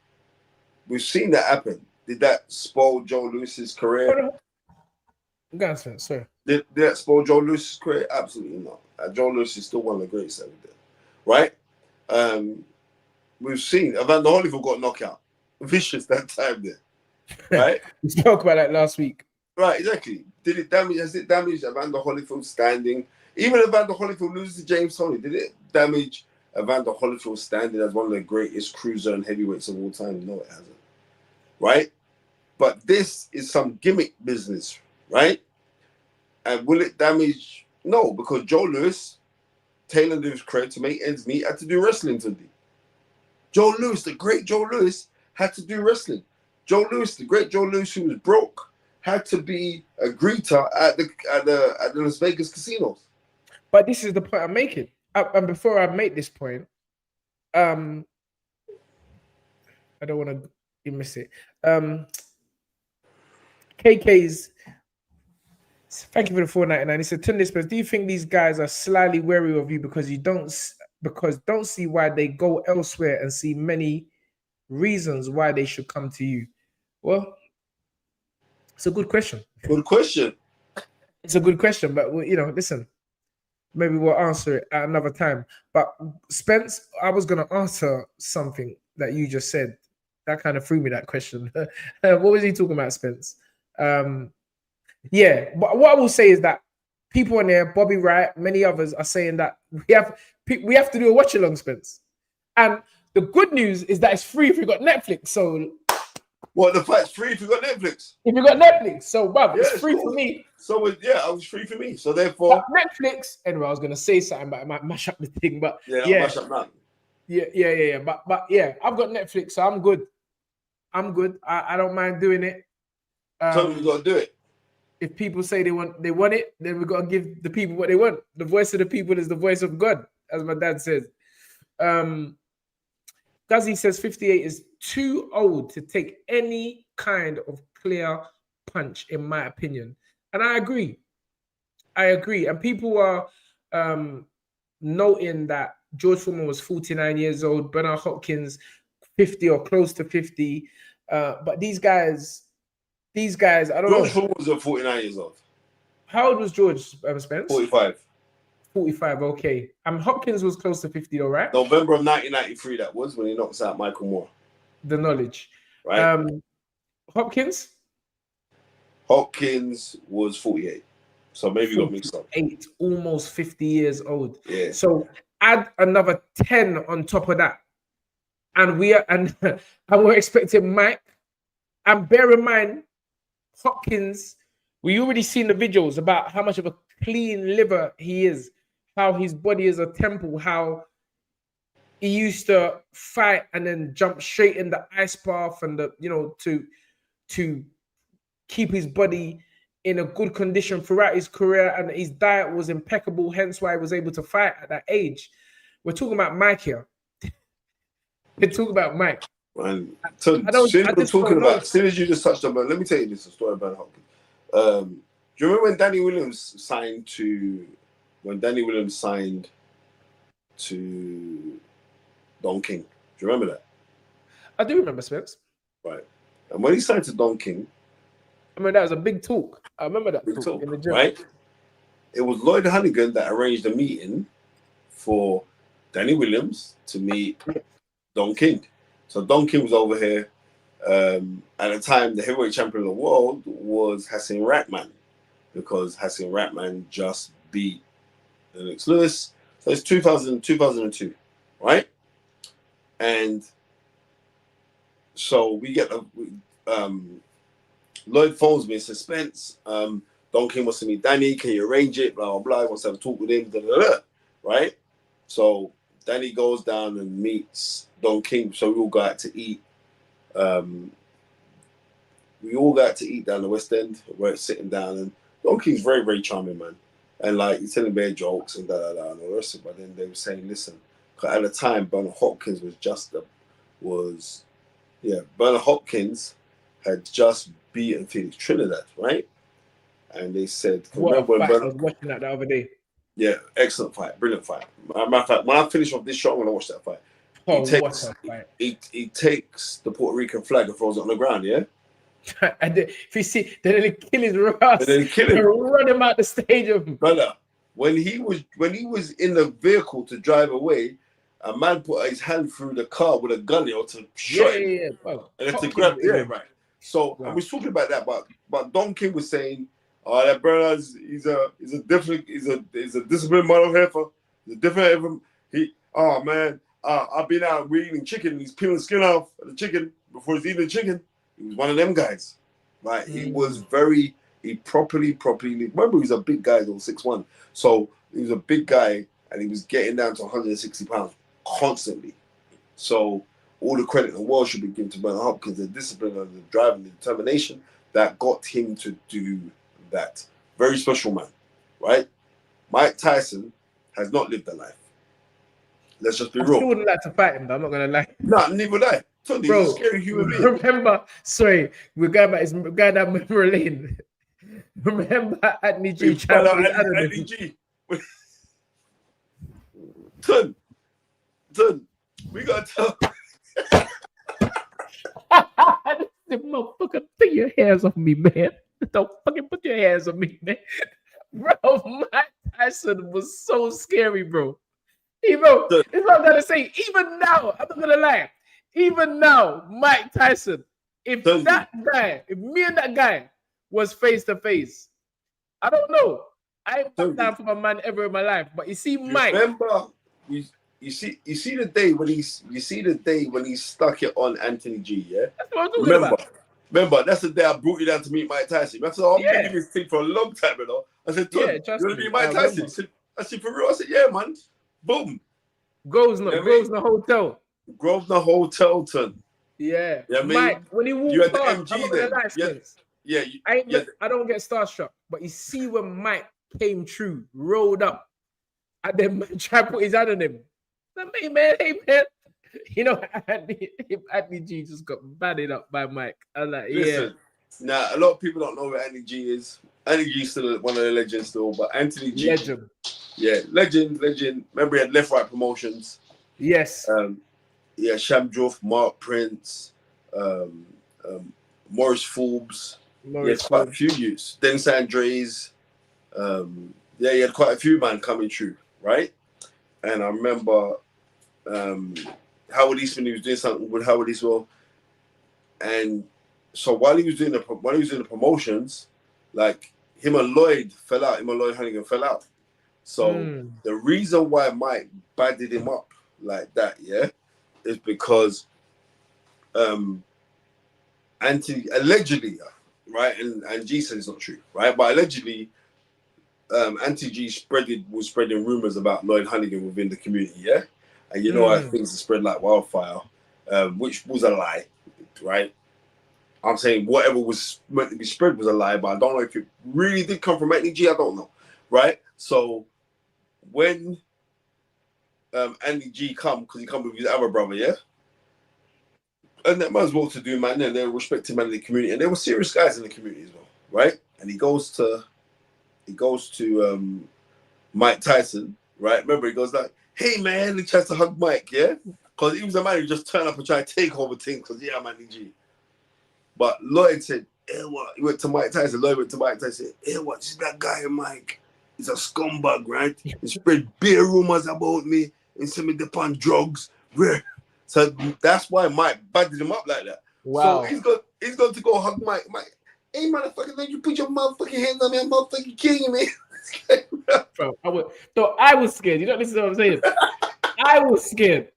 we've seen that happen. Did that spoil Joe Louis's career? Sir. Did that spoil Joe Louis's career? Absolutely not. Joe Louis is still one of the greatest ever did, right? We've seen Evander Holyfield got knocked out. Vicious that time there, right? We spoke about that last week. Right, exactly. Has it damaged Evander Holyfield's standing? Even Evander Holyfield loses to James Toney. Did it damage Evander Holyfield's standing as one of the greatest cruiser and heavyweights of all time? No, it hasn't. Right? But this is some gimmick business, right? And will it damage? No, because Joe Louis, tailored his career to make ends meet, had to do wrestling today. Joe Louis, the great Joe Louis, had to do wrestling. Joe Louis, the great Joe Louis, who was broke, had to be a greeter at the Las Vegas casinos. But this is the point I'm making. And before I make this point, I don't want to miss it. KK's. Thank you for the 499. He said, Tunde Spence, do you think these guys are slyly wary of you because don't see why they go elsewhere and see many reasons why they should come to you? Well, it's a good question. Good question. It's a good question, but listen, maybe we'll answer it at another time. But Spence, I was going to answer something that you just said. That kind of threw me, that question. What was he talking about, Spence? Yeah, but what I will say is that people in there, Bobby Wright, many others are saying that we have to do a watch along, Spence. And the good news is that it's free if you got Netflix. So what, the fight's free if you got Netflix? If you got Netflix, so it's free for me. So it was free for me. So therefore, but Netflix. Anyway, I was gonna say something, but I might mash up the thing. But mash up now. Yeah. But yeah, I've got Netflix, so I'm good. I don't mind doing it. So we got to do it. If people say they want it, then we got to give the people what they want. The voice of the people is the voice of God, as my dad says. Guzzy says 58 is too old to take any kind of clear punch, in my opinion. And I agree. And people are noting that George Foreman was 49 years old, Bernard Hopkins 50 or close to 50. But these guys, I don't know. George Foreman was 49 years old. How old was George Spence? 45. 45, okay. Hopkins was close to 50, all right? November of 1993, that was when he knocks out Michael Moore. The knowledge. Right. Hopkins? Hopkins was 48. So maybe you got mixed up. 8, almost 50 years old. Yeah. So add another 10 on top of that. And we're expecting Mike. And bear in mind, Hopkins, we already seen the videos about how much of a clean liver he is, how his body is a temple, how he used to fight and then jump straight in the ice bath and to keep his body in a good condition throughout his career, and his diet was impeccable, hence why he was able to fight at that age. We're talking about Mike here. We're talking about Mike. Man, so as soon as you just touched on, let me tell you this story about Hopkins. Do you remember when Danny Williams signed to Don King? Do you remember that? I do remember, Spence. Right. And when he signed to Don King, I mean, that was a big talk. I remember that big talk in the gym. Right? It was Lloyd Hannigan that arranged a meeting for Danny Williams to meet Don King. So Don King was over here. At the time, the heavyweight champion of the world was Hassan Rahman, because Hassan Rahman just beat Lennox Lewis. So it's 2002, right? And so we get Lloyd phones me and says, Spence, Don King wants to meet Danny. Can you arrange it? Blah, blah, blah. He wants to have a talk with him. Blah, blah, blah. Right? So Danny goes down and meets Don King. So we all go out to eat. We all got to eat down the West End. We're sitting down, and Don King's very, very charming, man. And like he's telling bad jokes and and all the rest of it. But then they were saying, listen, at the time, Bernard Hopkins Bernard Hopkins had just beaten Felix Trinidad, right? And they said, I was watching that the other day. Yeah, excellent fight, brilliant fight. Matter of fact, when I finish off this show, I'm gonna watch that fight. He takes the Puerto Rican flag and throws it on the ground, yeah? And if you see, then they kill his ass. And then kill him. Run him out the stadium. Brother, when he was in the vehicle to drive away, a man put his hand through the car with a gun to shot him. Yeah. Well, and to grab right. So I was talking about that, but Don King was saying, oh, that brother, he's a disciplined motherfucker. He's a different. Oh man, I've been out eating chicken. And he's peeling the skin off of the chicken before he's eating the chicken. He was one of them guys. Like he was he properly. Remember, he's a big guy, though, 6'1". So he was a big guy, and he was getting down to 160 pounds constantly. So all the credit in the world should be given to Bernard Hopkins, the discipline and the drive and the determination that got him to do that. Very special man, right? Mike Tyson has not lived that life. Let's just be real. I still wouldn't like to fight him, though. I'm not gonna lie. No, neither would I. Tunde, he's Bro, a scary human being. remember, sorry, we're going down memory lane. Remember Anthony G trying to put his hand on Anthony him? G. Tun, we gotta tell. The motherfucker, take your hands off me, man. Don't fucking put your hands on me, man. Bro, Mike Tyson was so scary, bro. It's what I'm gonna say. Even now, I'm not gonna lie. Even now, Mike Tyson, if me and that guy was face to face, I don't know. I ain't back down for my man ever in my life. But you see, Mike. Remember, you see the day when he stuck it on Anthony G. Yeah, that's what I'm talking about. Remember, that's the day I brought you down to meet Mike Tyson. I said, I've been giving this thing for a long time, you know. I said, Tun, you want to meet Mike Tyson? I said, for real? I said, yeah, man. Boom. Grosvenor Hotel. Grosvenor Hotel, Tun. Yeah. Yeah, Mike, when he walked you had the past, MG then. I don't get starstruck, but you see when Mike came true, rolled up, and then try to put his hand on him. Hey man. You know, Anthony G just got batted up by Mike. I'm like, listen, now a lot of people don't know what Anthony G is. Anthony G is still one of the legends still, but Anthony G, legend. Yeah, legend. Remember, he had left right promotions. Yes. Sham Joff, Mark Prince, Morris Forbes. He had quite a few youths. Dennis Andres. He had quite a few man coming through, right? And I remember Howard Eastman, he was doing something with Howard Eastman. And so while he was doing the promotions, like him and Lloyd Hannigan fell out. So the reason why Mike badded him up like that, is because Anthony allegedly, right, and G said it's not true, right, but allegedly Anthony G was spreading rumors about Lloyd Hannigan within the community, and you know how things are spread like wildfire, which was a lie, right? I'm saying whatever was meant to be spread was a lie, but I don't know if it really did come from Anthony G. I don't know, right? So when Anthony G come, because he come with his other brother, and that man's well to do, man, and they're respected man in the community, and there were serious guys in the community as well, right? And he goes to Mike Tyson, right? Remember, he goes like, "Hey man," he tries to hug Mike, because he was a man who just turned up and tried to take over things, because I'm Anthony G. But Lloyd said, "Hey, what?" He went to Mike Tyson. Lloyd went to Mike Tyson. "Hey, what? This that guy, Mike. He's a scumbag, right? He spread bare rumors about me and sent me upon drugs." So that's why Mike badded him up like that. Wow. So he's going to go hug Mike. Mike, hey, motherfucker, don't you put your motherfucking hands on me? I'm motherfucking killing me. Bro, I was scared. You don't listen to what I'm saying. I was scared.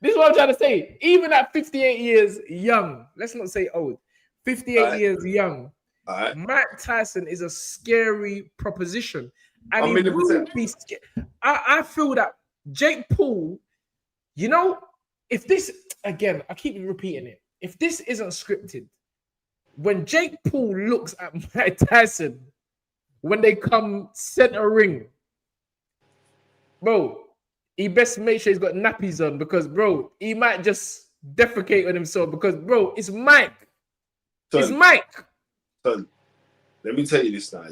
This is what I'm trying to say. Even at 58 years young, let's not say old, 58 years young, Mike Tyson is a scary proposition. And he will be scared. I feel that Jake Paul, you know, if this, again, I keep repeating it, if this isn't scripted, when Jake Paul looks at Mike Tyson, when they come center ring, bro, he best make sure he's got nappies on, because, bro, he might just defecate on himself, because, bro, it's Mike. It's Mike. Son, let me tell you this now,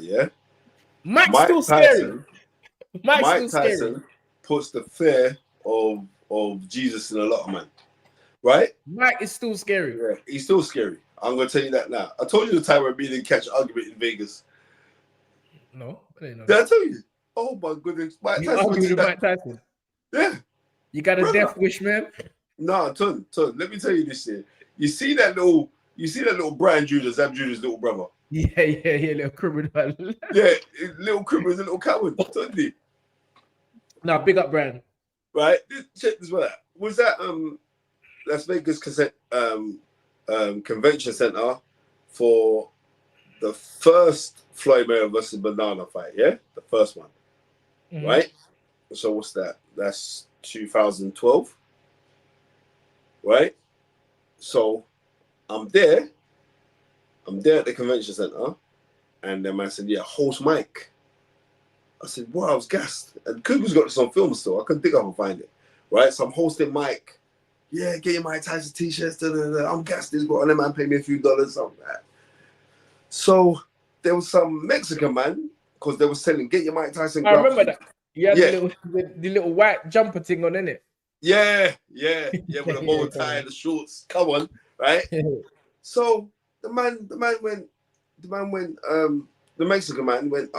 Mike's still scary. Mike Tyson puts the fear of Jesus in a lot of men, right? Mike is still scary. Yeah, he's still scary. I'm going to tell you that now. I told you the time where me didn't catch an argument in Vegas. No, I didn't know. Did I tell you? Oh my goodness. Mike Tyson? Yeah. You got a death wish, man? No, Tun, let me tell you this here. You see that little Brian Judas, Zab Judas' little brother? Yeah, little criminal. Yeah, little criminal, little coward, Tunde. No, big up Brian. Right? Check this one out. Was that Las Vegas Convention Center for the first Floyd Mayweather versus Banana fight, the first one, right? So what's that? That's 2012, right? So I'm there at the convention center, and then I said, host Mike. I said, wow, I was gassed. And Cougar's got this on film still. I couldn't think I can find it, right? So I'm hosting Mike, yeah, get your Mike Tyson t-shirts. I'm gassed this, but and man pay me a few dollars, something like that. So there was some Mexican man, because they were selling, get your Mike Tyson gloves. I remember that. You had Yeah. the little white jumper thing on, innit? Yeah, with a bow tie and the shorts. Come on, right? So the Mexican man went,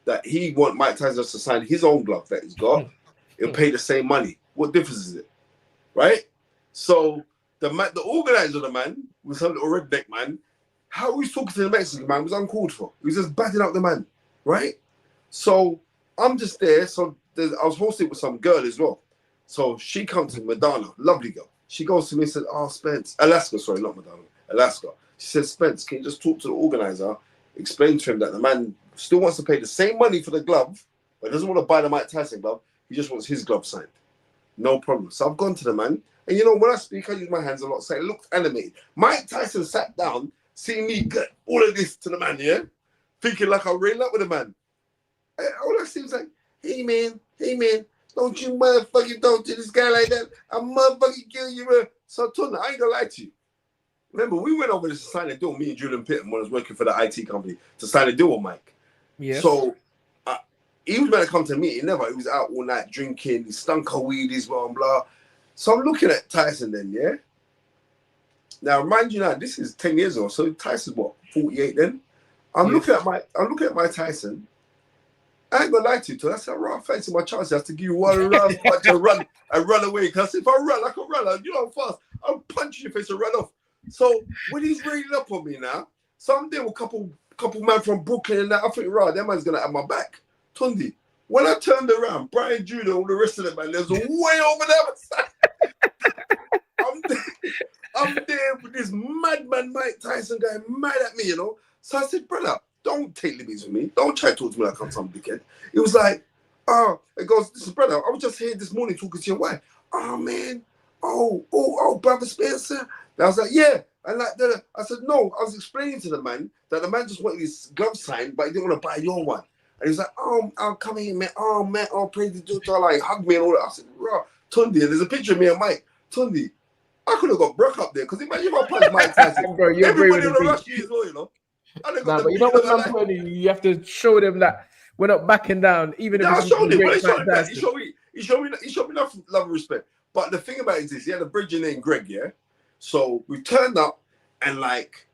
that he want Mike Tyson to sign his own glove that he's got. He'll pay the same money. What difference is it? Right? So the organizer of the man was some little redneck man. How he was talking to the Mexican man was uncalled for. He was just batting out the man, right? So I'm just there. So I was hosting with some girl as well. So she comes to Madonna, lovely girl. She goes to me and said, Spence, Alaska, sorry, not Madonna, Alaska. She said, Spence, can you just talk to the organizer, explain to him that the man still wants to pay the same money for the glove, but doesn't want to buy the Mike Tyson glove. He just wants his glove signed. No problem. So I've gone to the man. And you know, when I speak, I use my hands a lot. So it looked animated. Mike Tyson sat down, seeing me get all of this to the man, yeah? Thinking like I ran up with the man. All I see was like, hey man, don't you motherfucking talk to this guy like that. I'm motherfucking kill you, man. So Tunde, I ain't gonna lie to you. Remember, we went over to sign a deal, me and Julian Pitton, when I was working for the IT company, to sign a deal with Mike. Yes. So he was going to come to me. He never. He was out all night drinking. He stunk of weed as well and blah. So I'm looking at Tyson then, yeah? Now, mind you now, this is 10 years ago. So Tyson's what, 48 then? I'm looking at my Tyson. I ain't gonna lie to you, I said, I fancy my chance. I have to give you one last punch and run away. Because if I run, I can run. You know I'm fast. I'll punch you in your face and run off. So when he's raining up on me now, so I'm there with a couple man from Brooklyn and that. I think, right, that man's gonna have my back. Tunde, when I turned around, Brian Judah, all the rest of them, man, there's a way over the other side. I'm there with this madman Mike Tyson guy mad at me, you know. So I said, brother, don't take liberties with me. Don't try to talk to me like I'm some dickhead. It was like, it goes, listen, brother, I was just here this morning talking to your wife. Oh, man. Oh, brother Spencer. And I was like, yeah. And like, I said, no, I was explaining to the man that the man just wanted his glove signed, but he didn't want to buy your one. And he was like, I'll come here, man. Oh, man, praise the Lord. Like, hug me and all that. I said, bro, Tunde, there's a picture of me and Mike. Tunde, I could have got broke up there because imagine if I punched Mike Tyson. Bro, everybody would have rushed you as well, you know. But you know what I'm telling you? You have to show them that we're not backing down, even if I showed him. He showed me enough love and respect. But the thing about it is this: he had a bridging named Greg, yeah. So we turned up, and like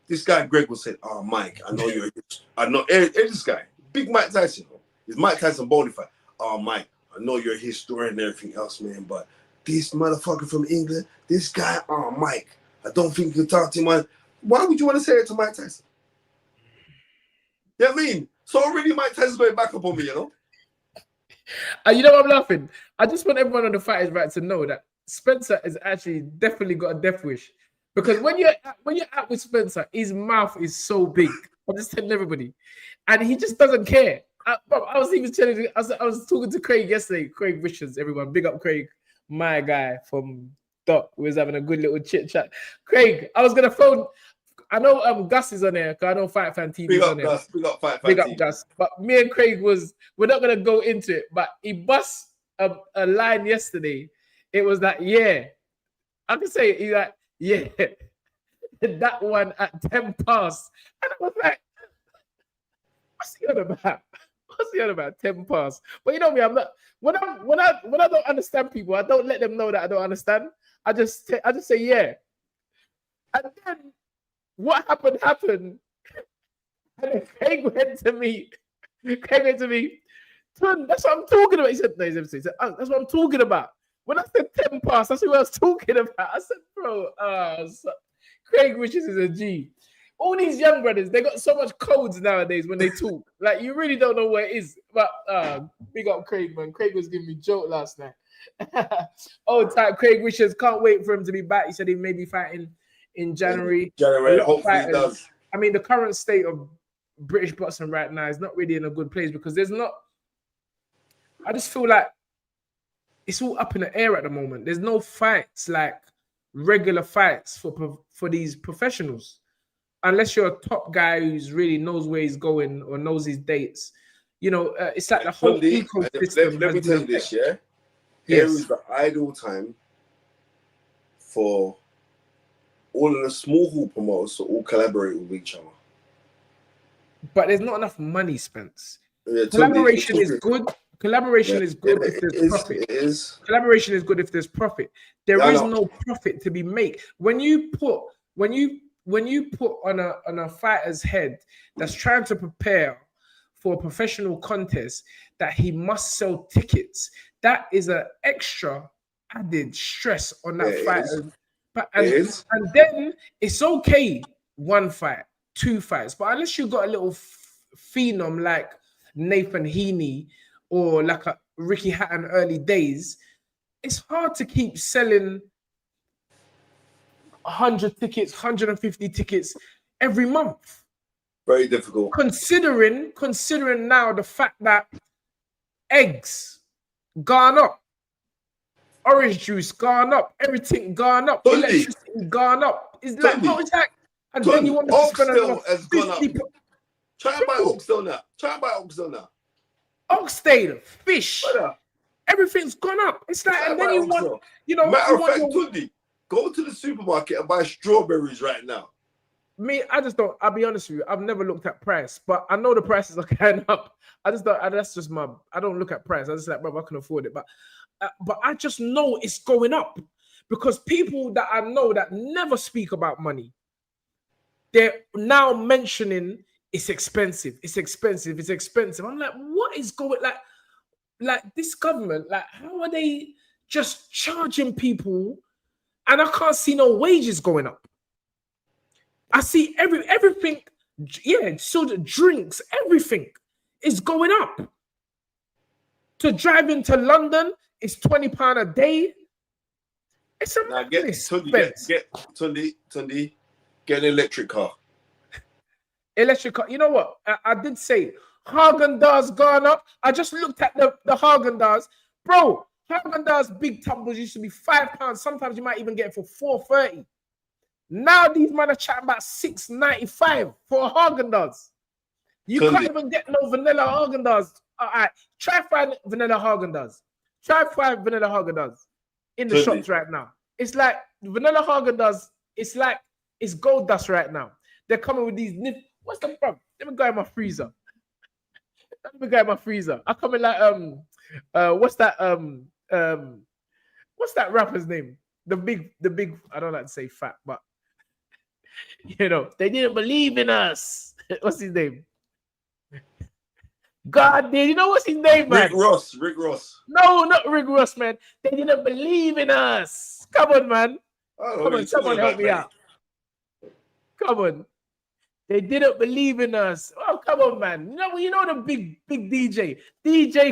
this guy Greg was saying, "Oh, Mike, I know you're. I know this guy, big Mike Tyson. He's Mike Tyson bonafide. Oh, Mike, I know you're a historian and everything else, man. But this motherfucker from England, this guy, oh, Mike, I don't think you can talk to him. Why would you want to say it to Mike Tyson? You know what I mean? So already Mike Tyson's going back up on me, you know? You know what I'm laughing? I just want everyone on the Fighters Right to know that Spencer has actually definitely got a death wish. Because when you're out with Spencer, his mouth is so big. I'm just telling everybody. And he just doesn't care. I was even telling you, I was talking to Craig yesterday. Craig Richards, everyone. Big up Craig, my guy from Doc. We was having a good little chit chat. Craig, I was going to phone. I know Gus is on there because I know Fight Fan TV is on there. Gus, big up Fight Fan Big up TV. Gus. But me and Craig we're not going to go into it. But he bust a line yesterday. It was like, yeah. I can say it. He's like, yeah. That one at 10 past. And I was like, what's he on about? What's he on about? 10 past. But you know me, I'm not when I don't understand people, I don't let them know that I don't understand. I just say yeah. And then what happened. And then Craig went to me, Tunde, that's what I'm talking about. He said, no, he said, oh, that's what I'm talking about. When I said 10 past, that's what I was talking about. I said, bro, Craig Richards is a G. All these young brothers, they got so much codes nowadays when they talk. Like, you really don't know where it is. But big up Craig, man. Craig was giving me a joke last night. Type Craig Richards, can't wait for him to be back. He said he may be fighting in January. Hopefully he does. I mean, the current state of British boxing right now is not really in a good place because there's not... I just feel like it's all up in the air at the moment. There's no fights, like regular fights for these professionals. Unless you're a top guy who's really knows where he's going or knows his dates. You know, it's like the whole ecosystem. Let me tell you this, yeah? Here is the ideal time for all of the small hall promoters to all collaborate with each other. But there's not enough money, Spence. Yeah, Collaboration is good. Collaboration is good if there's profit. It is. Collaboration is good if there's profit. There is no profit to be made. When you put on a fighter's head that's trying to prepare for a professional contest that he must sell tickets, that is an extra added stress on that fighter. And then it's okay, 1 fight, 2 fights, but unless you got a little phenom like Nathan Heaney or like a Ricky Hatton early days, it's hard to keep selling 100 tickets, 150 tickets every month. Very difficult. Considering now the fact that eggs gone up, orange juice gone up, everything gone up, electricity gone up. It's like, how is that? And then you want to spend another 50. Try and buy Oxtail now. Oxtail, fish, everything's gone up. It's like, and then you want, Matter of fact, Tunde, go to the supermarket and buy strawberries right now. Me, I just don't. I'll be honest with you. I've never looked at price, but I know the prices are going up. I just don't. That's just my. I don't look at price. I just like, bro, I can afford it. But I just know it's going up because people that I know that never speak about money, they're now mentioning it's expensive. It's expensive. It's expensive. I'm like, what is going like this government? Like, how are they just charging people? And I can't see no wages going up. I see everything, so the drinks, everything is going up. To drive into London is £20 a day. It's a Tunde, get an electric car. Electric car. You know what? I did say Haagen-Dazs gone up. I just looked at the Haagen-Dazs. Bro, Haagen-Dazs big tumbles used to be £5. Sometimes you might even get it for $4.30. Now these men are chatting about $6.95 for a Haagen-Dazs. You can't even get no vanilla Haagen-Dazs. All right, try 5 vanilla Haagen-Dazs. Try 5 vanilla Haagen-Dazs in the shops right now. It's like vanilla Haagen-Dazs. It's like it's gold dust right now. They're coming with these. What's the problem? Let me go in my freezer. I come in like what's that rapper's name? The big. I don't like to say fat, but they didn't believe in us. What's his name? God did. You know what's his name, man? Rick Ross. No, not Rick Ross, man. They didn't believe in us. Come on, man. Come on, someone help me out. Come on. They didn't believe in us. Oh, come on, man. You know the big DJ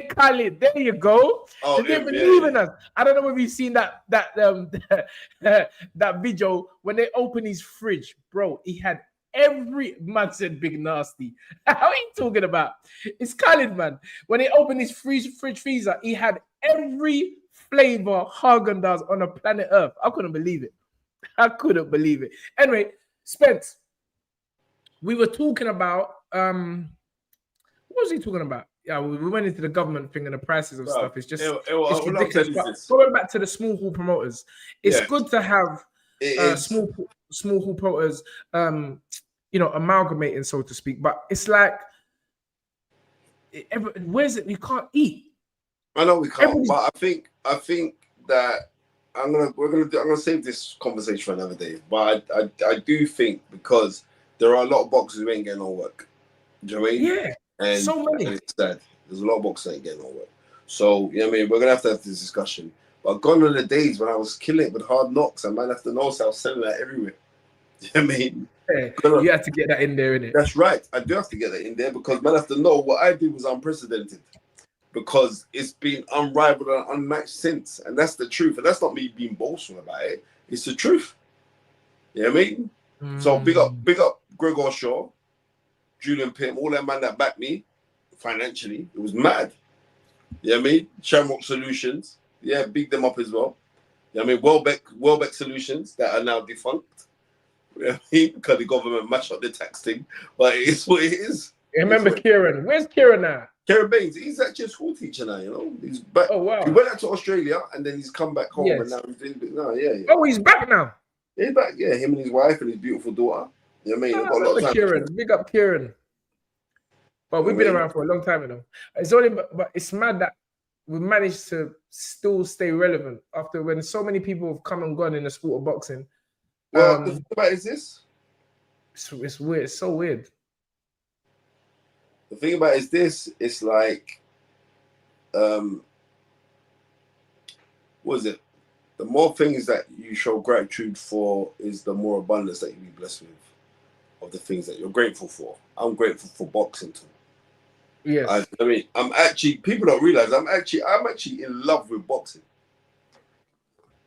Khaled. There you go. They didn't believe in us. I don't know if you've seen that video when they open his fridge, bro. He had every man said big nasty. How are you talking about? It's Khaled, man. When they opened his fridge freezer, he had every flavor Haagen-Dazs on the planet Earth. I couldn't believe it. Anyway, Spence. We were talking about what was he talking about? Yeah, we went into the government thing and the prices of stuff. It's just it's ridiculous. But going back to the small hall promoters, it's good to have small hall promoters, amalgamating, so to speak. But it's like, where's it? You can't eat. I know we can't, but I think that I'm gonna save this conversation for another day. But I do think because there are a lot of boxers who ain't getting no work. Do you know what I mean? Yeah. And so many. And it's sad. There's a lot of boxers that ain't getting no work. So, you know what I mean? We're going to have this discussion. But gone are the days when I was killing it with hard knocks and man have to know, so I was selling that everywhere. Do you know what I mean? Yeah, you have to get that in there, innit? That's right. I do have to get that in there because man have to know what I did was unprecedented. Because it's been unrivaled and unmatched since. And that's the truth. And that's not me being boastful about it. It's the truth. You know what I mean? So big up Gregor Shaw, Julian Pim, all that man that backed me financially. It was mad. You know what I mean? Shamrock Solutions. Yeah, big them up as well. You know what I mean? Welbeck Solutions that are now defunct. You know what I mean? Because the government mashed up the tax thing. But it is what it is. Remember Kieran. Where's Kieran now? Karen Baines, he's actually a school teacher now, you know. He's back. Oh wow. He went out to Australia and then he's come back home and now he's doing yeah. Oh, he's back now. He's back, yeah. Him and his wife and his beautiful daughter. You know what I mean? They've got a lot of time. Kieran. Big up Kieran. But we've been around for a long time, you know. It's only, but it's mad that we managed to still stay relevant after when so many people have come and gone in the sport of boxing. Well, the thing about is this. It's weird. It's so weird. The thing about it is this. It's like, what is it? The more things that you show gratitude for is the more abundance that you'll be blessed with of the things that you're grateful for. I'm grateful for boxing too. Yes. I mean, I'm actually, people don't realize I'm actually in love with boxing.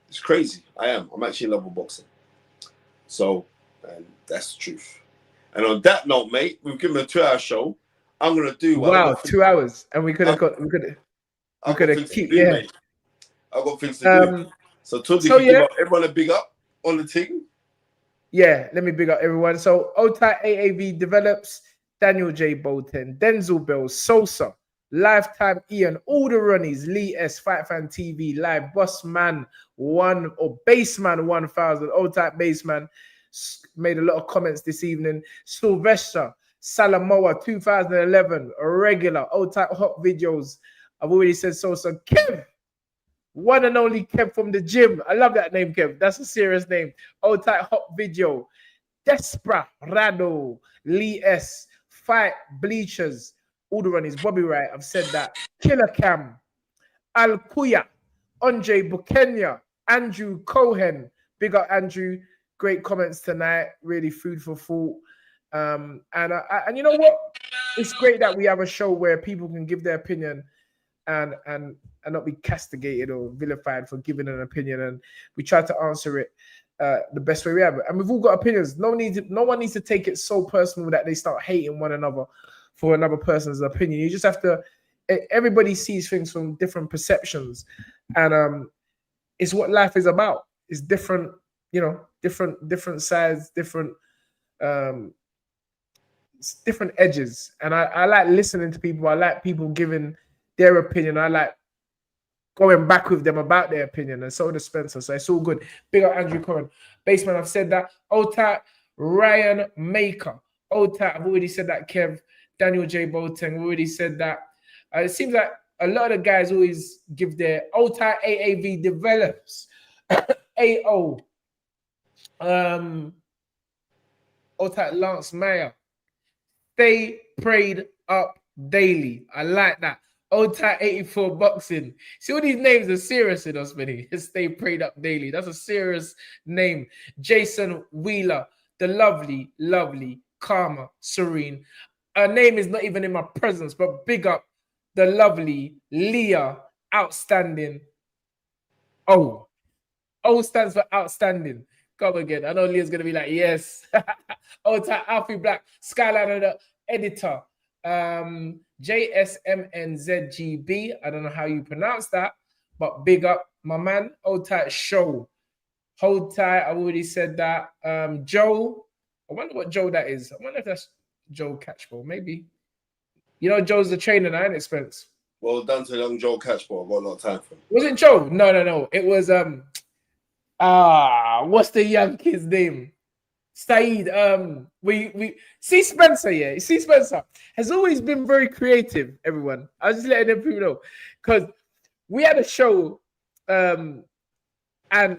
It's crazy. I am. I'm actually in love with boxing. So, and that's the truth. And on that note, mate, we've given a 2-hour show. I'm gonna do 2 hours, and we could have keep I've got things to do. So Tunde, everyone a big up on the team. Yeah, let me big up everyone. So OTAT AAV develops Daniel J. Bolton, Denzel Bell, Sosa, Lifetime Ian, all the runnies, Lee S, Fight Fan TV, Live, Bossman 1 or Baseman 1000, OTAT Baseman made a lot of comments this evening. Sylvester, Salamoa 2011, a regular, OTAT Hot Videos. I've already said Sosa. Kev, one and only Kev from the gym. I love that name, Kev. That's a serious name. OTAT Hot Video. Desperado, Lee S, Fight Bleachers, all the runnies, Bobby Wright, I've said that. Killer Cam, Al Kuya, Andre Bukenya, Andrew Cohen. Big up Andrew. Great comments tonight. Really food for thought. And you know what? It's great that we have a show where people can give their opinion and not be castigated or vilified for giving an opinion. And we try to answer it the best way we have. And we've all got opinions. No one needs to take it so personal that they start hating one another for another person's opinion. You just have to. Everybody sees things from different perceptions, and it's what life is about. It's different, you know, different sides, different edges. And I like listening to people. I like people giving their opinion. I like going back with them about their opinion, and so does Spencer. So it's all good. Big up Andrew Cohen. Baseman, I've said that. OTAT, Ryan Maker. OTAT, I've already said that. Kev, Daniel J. Bolton, I've already said that. It seems like a lot of guys always give their OTAT AAV develops. AO. OTAT Lance Meyer. Stay prayed up daily. I like that. OTAT 84 boxing. See, all these names are serious in us, Benny. Stay prayed up daily. That's a serious name. Jason Wheeler, the lovely, calmer, serene. Her name is not even in my presence, but big up the lovely Leah, outstanding. O stands for outstanding. Come again. I know Leah's gonna be like, yes. OTAT Alfie Black, Skyline the editor. JSMNZGB. I don't know how you pronounce that, but big up my man. OTAT Show. Hold tight. I already said that. Joe. I wonder what Joe that is. I wonder if that's Joe Catchball. Maybe. You know, Joe's the trainer now, ain't it, Spence? Well done to young Joe Catchball. I've got a lot of time for him. Was it Joe? No. It was what's the young kid's name? Saeed. We see Spencer, yeah. See Spencer has always been very creative, everyone. I was just letting everyone know. Because we had a show, and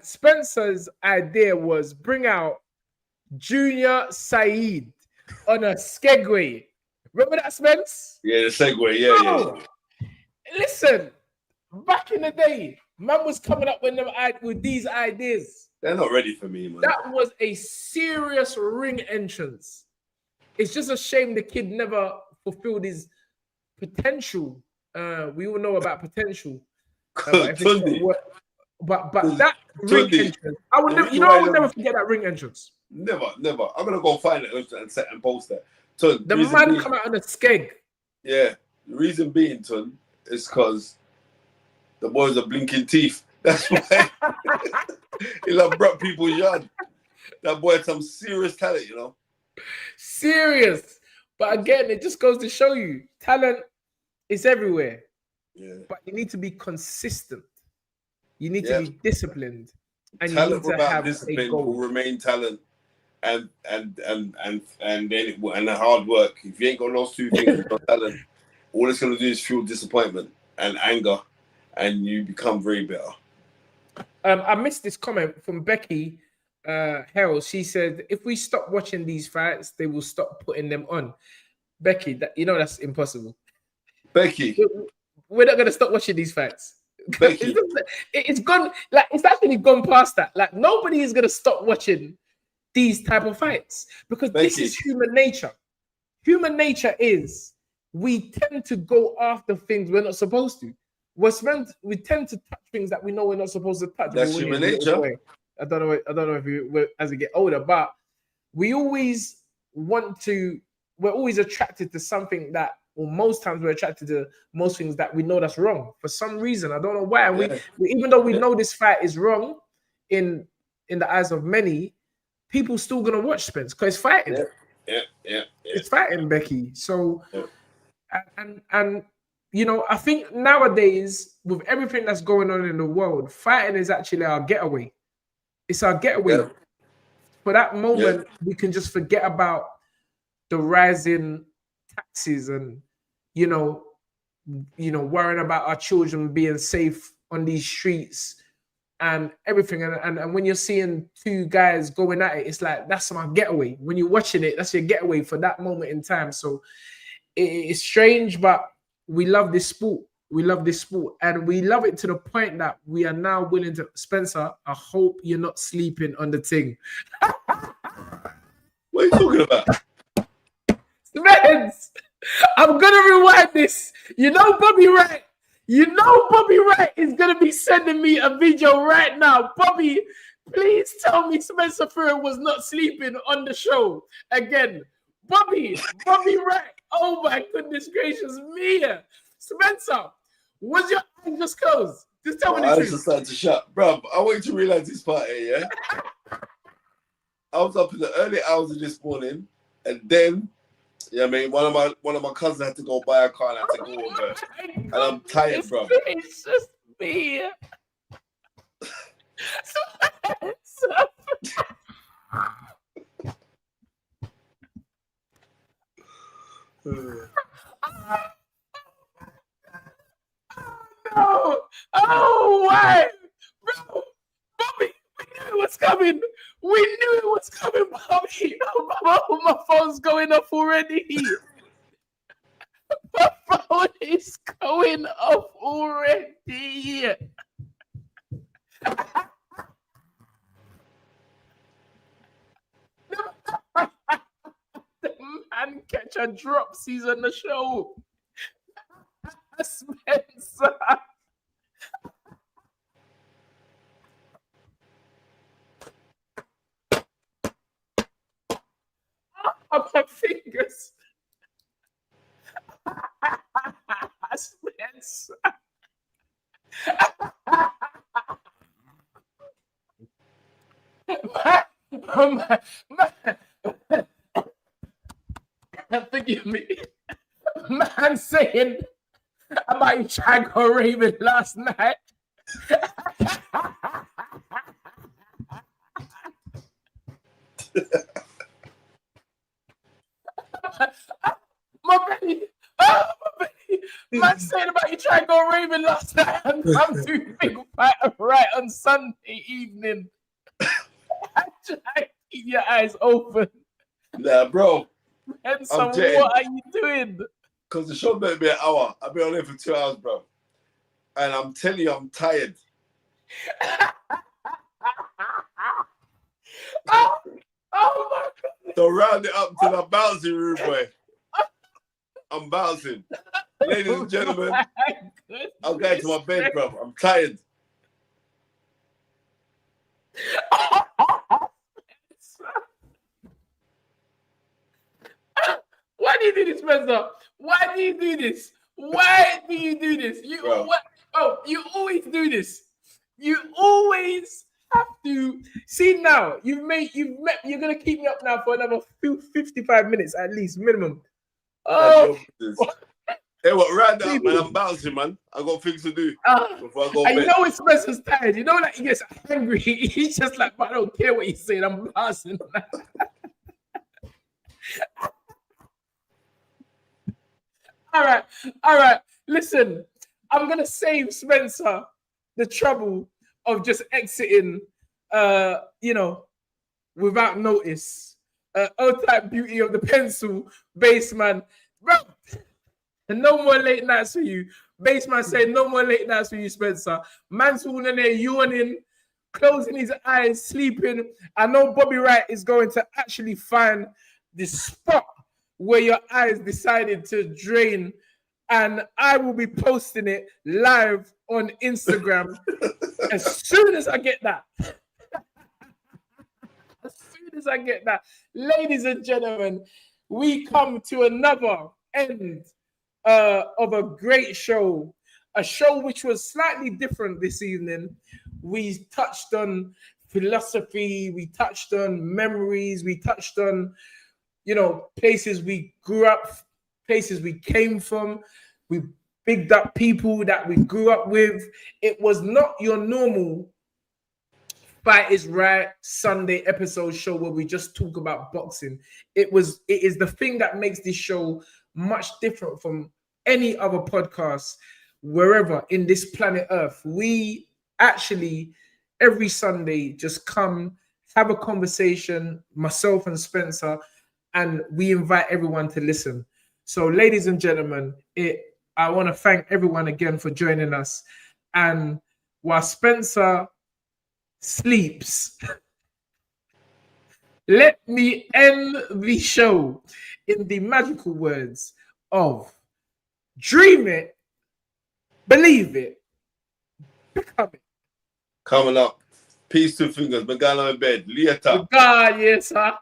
Spencer's idea was bring out Junior Saeed on a Skegway. Remember that, Spence? Yeah, the Segway, yeah. Listen, back in the day, man was coming up with these ideas. They're not ready for me, man. That was a serious ring entrance. It's just a shame the kid never fulfilled his potential. We all know about potential. But that ring entrance, I would never forget that ring entrance. Never. I'm gonna go find it and post that. The man come out on a skeg. Yeah, the reason being, Tun, is because the boys are blinking teeth. That's why he love brought people's yard. That boy had some serious talent, you know. Serious. But again, it just goes to show you talent It's everywhere. Yeah. But you need to be consistent. You need to be disciplined. And talent you need to without have discipline a goal. will remain talent, and then hard work. If you ain't got those two things, no talent, all it's gonna do is fuel disappointment and anger, and you become very bitter. I missed this comment from Becky Hell. She said, "If we stop watching these fights, they will stop putting them on." Becky, that's impossible. Becky, we're not gonna stop watching these fights. Becky, it's gone. Like it's actually gone past that. Like nobody is gonna stop watching these type of fights because this is human nature. Human nature is we tend to go after things we're not supposed to. We tend to touch things that we know we're not supposed to touch. That's human nature. I don't know if as we get older, but we always want to. We're always attracted to something that, or most times we're attracted to most things that we know that's wrong for some reason. I don't know why. We even though we know this fight is wrong in the eyes of many, people still gonna watch Spence because it's fighting. Yeah. It's fighting, Becky. So, and I think nowadays with everything that's going on in the world, fighting is actually our getaway. It's our getaway. Yeah. For that moment, we can just forget about the rising taxes and worrying about our children being safe on these streets and everything. And when you're seeing two guys going at it, it's like that's my getaway. When you're watching it, that's your getaway for that moment in time. So it's strange, but we love this sport. We love this sport, and we love it to the point that we are now willing to. Spencer, I hope you're not sleeping on the thing. What are you talking about? Spence, I'm gonna rewind this. Bobby Wright is gonna be sending me a video right now. Bobby, please tell me Spencer Fearon was not sleeping on the show again. Bobby Wright. Oh my goodness gracious me. Spencer, was your eyes just closed? Just tell me the truth. I was just starting to shut. Bro, I want you to realize this part here, yeah? I was up in the early hours of this morning, and then one of my cousins had to go buy a car and I had to go over. And I'm tired, bro. It's just me. No! Oh, why? Bro, Bobby, we knew it was coming. Bobby. Oh, my phone's going off already. My phone is going off already. The man catch a dropsies on the show. Spencer. Oh, my fingers. Spencer. Forgive me. Man saying about you trying to go raving last night. My belly. Oh, my belly. Man saying about you trying to go raving last night and come to Big Fight right on Sunday evening. I try to keep your eyes open. Nah, bro. And so what are you doing? Because the show better be an hour. I've been on there for 2 hours, bro. And I'm telling you, I'm tired. Oh my God. So round it up to the bouncing room, boy. I'm bouncing. Ladies and gentlemen, I'm going to my bed, bro. I'm tired. Why do you do this, Spencer? Why do you do this? Why do you do this? You always do this. You always have to see now. You're gonna keep me up now for another 55 minutes at least, minimum. Oh, Hey, what? Right now, man, I'm bouncing, man. I got things to do before I go And bed. you know when Spencer's tired, you know like he gets angry. He's just like, I don't care what he's saying. I'm bouncing. All right. Listen, I'm gonna save Spencer the trouble of just exiting, without notice. O-type beauty of the pencil, baseman, bro. And no more late nights for you. Baseman said no more late nights for you, Spencer. Man's all in there yawning, closing his eyes, sleeping. I know Bobby Wright is going to actually find the spot where your eyes decided to drain, and I will be posting it live on Instagram as soon as I get that. As soon as I get that. Ladies and gentlemen, we come to another end of a great show, a show which was slightly different this evening. We touched on philosophy, we touched on memories, we touched on, places we grew up, places we came from. We bigged up people that we grew up with. It was not your normal Fight is Right Sunday episode show where we just talk about boxing. It is the thing that makes this show much different from any other podcast wherever in this planet Earth. We actually every Sunday just come, have a conversation, myself and Spencer, and we invite everyone to listen. So, ladies and gentlemen, I want to thank everyone again for joining us. And while Spencer sleeps, let me end the show in the magical words of dream it, believe it, become it. Coming up. Peace to fingers. My guy on my bed. Later. God, yes, sir.